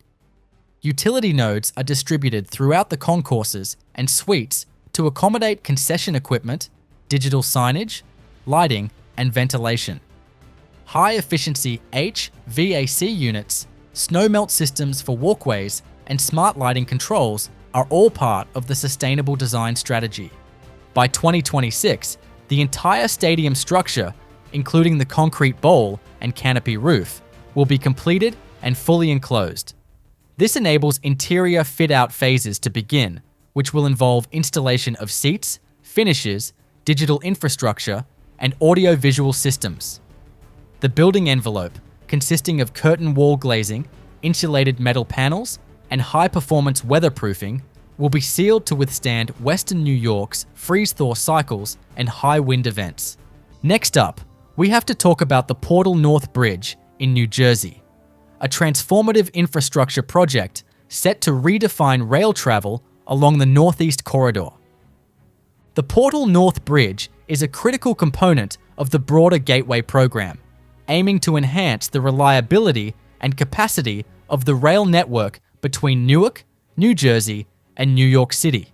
Utility nodes are distributed throughout the concourses and suites to accommodate concession equipment, digital signage, lighting, and ventilation. High-efficiency HVAC units, snowmelt systems for walkways, and smart lighting controls are all part of the sustainable design strategy. By 2026, the entire stadium structure, including the concrete bowl and canopy roof, will be completed and fully enclosed. This enables interior fit-out phases to begin, which will involve installation of seats, finishes, digital infrastructure, and audio-visual systems. The building envelope, consisting of curtain wall glazing, insulated metal panels, and high-performance weatherproofing, will be sealed to withstand Western New York's freeze-thaw cycles and high wind events. Next up, we have to talk about the Portal North Bridge in New Jersey, a transformative infrastructure project set to redefine rail travel along the Northeast Corridor. The Portal North Bridge is a critical component of the broader Gateway program, aiming to enhance the reliability and capacity of the rail network between Newark, New Jersey, and New York City.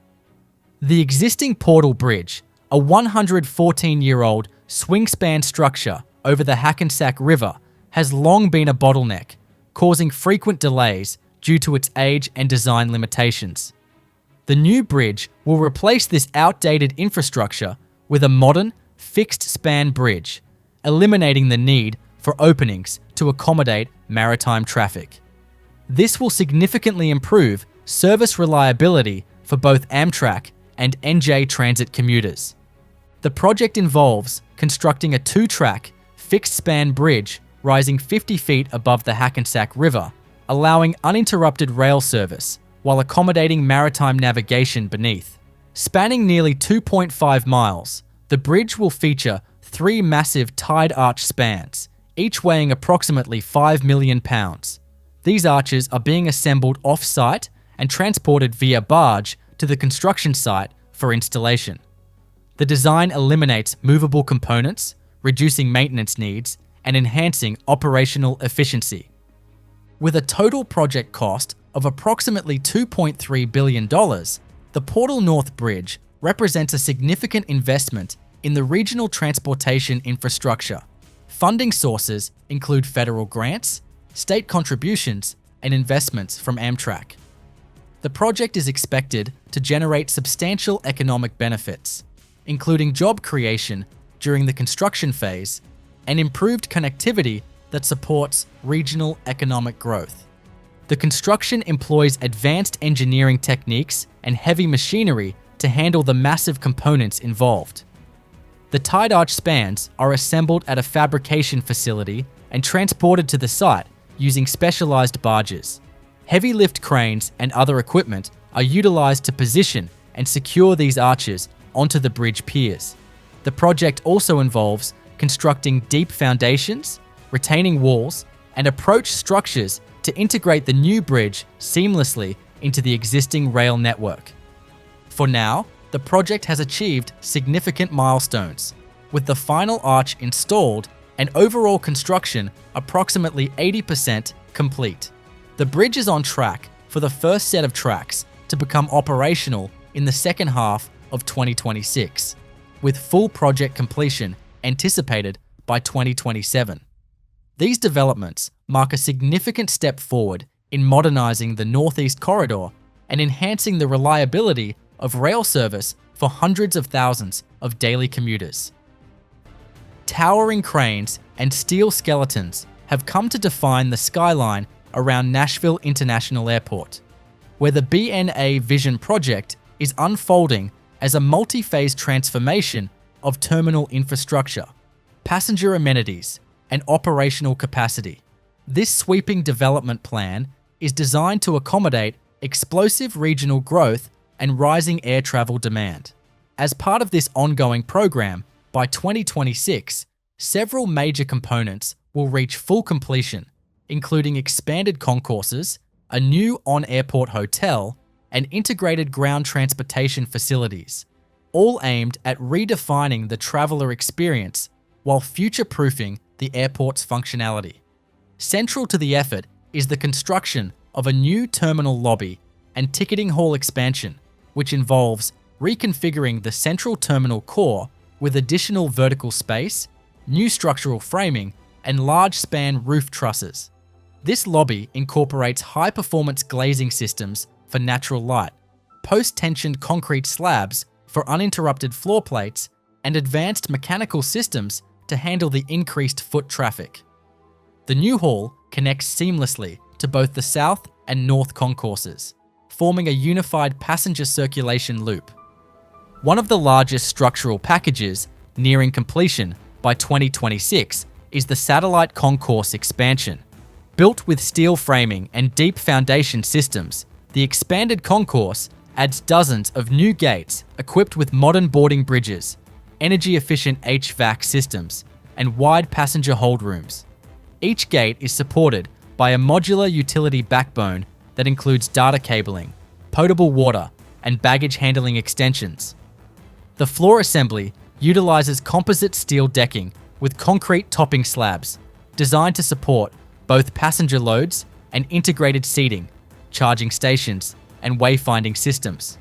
The existing Portal Bridge, a 114-year-old swing-span structure over the Hackensack River, has long been a bottleneck, causing frequent delays due to its age and design limitations. The new bridge will replace this outdated infrastructure with a modern, fixed-span bridge, eliminating the need for openings to accommodate maritime traffic. This will significantly improve service reliability for both Amtrak and NJ Transit commuters. The project involves constructing a 2-track, fixed-span bridge rising 50 feet above the Hackensack River, allowing uninterrupted rail service while accommodating maritime navigation beneath. Spanning nearly 2.5 miles, the bridge will feature 3 massive tide arch spans, each weighing approximately 5 million pounds. These arches are being assembled off-site and transported via barge to the construction site for installation. The design eliminates movable components, reducing maintenance needs and enhancing operational efficiency. With a total project cost of approximately $2.3 billion, the Portal North Bridge represents a significant investment in the regional transportation infrastructure. Funding sources include federal grants, state contributions, and investments from Amtrak. The project is expected to generate substantial economic benefits, including job creation during the construction phase and improved connectivity that supports regional economic growth. The construction employs advanced engineering techniques and heavy machinery to handle the massive components involved. The tied arch spans are assembled at a fabrication facility and transported to the site using specialized barges. Heavy lift cranes and other equipment are utilized to position and secure these arches onto the bridge piers. The project also involves constructing deep foundations, retaining walls, and approach structures to integrate the new bridge seamlessly into the existing rail network. For now, the project has achieved significant milestones, with the final arch installed and overall construction approximately 80% complete. The bridge is on track for the first set of tracks to become operational in the second half of 2026, with full project completion anticipated by 2027. These developments mark a significant step forward in modernizing the Northeast Corridor and enhancing the reliability of rail service for hundreds of thousands of daily commuters. Towering cranes and steel skeletons have come to define the skyline around Nashville International Airport, where the BNA Vision project is unfolding as a multi-phase transformation of terminal infrastructure, passenger amenities, and operational capacity. This sweeping development plan is designed to accommodate explosive regional growth and rising air travel demand. As part of this ongoing program, by 2026, several major components will reach full completion, including expanded concourses, a new on-airport hotel, and integrated ground transportation facilities, all aimed at redefining the traveler experience while future-proofing the airport's functionality. Central to the effort is the construction of a new terminal lobby and ticketing hall expansion, which involves reconfiguring the central terminal core with additional vertical space, new structural framing, and large-span roof trusses. This lobby incorporates high-performance glazing systems for natural light, post-tensioned concrete slabs for uninterrupted floor plates, and advanced mechanical systems to handle the increased foot traffic. The new hall connects seamlessly to both the south and north concourses, forming a unified passenger circulation loop. One of the largest structural packages nearing completion by 2026 is the satellite concourse expansion. Built with steel framing and deep foundation systems, the expanded concourse adds dozens of new gates equipped with modern boarding bridges, energy-efficient HVAC systems, and wide passenger hold rooms. Each gate is supported by a modular utility backbone that includes data cabling, potable water, and baggage handling extensions. The floor assembly utilizes composite steel decking with concrete topping slabs, designed to support both passenger loads and integrated seating, charging stations, and wayfinding systems.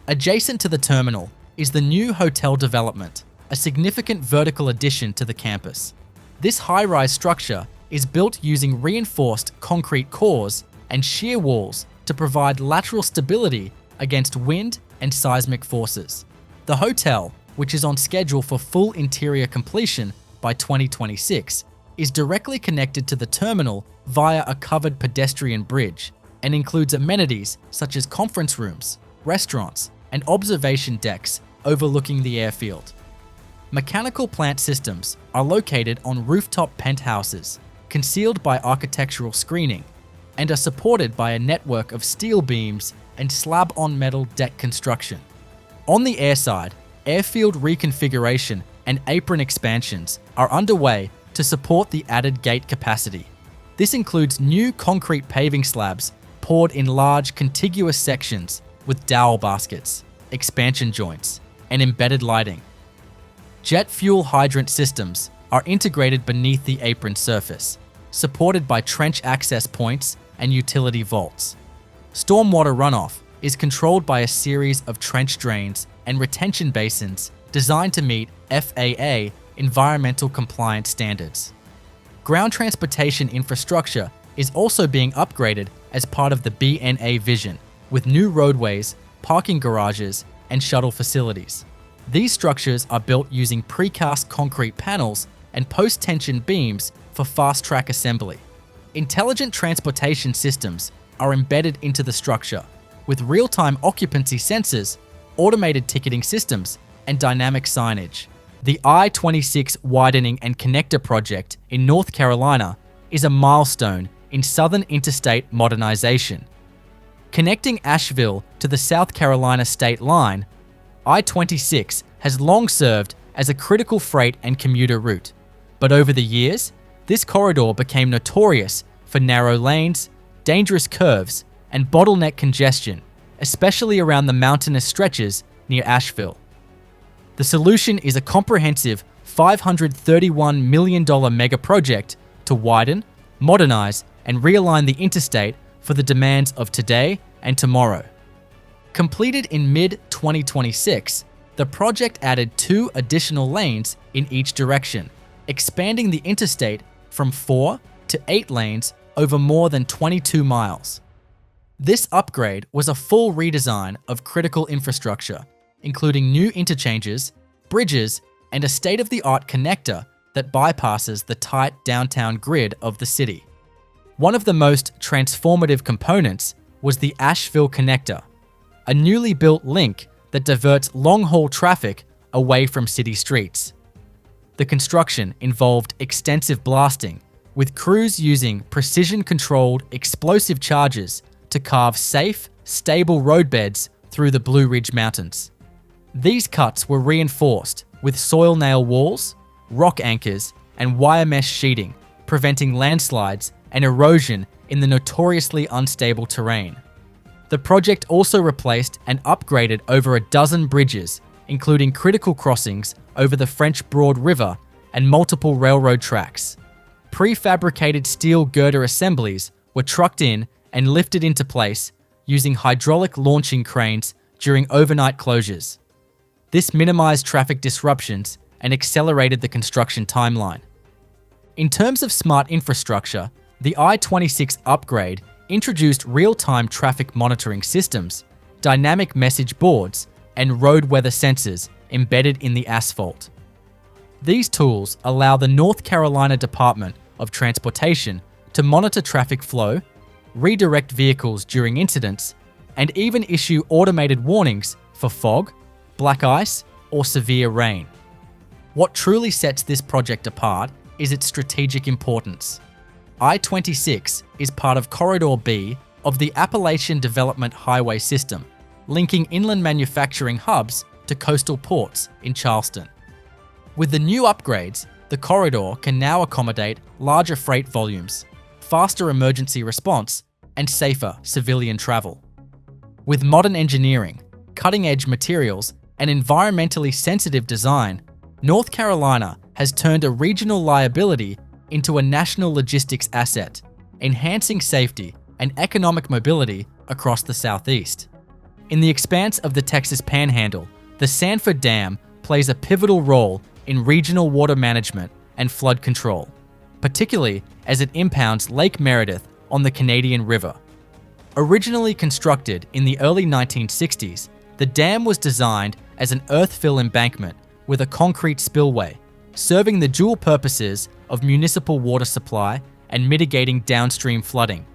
Adjacent to the terminal is the new hotel development, a significant vertical addition to the campus. This high-rise structure is built using reinforced concrete cores and shear walls to provide lateral stability against wind and seismic forces. The hotel, which is on schedule for full interior completion by 2026, is directly connected to the terminal via a covered pedestrian bridge and includes amenities such as conference rooms, restaurants, and observation decks overlooking the airfield. Mechanical plant systems are located on rooftop penthouses, concealed by architectural screening, and are supported by a network of steel beams and slab-on-metal deck construction. On the airside, airfield reconfiguration and apron expansions are underway to support the added gate capacity. This includes new concrete paving slabs poured in large contiguous sections with dowel baskets, expansion joints, and embedded lighting. Jet fuel hydrant systems are integrated beneath the apron surface, supported by trench access points and utility vaults. Stormwater runoff is controlled by a series of trench drains and retention basins designed to meet FAA environmental compliance standards. Ground transportation infrastructure is also being upgraded as part of the BNA vision, with new roadways, parking garages, and shuttle facilities. These structures are built using precast concrete panels and post-tension beams for fast-track assembly. Intelligent transportation systems are embedded into the structure, with real-time occupancy sensors, automated ticketing systems, and dynamic signage. The I-26 Widening and Connector project in North Carolina is a milestone in Southern interstate modernization. Connecting Asheville to the South Carolina state line, I-26 has long served as a critical freight and commuter route. But over the years, this corridor became notorious for narrow lanes, dangerous curves, and bottleneck congestion, especially around the mountainous stretches near Asheville. The solution is a comprehensive $531 million mega project to widen, modernize, and realign the interstate for the demands of today and tomorrow. Completed in mid-2026, the project added 2 additional lanes in each direction, expanding the interstate from 4 to 8 lanes over more than 22 miles. This upgrade was a full redesign of critical infrastructure, including new interchanges, bridges, and a state-of-the-art connector that bypasses the tight downtown grid of the city. One of the most transformative components was the Asheville Connector, a newly built link that diverts long-haul traffic away from city streets. The construction involved extensive blasting, with crews using precision-controlled explosive charges to carve safe, stable roadbeds through the Blue Ridge Mountains. These cuts were reinforced with soil nail walls, rock anchors, and wire mesh sheeting, preventing landslides and erosion in the notoriously unstable terrain. The project also replaced and upgraded over a dozen bridges, including critical crossings over the French Broad River and multiple railroad tracks. Prefabricated steel girder assemblies were trucked in and lifted into place using hydraulic launching cranes during overnight closures. This minimized traffic disruptions and accelerated the construction timeline. In terms of smart infrastructure, the I-26 upgrade introduced real-time traffic monitoring systems, dynamic message boards, and road weather sensors embedded in the asphalt. These tools allow the North Carolina Department of Transportation to monitor traffic flow, redirect vehicles during incidents, and even issue automated warnings for fog, black ice, or severe rain. What truly sets this project apart is its strategic importance. I-26 is part of Corridor B of the Appalachian Development Highway System, linking inland manufacturing hubs to coastal ports in Charleston. With the new upgrades, the corridor can now accommodate larger freight volumes, faster emergency response, and safer civilian travel. With modern engineering, cutting-edge materials, and environmentally sensitive design, North Carolina has turned a regional liability into a national logistics asset, enhancing safety and economic mobility across the Southeast. In the expanse of the Texas Panhandle, the Sanford Dam plays a pivotal role in regional water management and flood control, particularly as it impounds Lake Meredith on the Canadian River. Originally constructed in the early 1960s, the dam was designed as an earth-fill embankment with a concrete spillway, serving the dual purposes of municipal water supply and mitigating downstream flooding.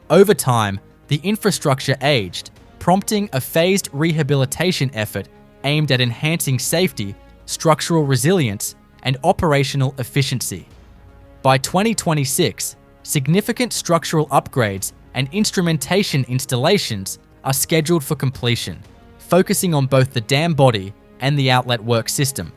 Over time, the infrastructure aged, prompting a phased rehabilitation effort aimed at enhancing safety, structural resilience, and operational efficiency. By 2026, significant structural upgrades and instrumentation installations are scheduled for completion, focusing on both the dam body and the outlet work system.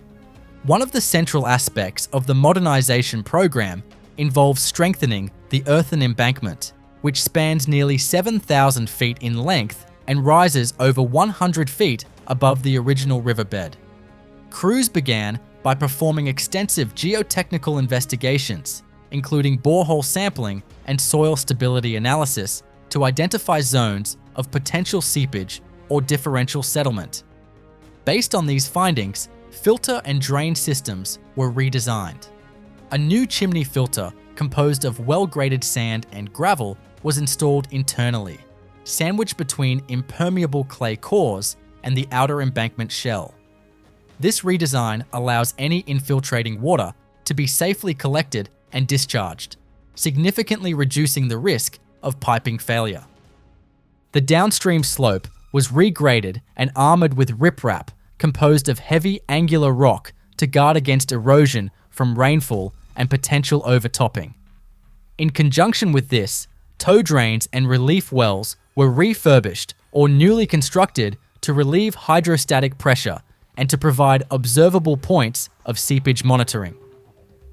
One of the central aspects of the modernization program involves strengthening the earthen embankment, which spans nearly 7,000 feet in length and rises over 100 feet above the original riverbed. Crews began by performing extensive geotechnical investigations, including borehole sampling and soil stability analysis, to identify zones of potential seepage or differential settlement. Based on these findings, filter and drain systems were redesigned. A new chimney filter composed of well-graded sand and gravel was installed internally, sandwiched between impermeable clay cores and the outer embankment shell. This redesign allows any infiltrating water to be safely collected and discharged, significantly reducing the risk of piping failure. The downstream slope was regraded and armored with riprap composed of heavy angular rock to guard against erosion from rainfall and potential overtopping. In conjunction with this, tow drains and relief wells were refurbished or newly constructed to relieve hydrostatic pressure and to provide observable points of seepage monitoring.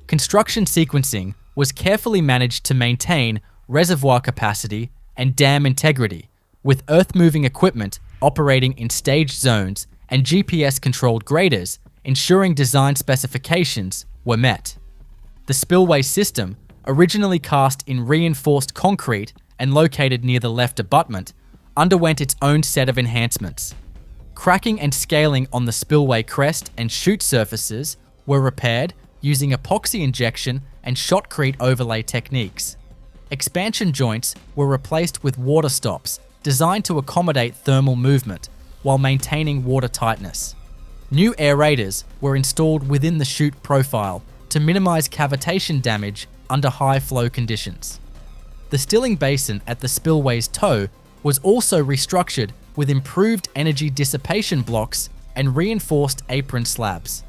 Construction sequencing was carefully managed to maintain reservoir capacity and dam integrity, with earth-moving equipment operating in staged zones and GPS-controlled graders ensuring design specifications were met. The spillway system, originally cast in reinforced concrete and located near the left abutment, underwent its own set of enhancements. Cracking and scaling on the spillway crest and chute surfaces were repaired using epoxy injection and shotcrete overlay techniques. Expansion joints were replaced with water stops designed to accommodate thermal movement while maintaining water tightness. New aerators were installed within the chute profile to minimize cavitation damage under high flow conditions. The stilling basin at the spillway's toe was also restructured with improved energy dissipation blocks and reinforced apron slabs.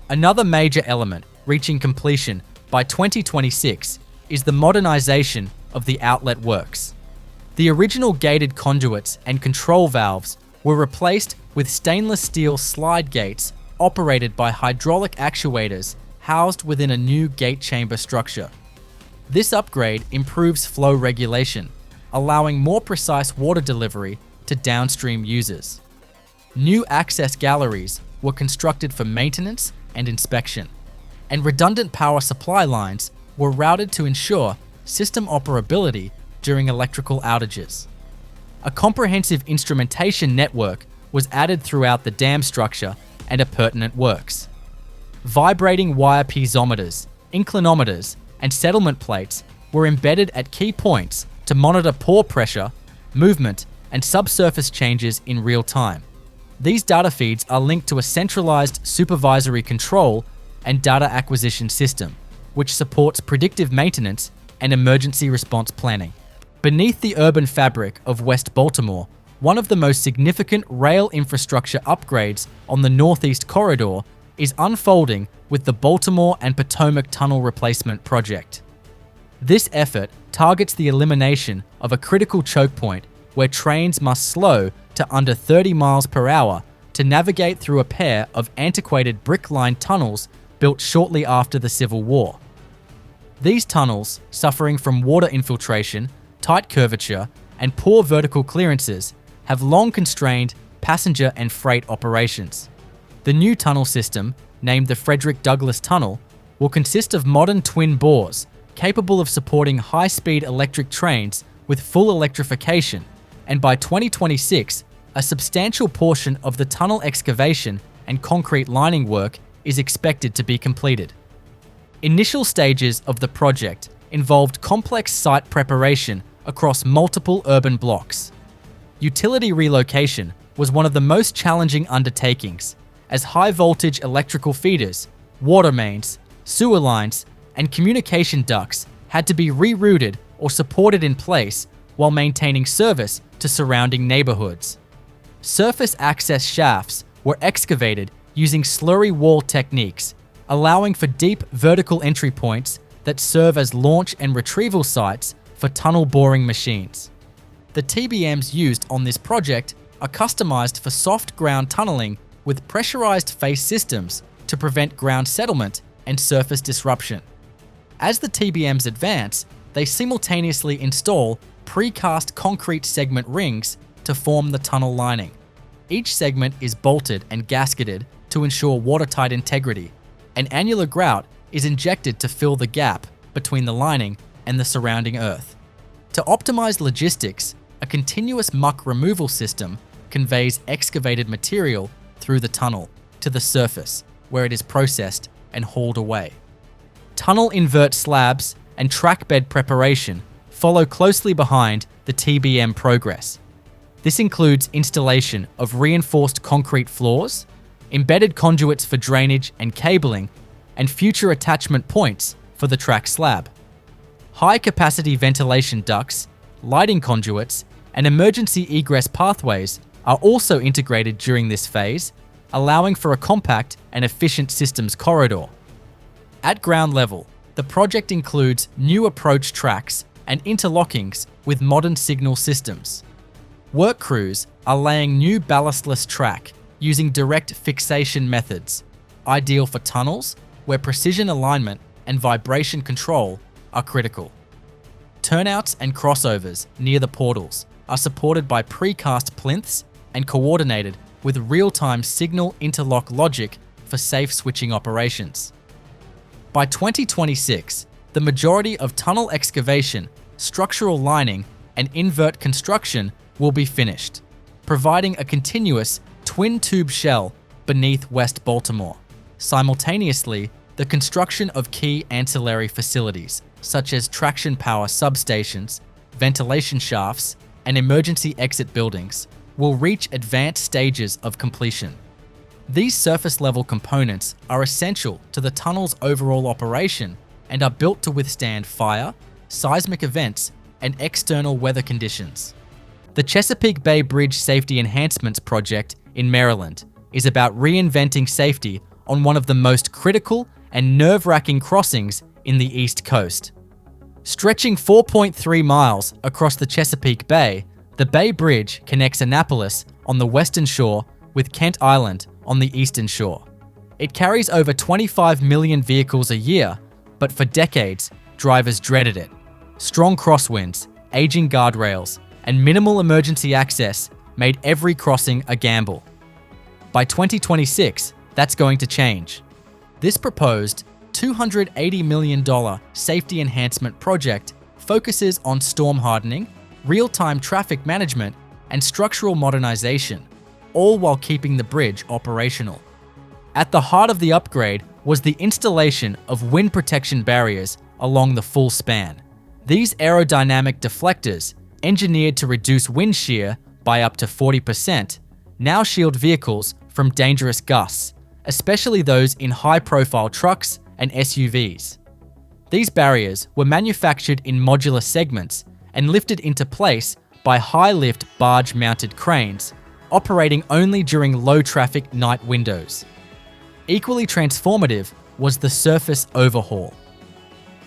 Another major element reaching completion by 2026 is the modernization of the outlet works. The original gated conduits and control valves were replaced with stainless steel slide gates operated by hydraulic actuators housed within a new gate chamber structure. This upgrade improves flow regulation, allowing more precise water delivery to downstream users. New access galleries were constructed for maintenance and inspection, and redundant power supply lines were routed to ensure system operability during electrical outages. A comprehensive instrumentation network was added throughout the dam structure and appurtenant works. Vibrating wire piezometers, inclinometers, and settlement plates were embedded at key points to monitor pore pressure, movement, and subsurface changes in real time. These data feeds are linked to a centralized supervisory control and data acquisition system, which supports predictive maintenance and emergency response planning. Beneath the urban fabric of West Baltimore, one of the most significant rail infrastructure upgrades on the Northeast Corridor is unfolding with the Baltimore and Potomac Tunnel Replacement Project. This effort targets the elimination of a critical choke point where trains must slow to under 30 miles per hour to navigate through a pair of antiquated brick-lined tunnels built shortly after the Civil War. These tunnels, suffering from water infiltration, tight curvature, and poor vertical clearances, have long constrained passenger and freight operations. The new tunnel system, named the Frederick Douglass Tunnel, will consist of modern twin bores capable of supporting high-speed electric trains with full electrification, and by 2026, a substantial portion of the tunnel excavation and concrete lining work is expected to be completed. Initial stages of the project involved complex site preparation across multiple urban blocks. Utility relocation was one of the most challenging undertakings, as high-voltage electrical feeders, water mains, sewer lines, and communication ducts had to be rerouted or supported in place while maintaining service to surrounding neighborhoods. Surface access shafts were excavated using slurry wall techniques, allowing for deep vertical entry points that serve as launch and retrieval sites for tunnel boring machines. The TBMs used on this project are customized for soft ground tunneling with pressurized face systems to prevent ground settlement and surface disruption. As the TBMs advance, they simultaneously install precast concrete segment rings to form the tunnel lining. Each segment is bolted and gasketed to ensure watertight integrity. An annular grout is injected to fill the gap between the lining and the surrounding earth. To optimize logistics, a continuous muck removal system conveys excavated material through the tunnel to the surface, where it is processed and hauled away. Tunnel invert slabs and track bed preparation follow closely behind the TBM progress. This includes installation of reinforced concrete floors, embedded conduits for drainage and cabling, and future attachment points for the track slab. High-capacity ventilation ducts, lighting conduits, and emergency egress pathways are also integrated during this phase, allowing for a compact and efficient systems corridor. At ground level, the project includes new approach tracks and interlockings with modern signal systems. Work crews are laying new ballastless track using direct fixation methods, ideal for tunnels where precision alignment and vibration control are critical. Turnouts and crossovers near the portals are supported by precast plinths and coordinated with real-time signal interlock logic for safe switching operations. By 2026, the majority of tunnel excavation, structural lining, and invert construction will be finished, providing a continuous twin-tube shell beneath West Baltimore. Simultaneously, the construction of key ancillary facilities, such as traction power substations, ventilation shafts, and emergency exit buildings, will reach advanced stages of completion. These surface-level components are essential to the tunnel's overall operation and are built to withstand fire, seismic events, and external weather conditions. The Chesapeake Bay Bridge Safety Enhancements Project in Maryland is about reinventing safety on one of the most critical and nerve-wracking crossings in the East Coast. Stretching 4.3 miles across the Chesapeake Bay, the Bay Bridge connects Annapolis on the western shore with Kent Island on the eastern shore. It carries over 25 million vehicles a year, but for decades, drivers dreaded it. Strong crosswinds, aging guardrails, and minimal emergency access made every crossing a gamble. By 2026, that's going to change. This proposed $280 million safety enhancement project focuses on storm hardening, real-time traffic management, and structural modernization, all while keeping the bridge operational. At the heart of the upgrade was the installation of wind protection barriers along the full span. These aerodynamic deflectors, engineered to reduce wind shear by up to 40%, now shield vehicles from dangerous gusts, especially those in high-profile trucks and SUVs. These barriers were manufactured in modular segments and lifted into place by high-lift barge-mounted cranes, operating only during low-traffic night windows. Equally transformative was the surface overhaul.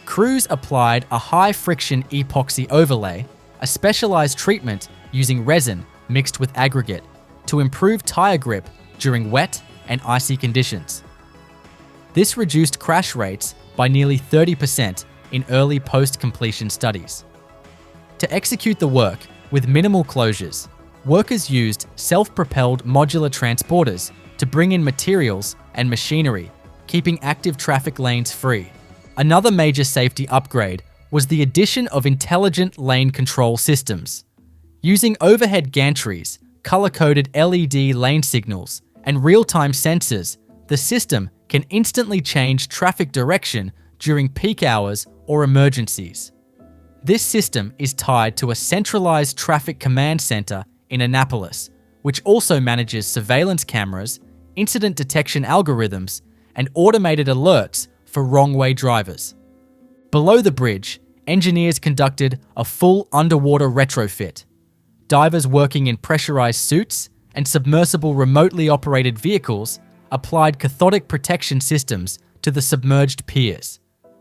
Crews applied a high-friction epoxy overlay, a specialized treatment using resin mixed with aggregate, to improve tire grip during wet and icy conditions. This reduced crash rates by nearly 30% in early post-completion studies. To execute the work with minimal closures, workers used self-propelled modular transporters to bring in materials and machinery, keeping active traffic lanes free. Another major safety upgrade was the addition of intelligent lane control systems. Using overhead gantries, color-coded LED lane signals, and real-time sensors, the system can instantly change traffic direction during peak hours or emergencies. This system is tied to a centralized traffic command center in Annapolis, which also manages surveillance cameras, incident detection algorithms, and automated alerts for wrong-way drivers. Below the bridge, engineers conducted a full underwater retrofit. Divers working in pressurized suits and submersible remotely operated vehicles applied cathodic protection systems to the submerged piers.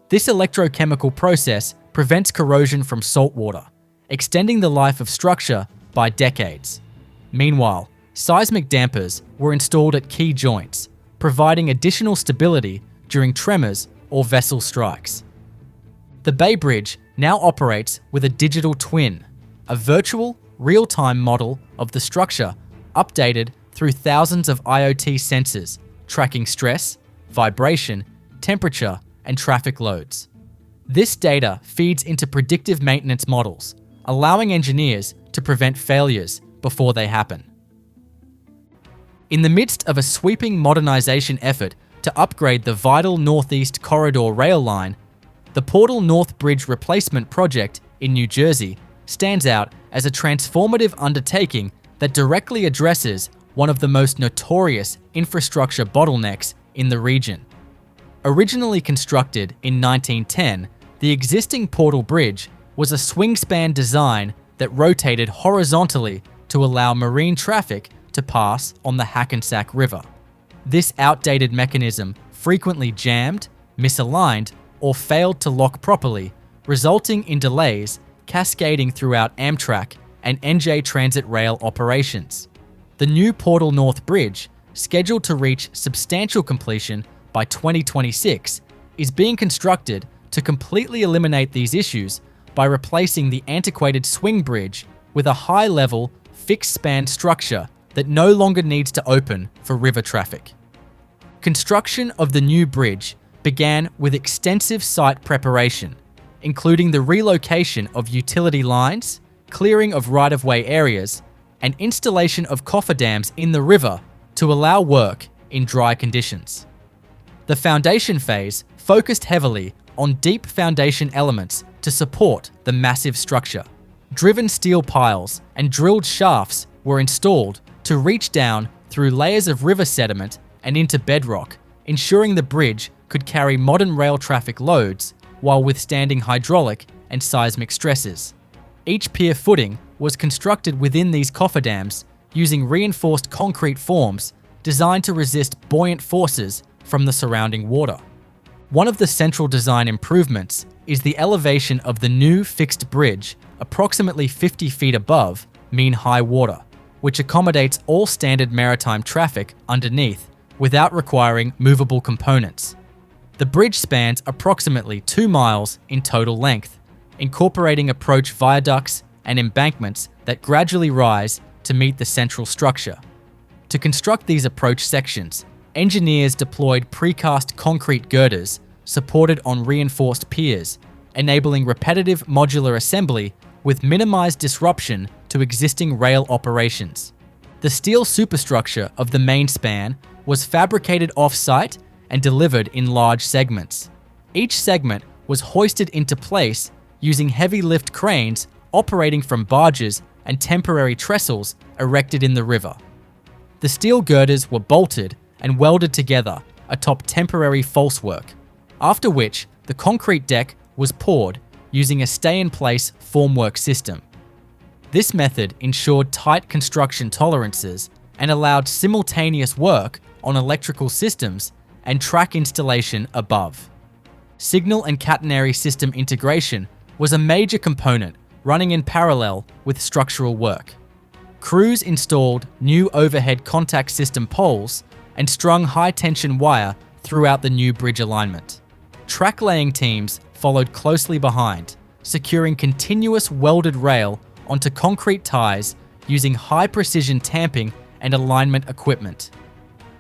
This electrochemical process prevents corrosion from salt water, extending the life of structure by decades. Meanwhile, seismic dampers were installed at key joints, providing additional stability during tremors or vessel strikes. The Bay Bridge now operates with a digital twin, a virtual, real-time model of the structure updated through thousands of IoT sensors tracking stress, vibration, temperature, and traffic loads. This data feeds into predictive maintenance models, allowing engineers to prevent failures before they happen. In the midst of a sweeping modernization effort to upgrade the vital Northeast Corridor rail line, the Portal North Bridge Replacement Project in New Jersey stands out as a transformative undertaking that directly addresses one of the most notorious infrastructure bottlenecks in the region. Originally constructed in 1910, the existing Portal Bridge was a swing-span design that rotated horizontally to allow marine traffic to pass on the Hackensack River. This outdated mechanism frequently jammed, misaligned, or failed to lock properly, resulting in delays cascading throughout Amtrak and NJ Transit Rail operations. The new Portal North Bridge, scheduled to reach substantial completion by 2026, is being constructed to completely eliminate these issues by replacing the antiquated swing bridge with a high-level, fixed-span structure that no longer needs to open for river traffic. Construction of the new bridge began with extensive site preparation, including the relocation of utility lines, clearing of right-of-way areas, and installation of cofferdams in the river to allow work in dry conditions. The foundation phase focused heavily on deep foundation elements to support the massive structure. Driven steel piles and drilled shafts were installed to reach down through layers of river sediment and into bedrock, ensuring the bridge could carry modern rail traffic loads while withstanding hydraulic and seismic stresses. Each pier footing was constructed within these cofferdams using reinforced concrete forms designed to resist buoyant forces from the surrounding water. One of the central design improvements is the elevation of the new fixed bridge approximately 50 feet above mean high water, which accommodates all standard maritime traffic underneath without requiring movable components. The bridge spans approximately 2 miles in total length, incorporating approach viaducts and embankments that gradually rise to meet the central structure. To construct these approach sections, engineers deployed precast concrete girders supported on reinforced piers, enabling repetitive modular assembly with minimized disruption to existing rail operations. The steel superstructure of the main span was fabricated off-site and delivered in large segments. Each segment was hoisted into place using heavy lift cranes operating from barges and temporary trestles erected in the river. The steel girders were bolted and welded together atop temporary falsework, after which the concrete deck was poured using a stay-in-place formwork system. This method ensured tight construction tolerances and allowed simultaneous work on electrical systems and track installation above. Signal and catenary system integration was a major component running in parallel with structural work. Crews installed new overhead contact system poles and strung high-tension wire throughout the new bridge alignment. Track-laying teams followed closely behind, securing continuous welded rail onto concrete ties using high-precision tamping and alignment equipment.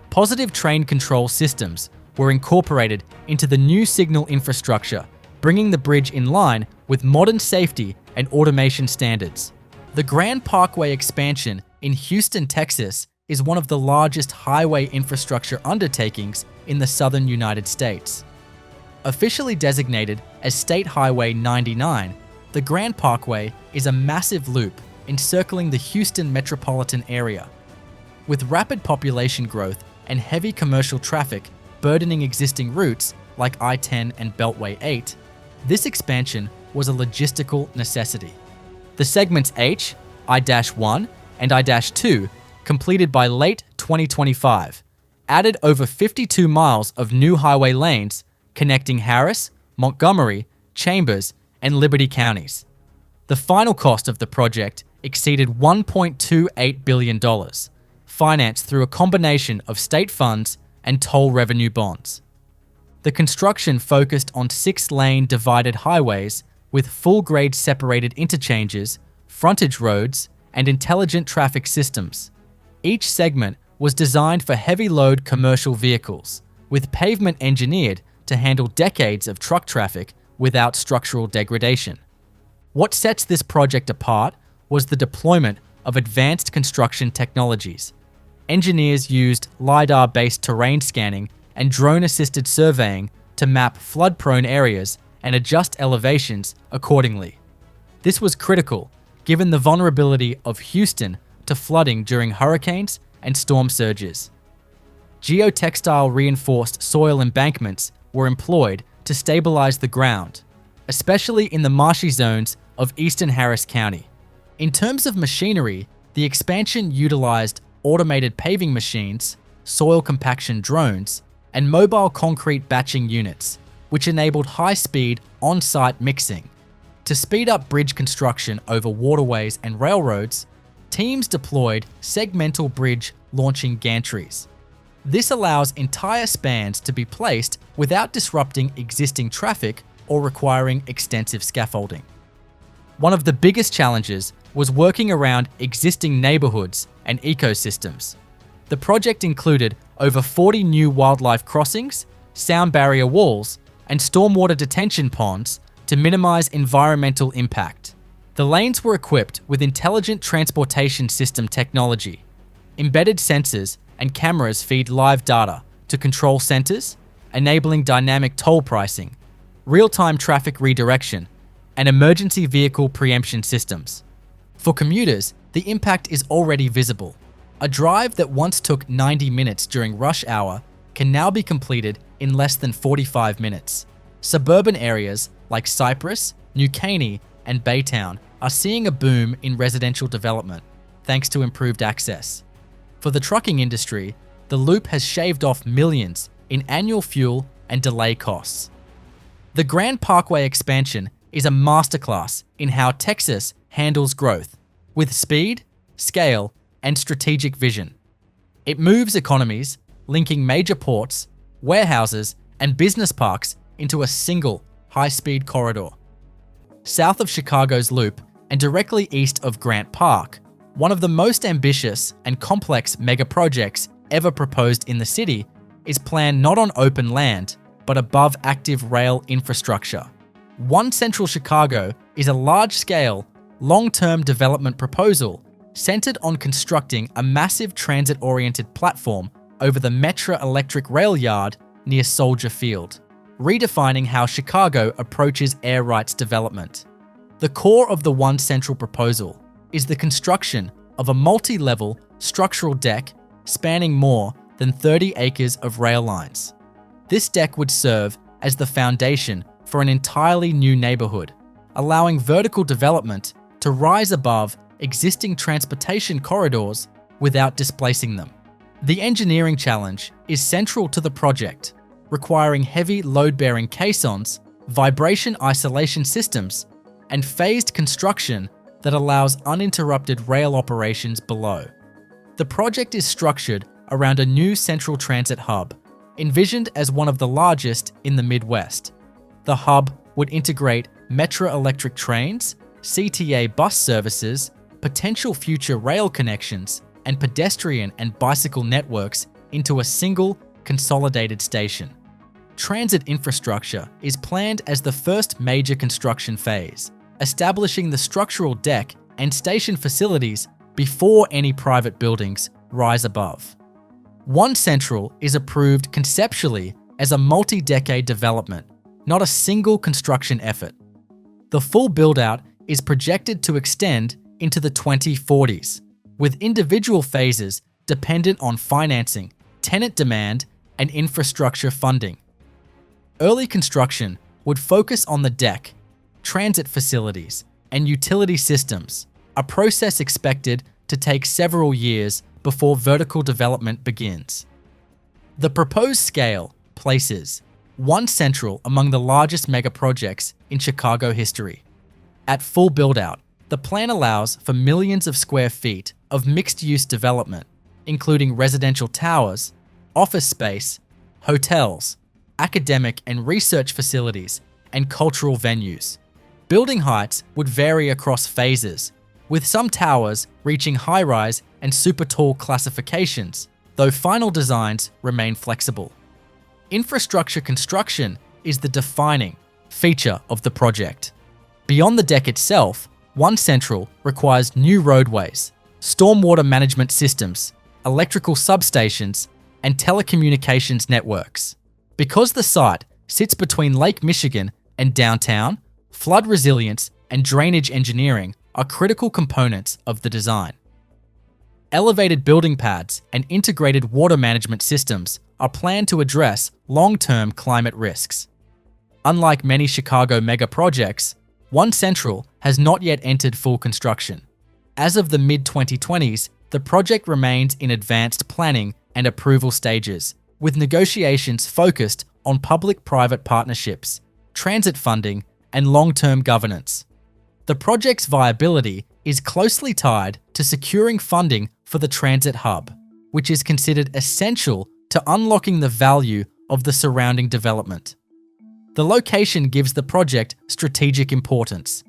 Positive train control systems were incorporated into the new signal infrastructure, bringing the bridge in line with modern safety and automation standards. The Grand Parkway expansion in Houston, Texas, is one of the largest highway infrastructure undertakings in the southern United States. Officially designated as State Highway 99, the Grand Parkway is a massive loop encircling the Houston metropolitan area. With rapid population growth and heavy commercial traffic burdening existing routes like I-10 and Beltway 8, this expansion was a logistical necessity. The segments H, I-1, and I-2, completed by late 2025, added over 52 miles of new highway lanes connecting Harris, Montgomery, Chambers, and Liberty counties. The final cost of the project exceeded $1.28 billion, financed through a combination of state funds and toll revenue bonds. The construction focused on 6-lane divided highways with full-grade separated interchanges, frontage roads, and intelligent traffic systems. Each segment was designed for heavy-load commercial vehicles, with pavement engineered to handle decades of truck traffic without structural degradation. What sets this project apart was the deployment of advanced construction technologies. Engineers used LiDAR-based terrain scanning and drone-assisted surveying to map flood-prone areas and adjust elevations accordingly. This was critical, given the vulnerability of Houston to flooding during hurricanes and storm surges. Geotextile reinforced soil embankments were employed to stabilize the ground, especially in the marshy zones of eastern Harris County. In terms of machinery, the expansion utilized automated paving machines, soil compaction drones, and mobile concrete batching units, which enabled high-speed on-site mixing. To speed up bridge construction over waterways and railroads, teams deployed segmental bridge launching gantries. This allows entire spans to be placed without disrupting existing traffic or requiring extensive scaffolding. One of the biggest challenges was working around existing neighborhoods and ecosystems. The project included over 40 new wildlife crossings, sound barrier walls, and stormwater detention ponds to minimize environmental impact. The lanes were equipped with intelligent transportation system technology. Embedded sensors and cameras feed live data to control centers, enabling dynamic toll pricing, real-time traffic redirection, and emergency vehicle preemption systems. For commuters, the impact is already visible. A drive that once took 90 minutes during rush hour can now be completed in less than 45 minutes. Suburban areas like Cypress, New Caney, and Baytown are seeing a boom in residential development, thanks to improved access. For the trucking industry, the loop has shaved off millions in annual fuel and delay costs. The Grand Parkway expansion is a masterclass in how Texas handles growth, with speed, scale, and strategic vision. It moves economies, linking major ports, warehouses, and business parks into a single high-speed corridor. South of Chicago's loop and directly east of Grant Park, one of the most ambitious and complex megaprojects ever proposed in the city is planned not on open land, but above active rail infrastructure. One Central Chicago is a large-scale, long-term development proposal centered on constructing a massive transit-oriented platform over the Metra Electric Rail Yard near Soldier Field, redefining how Chicago approaches air rights development. The core of the One Central proposal is the construction of a multi-level structural deck spanning more than 30 acres of rail lines. This deck would serve as the foundation for an entirely new neighborhood, allowing vertical development to rise above existing transportation corridors without displacing them. The engineering challenge is central to the project, requiring heavy load-bearing caissons, vibration isolation systems, and phased construction that allows uninterrupted rail operations below. The project is structured around a new central transit hub, envisioned as one of the largest in the Midwest. The hub would integrate Metra electric trains, CTA bus services, potential future rail connections, and pedestrian and bicycle networks into a single, consolidated station. Transit infrastructure is planned as the first major construction phase, establishing the structural deck and station facilities before any private buildings rise above. One Central is approved conceptually as a multi-decade development, not a single construction effort. The full build-out is projected to extend into the 2040s, with individual phases dependent on financing, tenant demand, and infrastructure funding. Early construction would focus on the deck, transit facilities, and utility systems, a process expected to take several years before vertical development begins. The proposed scale places One Central among the largest megaprojects in Chicago history. At full build-out, the plan allows for millions of square feet of mixed-use development, including residential towers, office space, hotels, academic and research facilities, and cultural venues. Building heights would vary across phases, with some towers reaching high-rise and super tall classifications, though final designs remain flexible. Infrastructure construction is the defining feature of the project. Beyond the deck itself, One Central requires new roadways, stormwater management systems, electrical substations, and telecommunications networks. Because the site sits between Lake Michigan and downtown, flood resilience and drainage engineering are critical components of the design. Elevated building pads and integrated water management systems are planned to address long-term climate risks. Unlike many Chicago mega projects, One Central has not yet entered full construction. As of the mid-2020s, the project remains in advanced planning and approval stages, with negotiations focused on public-private partnerships, transit funding, and long-term governance. The project's viability is closely tied to securing funding for the transit hub, which is considered essential to unlocking the value of the surrounding development. The location gives the project strategic importance.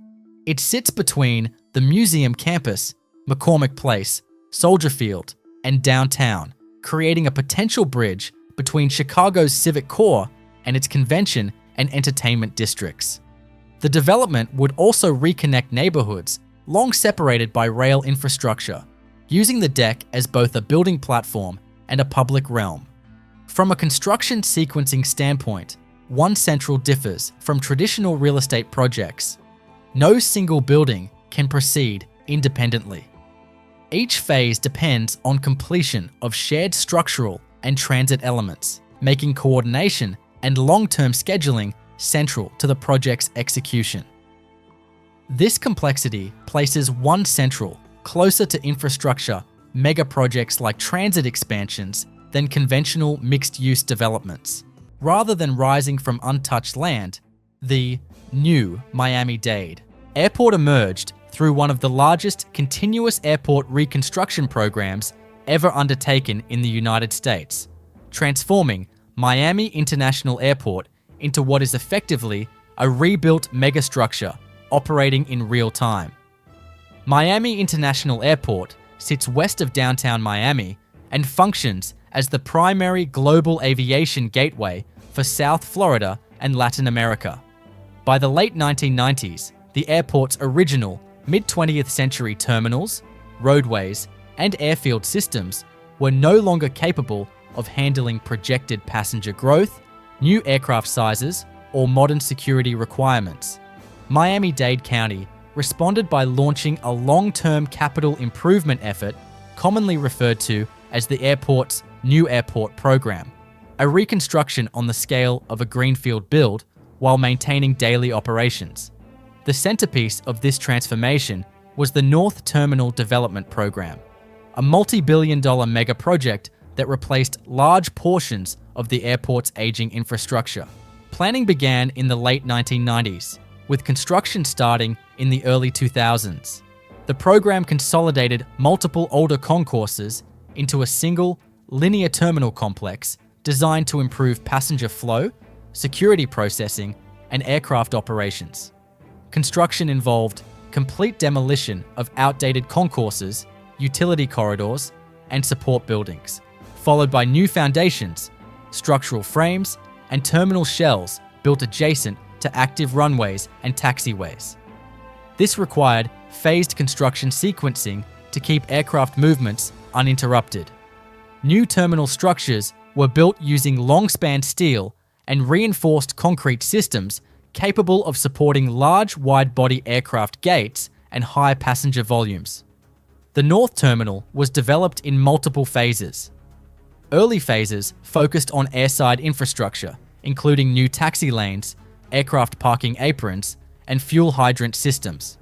It sits between the museum campus, McCormick Place, Soldier Field, and downtown, creating a potential bridge between Chicago's civic core and its convention and entertainment districts. The development would also reconnect neighborhoods long separated by rail infrastructure, using the deck as both a building platform and a public realm. From a construction sequencing standpoint, One Central differs from traditional real estate projects. No single building can proceed independently. Each phase depends on completion of shared structural and transit elements, making coordination and long-term scheduling central to the project's execution. This complexity places One Central closer to infrastructure mega projects like transit expansions than conventional mixed-use developments. Rather than rising from untouched land, the new Miami-Dade airport emerged through one of the largest continuous airport reconstruction programs ever undertaken in the United States, transforming Miami International Airport into what is effectively a rebuilt megastructure operating in real time. Miami International Airport sits west of downtown Miami and functions as the primary global aviation gateway for South Florida and Latin America. By the late 1990s, the airport's original mid-20th century terminals, roadways, and airfield systems were no longer capable of handling projected passenger growth, new aircraft sizes, or modern security requirements. Miami-Dade County responded by launching a long-term capital improvement effort, commonly referred to as the airport's New Airport Program, a reconstruction on the scale of a greenfield build while maintaining daily operations. The centerpiece of this transformation was the North Terminal Development Program, a multi-billion-dollar mega project that replaced large portions of the airport's aging infrastructure. Planning began in the late 1990s, with construction starting in the early 2000s. The program consolidated multiple older concourses into a single, linear terminal complex designed to improve passenger flow, security processing, and aircraft operations. Construction involved complete demolition of outdated concourses, utility corridors, and support buildings, followed by new foundations, structural frames, and terminal shells built adjacent to active runways and taxiways. This required phased construction sequencing to keep aircraft movements uninterrupted. New terminal structures were built using long-span steel and reinforced concrete systems capable of supporting large wide-body aircraft gates and high passenger volumes. The North Terminal was developed in multiple phases. Early phases focused on airside infrastructure, including new taxi lanes, aircraft parking aprons, and fuel hydrant systems.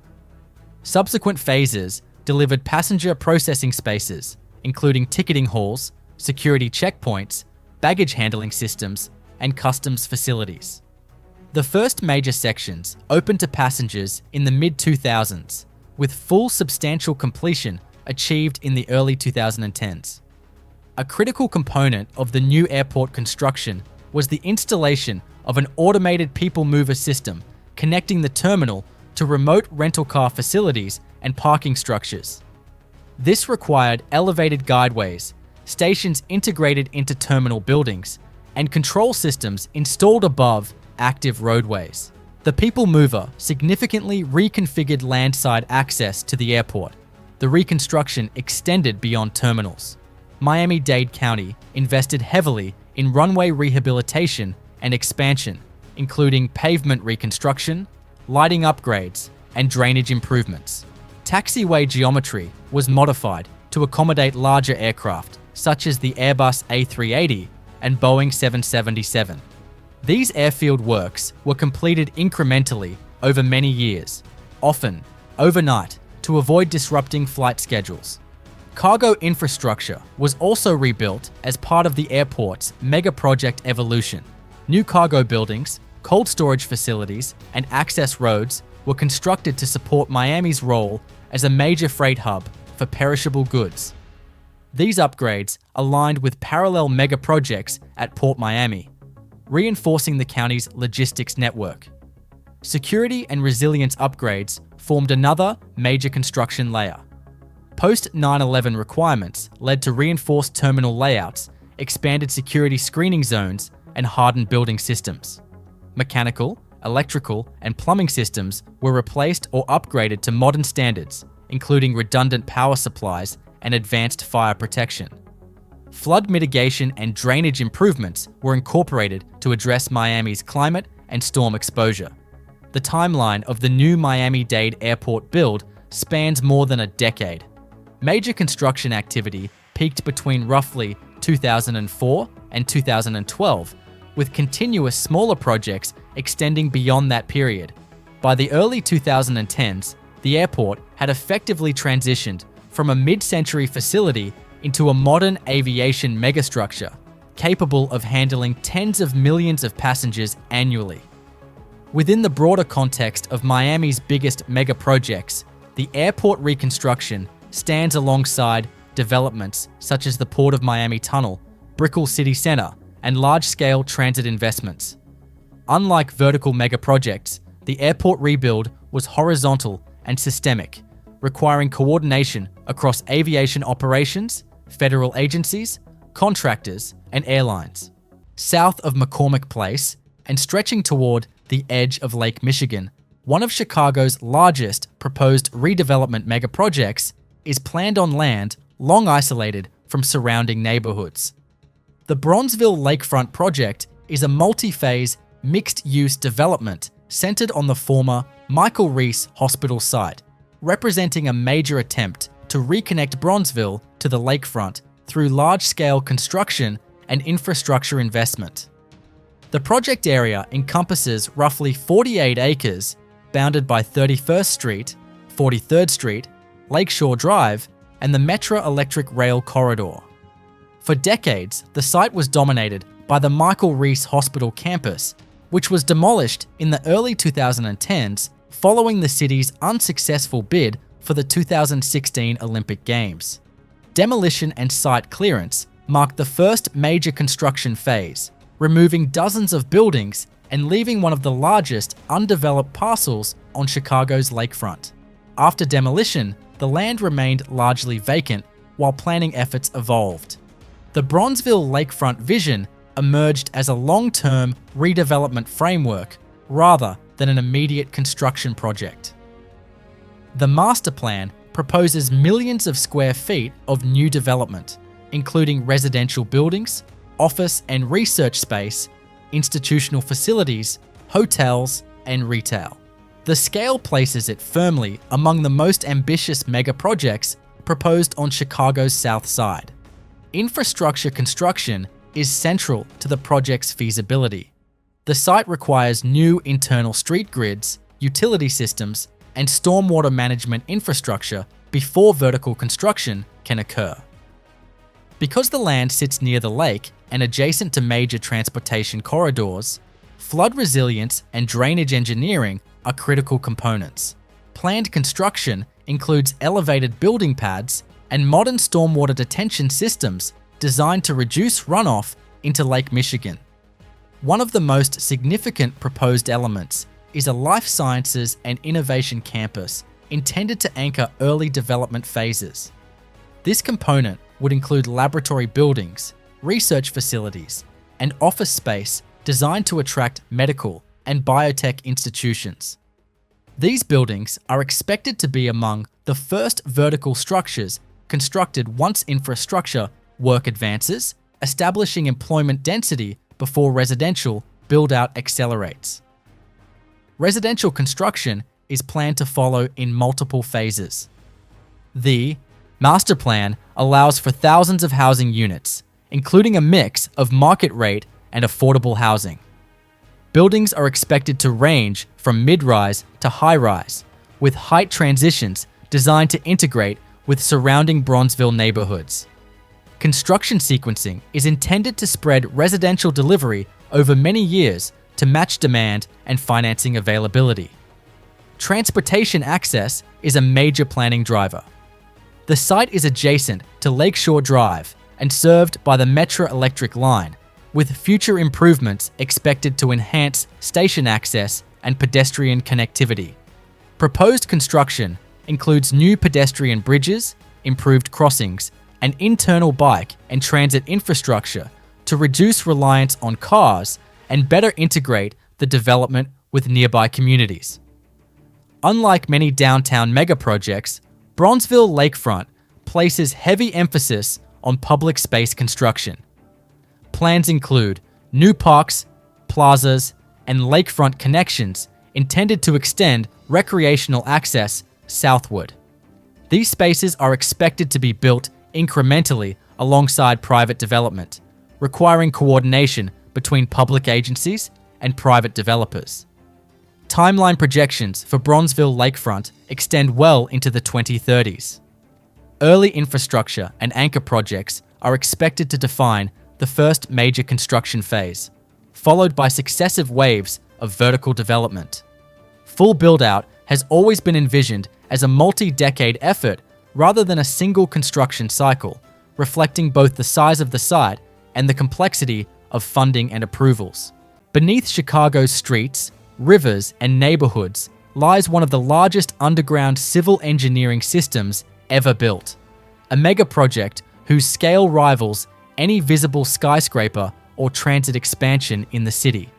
Subsequent phases delivered passenger processing spaces, including ticketing halls, security checkpoints, baggage handling systems, and customs facilities. The first major sections opened to passengers in the mid-2000s, with full substantial completion achieved in the early 2010s. A critical component of the new airport construction was the installation of an automated people mover system connecting the terminal to remote rental car facilities and parking structures. This required elevated guideways, stations integrated into terminal buildings, and control systems installed above active roadways. The People Mover significantly reconfigured landside access to the airport. The reconstruction extended beyond terminals. Miami-Dade County invested heavily in runway rehabilitation and expansion, including pavement reconstruction, lighting upgrades, and drainage improvements. Taxiway geometry was modified to accommodate larger aircraft, such as the Airbus A380 and Boeing 777. These airfield works were completed incrementally over many years, often overnight, to avoid disrupting flight schedules. Cargo infrastructure was also rebuilt as part of the airport's mega project evolution. New cargo buildings, cold storage facilities, and access roads were constructed to support Miami's role as a major freight hub for perishable goods. These upgrades aligned with parallel mega projects at Port Miami, reinforcing the county's logistics network. Security and resilience upgrades formed another major construction layer. Post-9/11 requirements led to reinforced terminal layouts, expanded security screening zones, and hardened building systems. Mechanical, electrical, and plumbing systems were replaced or upgraded to modern standards, including redundant power supplies and advanced fire protection. Flood mitigation and drainage improvements were incorporated to address Miami's climate and storm exposure. The timeline of the new Miami-Dade airport build spans more than a decade. Major construction activity peaked between roughly 2004 and 2012, with continuous smaller projects extending beyond that period. By the early 2010s, the airport had effectively transitioned from a mid-century facility into a modern aviation megastructure, capable of handling tens of millions of passengers annually. Within the broader context of Miami's biggest mega projects, the airport reconstruction stands alongside developments such as the Port of Miami Tunnel, Brickell City Center, and large-scale transit investments. Unlike vertical mega projects, the airport rebuild was horizontal and systemic, requiring coordination across aviation operations, federal agencies, contractors, and airlines. South of McCormick Place and stretching toward the edge of Lake Michigan, one of Chicago's largest proposed redevelopment megaprojects is planned on land long isolated from surrounding neighborhoods. The Bronzeville Lakefront project is a multi-phase, mixed-use development centered on the former Michael Reese Hospital site, representing a major attempt to reconnect Bronzeville to the lakefront through large-scale construction and infrastructure investment. The project area encompasses roughly 48 acres, bounded by 31st Street, 43rd Street, Lakeshore Drive, and the Metra Electric Rail Corridor. For decades, the site was dominated by the Michael Reese Hospital campus, which was demolished in the early 2010s following the city's unsuccessful bid for the 2016 Olympic Games. Demolition and site clearance marked the first major construction phase, removing dozens of buildings and leaving one of the largest undeveloped parcels on Chicago's lakefront. After demolition, the land remained largely vacant while planning efforts evolved. The Bronzeville Lakefront vision emerged as a long-term redevelopment framework rather than an immediate construction project. The master plan proposes millions of square feet of new development, including residential buildings, office and research space, institutional facilities, hotels, and retail. The scale places it firmly among the most ambitious mega projects proposed on Chicago's South Side. Infrastructure construction is central to the project's feasibility. The site requires new internal street grids, utility systems, and stormwater management infrastructure before vertical construction can occur. Because the land sits near the lake and adjacent to major transportation corridors, flood resilience and drainage engineering are critical components. Planned construction includes elevated building pads and modern stormwater detention systems designed to reduce runoff into Lake Michigan. One of the most significant proposed elements is a life sciences and innovation campus intended to anchor early development phases. This component would include laboratory buildings, research facilities, and office space designed to attract medical and biotech institutions. These buildings are expected to be among the first vertical structures constructed once infrastructure work advances, establishing employment density before residential build-out accelerates. Residential construction is planned to follow in multiple phases. The master plan allows for thousands of housing units, including a mix of market rate and affordable housing. Buildings are expected to range from mid-rise to high-rise, with height transitions designed to integrate with surrounding Bronzeville neighborhoods. Construction sequencing is intended to spread residential delivery over many years to match demand and financing availability. Transportation access is a major planning driver. The site is adjacent to Lakeshore Drive and served by the Metro Electric Line, with future improvements expected to enhance station access and pedestrian connectivity. Proposed construction includes new pedestrian bridges, improved crossings, and internal bike and transit infrastructure to reduce reliance on cars and better integrate the development with nearby communities. Unlike many downtown megaprojects, Bronzeville Lakefront places heavy emphasis on public space construction. Plans include new parks, plazas, and lakefront connections intended to extend recreational access southward. These spaces are expected to be built incrementally alongside private development, requiring coordination between public agencies and private developers. Timeline projections for Bronzeville Lakefront extend well into the 2030s. Early infrastructure and anchor projects are expected to define the first major construction phase, followed by successive waves of vertical development. Full build-out has always been envisioned as a multi-decade effort rather than a single construction cycle, reflecting both the size of the site and the complexity of funding and approvals. Beneath Chicago's streets, rivers, and neighborhoods lies one of the largest underground civil engineering systems ever built, a mega project whose scale rivals any visible skyscraper or transit expansion in the city.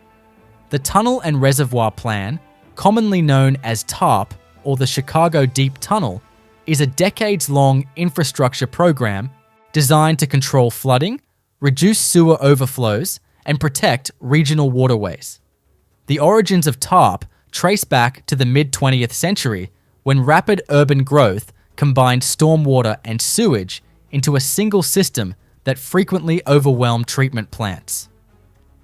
The Tunnel and Reservoir Plan, commonly known as TARP or the Chicago Deep Tunnel, is a decades-long infrastructure program designed to control flooding, reduce sewer overflows, and protect regional waterways. The origins of TARP trace back to the mid-20th century when rapid urban growth combined stormwater and sewage into a single system that frequently overwhelmed treatment plants.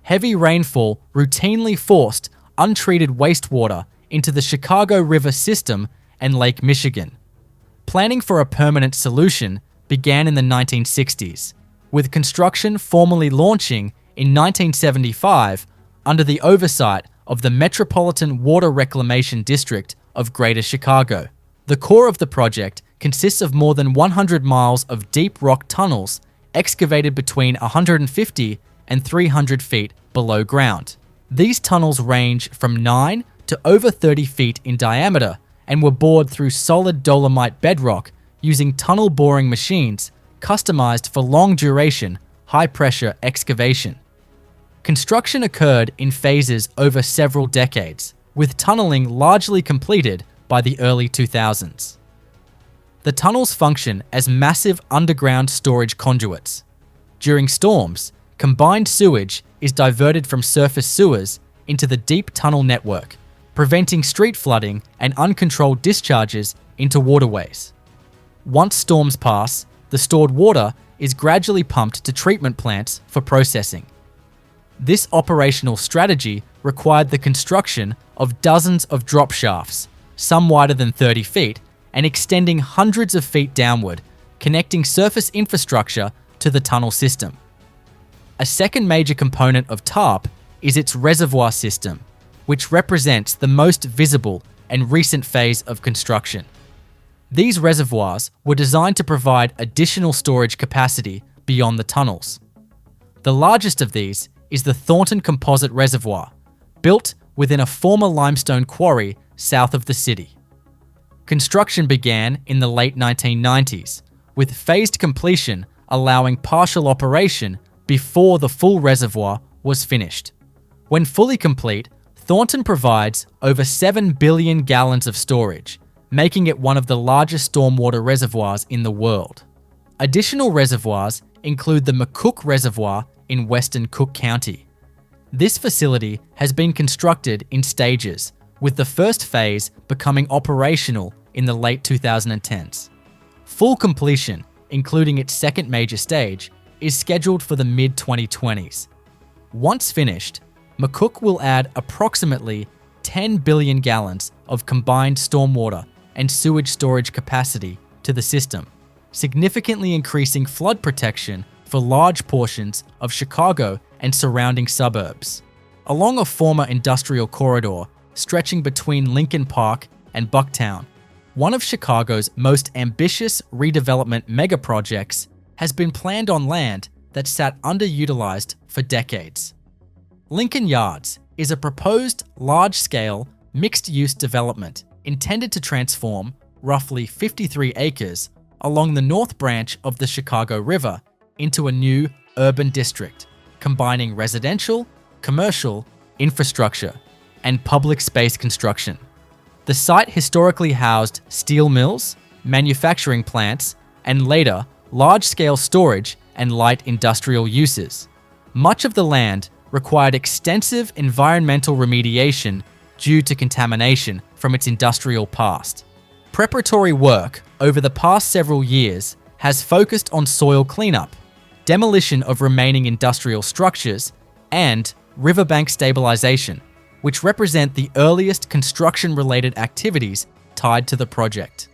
Heavy rainfall routinely forced untreated wastewater into the Chicago River system and Lake Michigan. Planning for a permanent solution began in the 1960s, with construction formally launching in 1975 under the oversight of the Metropolitan Water Reclamation District of Greater Chicago. The core of the project consists of more than 100 miles of deep rock tunnels excavated between 150 and 300 feet below ground. These tunnels range from 9 to over 30 feet in diameter and were bored through solid dolomite bedrock using tunnel boring machines customized for long-duration, high-pressure excavation. Construction occurred in phases over several decades, with tunneling largely completed by the early 2000s. The tunnels function as massive underground storage conduits. During storms, combined sewage is diverted from surface sewers into the deep tunnel network, preventing street flooding and uncontrolled discharges into waterways. Once storms pass, the stored water is gradually pumped to treatment plants for processing. This operational strategy required the construction of dozens of drop shafts, some wider than 30 feet, and extending hundreds of feet downward, connecting surface infrastructure to the tunnel system. A second major component of TARP is its reservoir system, which represents the most visible and recent phase of construction. These reservoirs were designed to provide additional storage capacity beyond the tunnels. The largest of these is the Thornton Composite Reservoir, built within a former limestone quarry south of the city. Construction began in the late 1990s, with phased completion allowing partial operation before the full reservoir was finished. When fully complete, Thornton provides over 7 billion gallons of storage, making it one of the largest stormwater reservoirs in the world. Additional reservoirs include the McCook Reservoir in western Cook County. This facility has been constructed in stages, with the first phase becoming operational in the late 2010s. Full completion, including its second major stage, is scheduled for the mid-2020s. Once finished, McCook will add approximately 10 billion gallons of combined stormwater and sewage storage capacity to the system, significantly increasing flood protection for large portions of Chicago and surrounding suburbs. Along a former industrial corridor stretching between Lincoln Park and Bucktown, one of Chicago's most ambitious redevelopment megaprojects has been planned on land that sat underutilized for decades. Lincoln Yards is a proposed large-scale, mixed-use development intended to transform roughly 53 acres along the north branch of the Chicago River into a new urban district, combining residential, commercial, infrastructure, and public space construction. The site historically housed steel mills, manufacturing plants, and later, large-scale storage and light industrial uses. Much of the land required extensive environmental remediation due to contamination from its industrial past. Preparatory work over the past several years has focused on soil cleanup, demolition of remaining industrial structures, and riverbank stabilization, which represent the earliest construction-related activities tied to the project.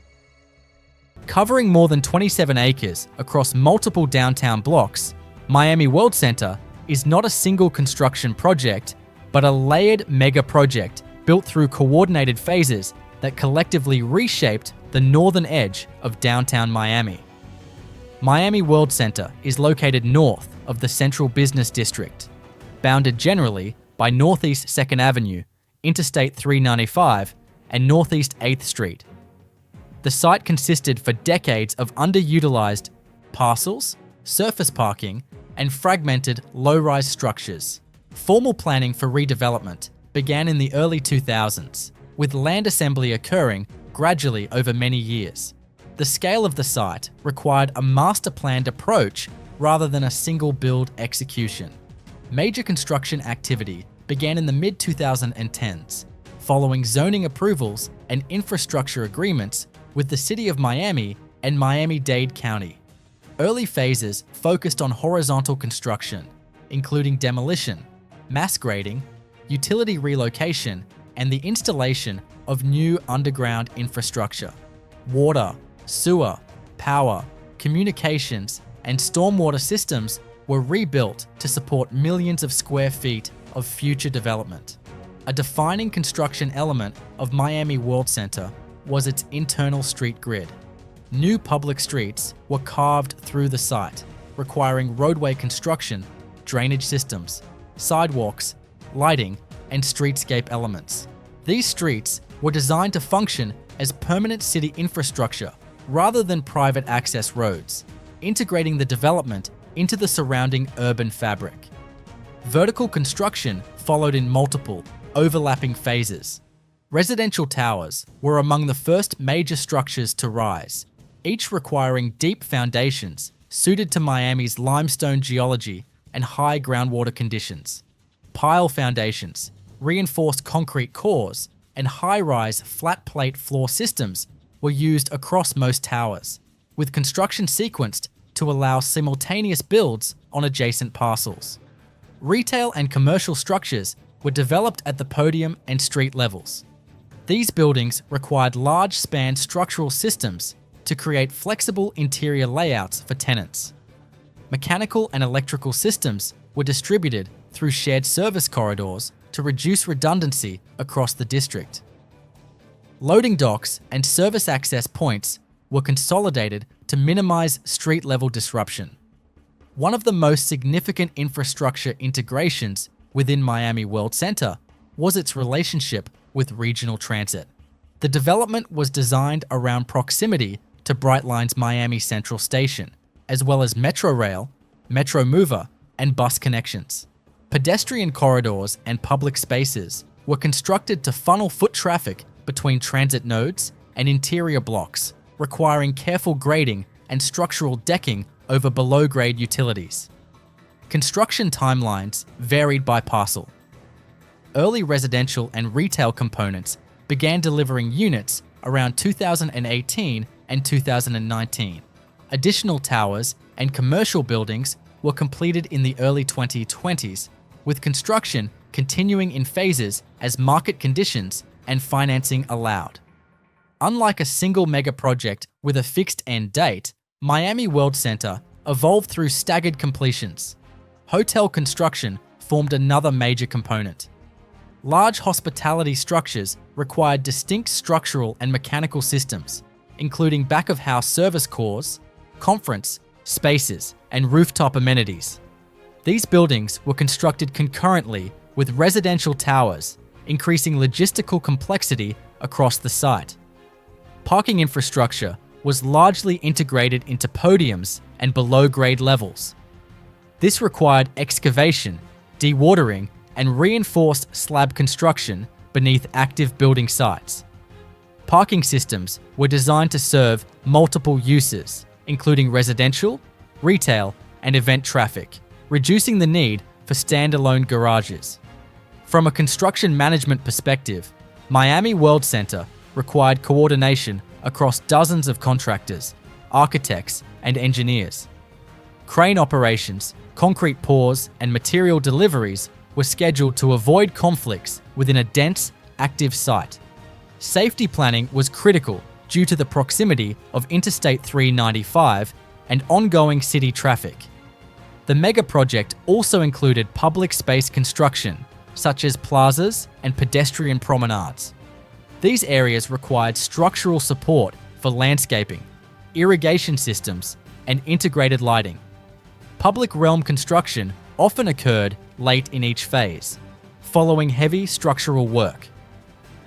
Covering more than 27 acres across multiple downtown blocks, Miami World Center is not a single construction project, but a layered mega project built through coordinated phases that collectively reshaped the northern edge of downtown Miami. Miami World Center is located north of the Central Business District, bounded generally by Northeast 2nd Avenue, Interstate 395, and Northeast 8th Street. The site consisted for decades of underutilized parcels, surface parking, and fragmented low-rise structures. Formal planning for redevelopment began in the early 2000s, with land assembly occurring gradually over many years. The scale of the site required a master-planned approach rather than a single build execution. Major construction activity began in the mid-2010s, following zoning approvals and infrastructure agreements with the City of Miami and Miami-Dade County. Early phases focused on horizontal construction, including demolition, mass grading, utility relocation, and the installation of new underground infrastructure. Water, sewer, power, communications, and stormwater systems were rebuilt to support millions of square feet of future development. A defining construction element of Miami World Center was its internal street grid. New public streets were carved through the site, requiring roadway construction, drainage systems, sidewalks, lighting, and streetscape elements. These streets were designed to function as permanent city infrastructure rather than private access roads, integrating the development into the surrounding urban fabric. Vertical construction followed in multiple, overlapping phases. Residential towers were among the first major structures to rise, each requiring deep foundations suited to Miami's limestone geology and high groundwater conditions. Pile foundations, reinforced concrete cores, and high-rise flat-plate floor systems were used across most towers, with construction sequenced to allow simultaneous builds on adjacent parcels. Retail and commercial structures were developed at the podium and street levels. These buildings required large-span structural systems to create flexible interior layouts for tenants. Mechanical and electrical systems were distributed through shared service corridors to reduce redundancy across the district. Loading docks and service access points were consolidated to minimize street-level disruption. One of the most significant infrastructure integrations within Miami World Center was its relationship with regional transit. The development was designed around proximity to Brightline's Miami Central Station, as well as Metro Rail, Metro Mover, and bus connections. Pedestrian corridors and public spaces were constructed to funnel foot traffic between transit nodes and interior blocks, requiring careful grading and structural decking over below-grade utilities. Construction timelines varied by parcel. Early residential and retail components began delivering units around 2018 and 2019. Additional towers and commercial buildings were completed in the early 2020s, with construction continuing in phases as market conditions and financing allowed. Unlike a single mega project with a fixed end date, Miami World Center evolved through staggered completions. Hotel construction formed another major component. Large hospitality structures required distinct structural and mechanical systems, including back-of-house service cores, conference spaces, and rooftop amenities. These buildings were constructed concurrently with residential towers, increasing logistical complexity across the site. Parking infrastructure was largely integrated into podiums and below-grade levels. This required excavation, dewatering, and reinforced slab construction beneath active building sites. Parking systems were designed to serve multiple uses, including residential, retail, and event traffic, reducing the need for standalone garages. From a construction management perspective, Miami World Center required coordination across dozens of contractors, architects, and engineers. Crane operations, concrete pours, and material deliveries were scheduled to avoid conflicts within a dense, active site. Safety planning was critical due to the proximity of Interstate 395 and ongoing city traffic. The mega project also included public space construction, such as plazas and pedestrian promenades. These areas required structural support for landscaping, irrigation systems, and integrated lighting. Public realm construction often occurred late in each phase, following heavy structural work.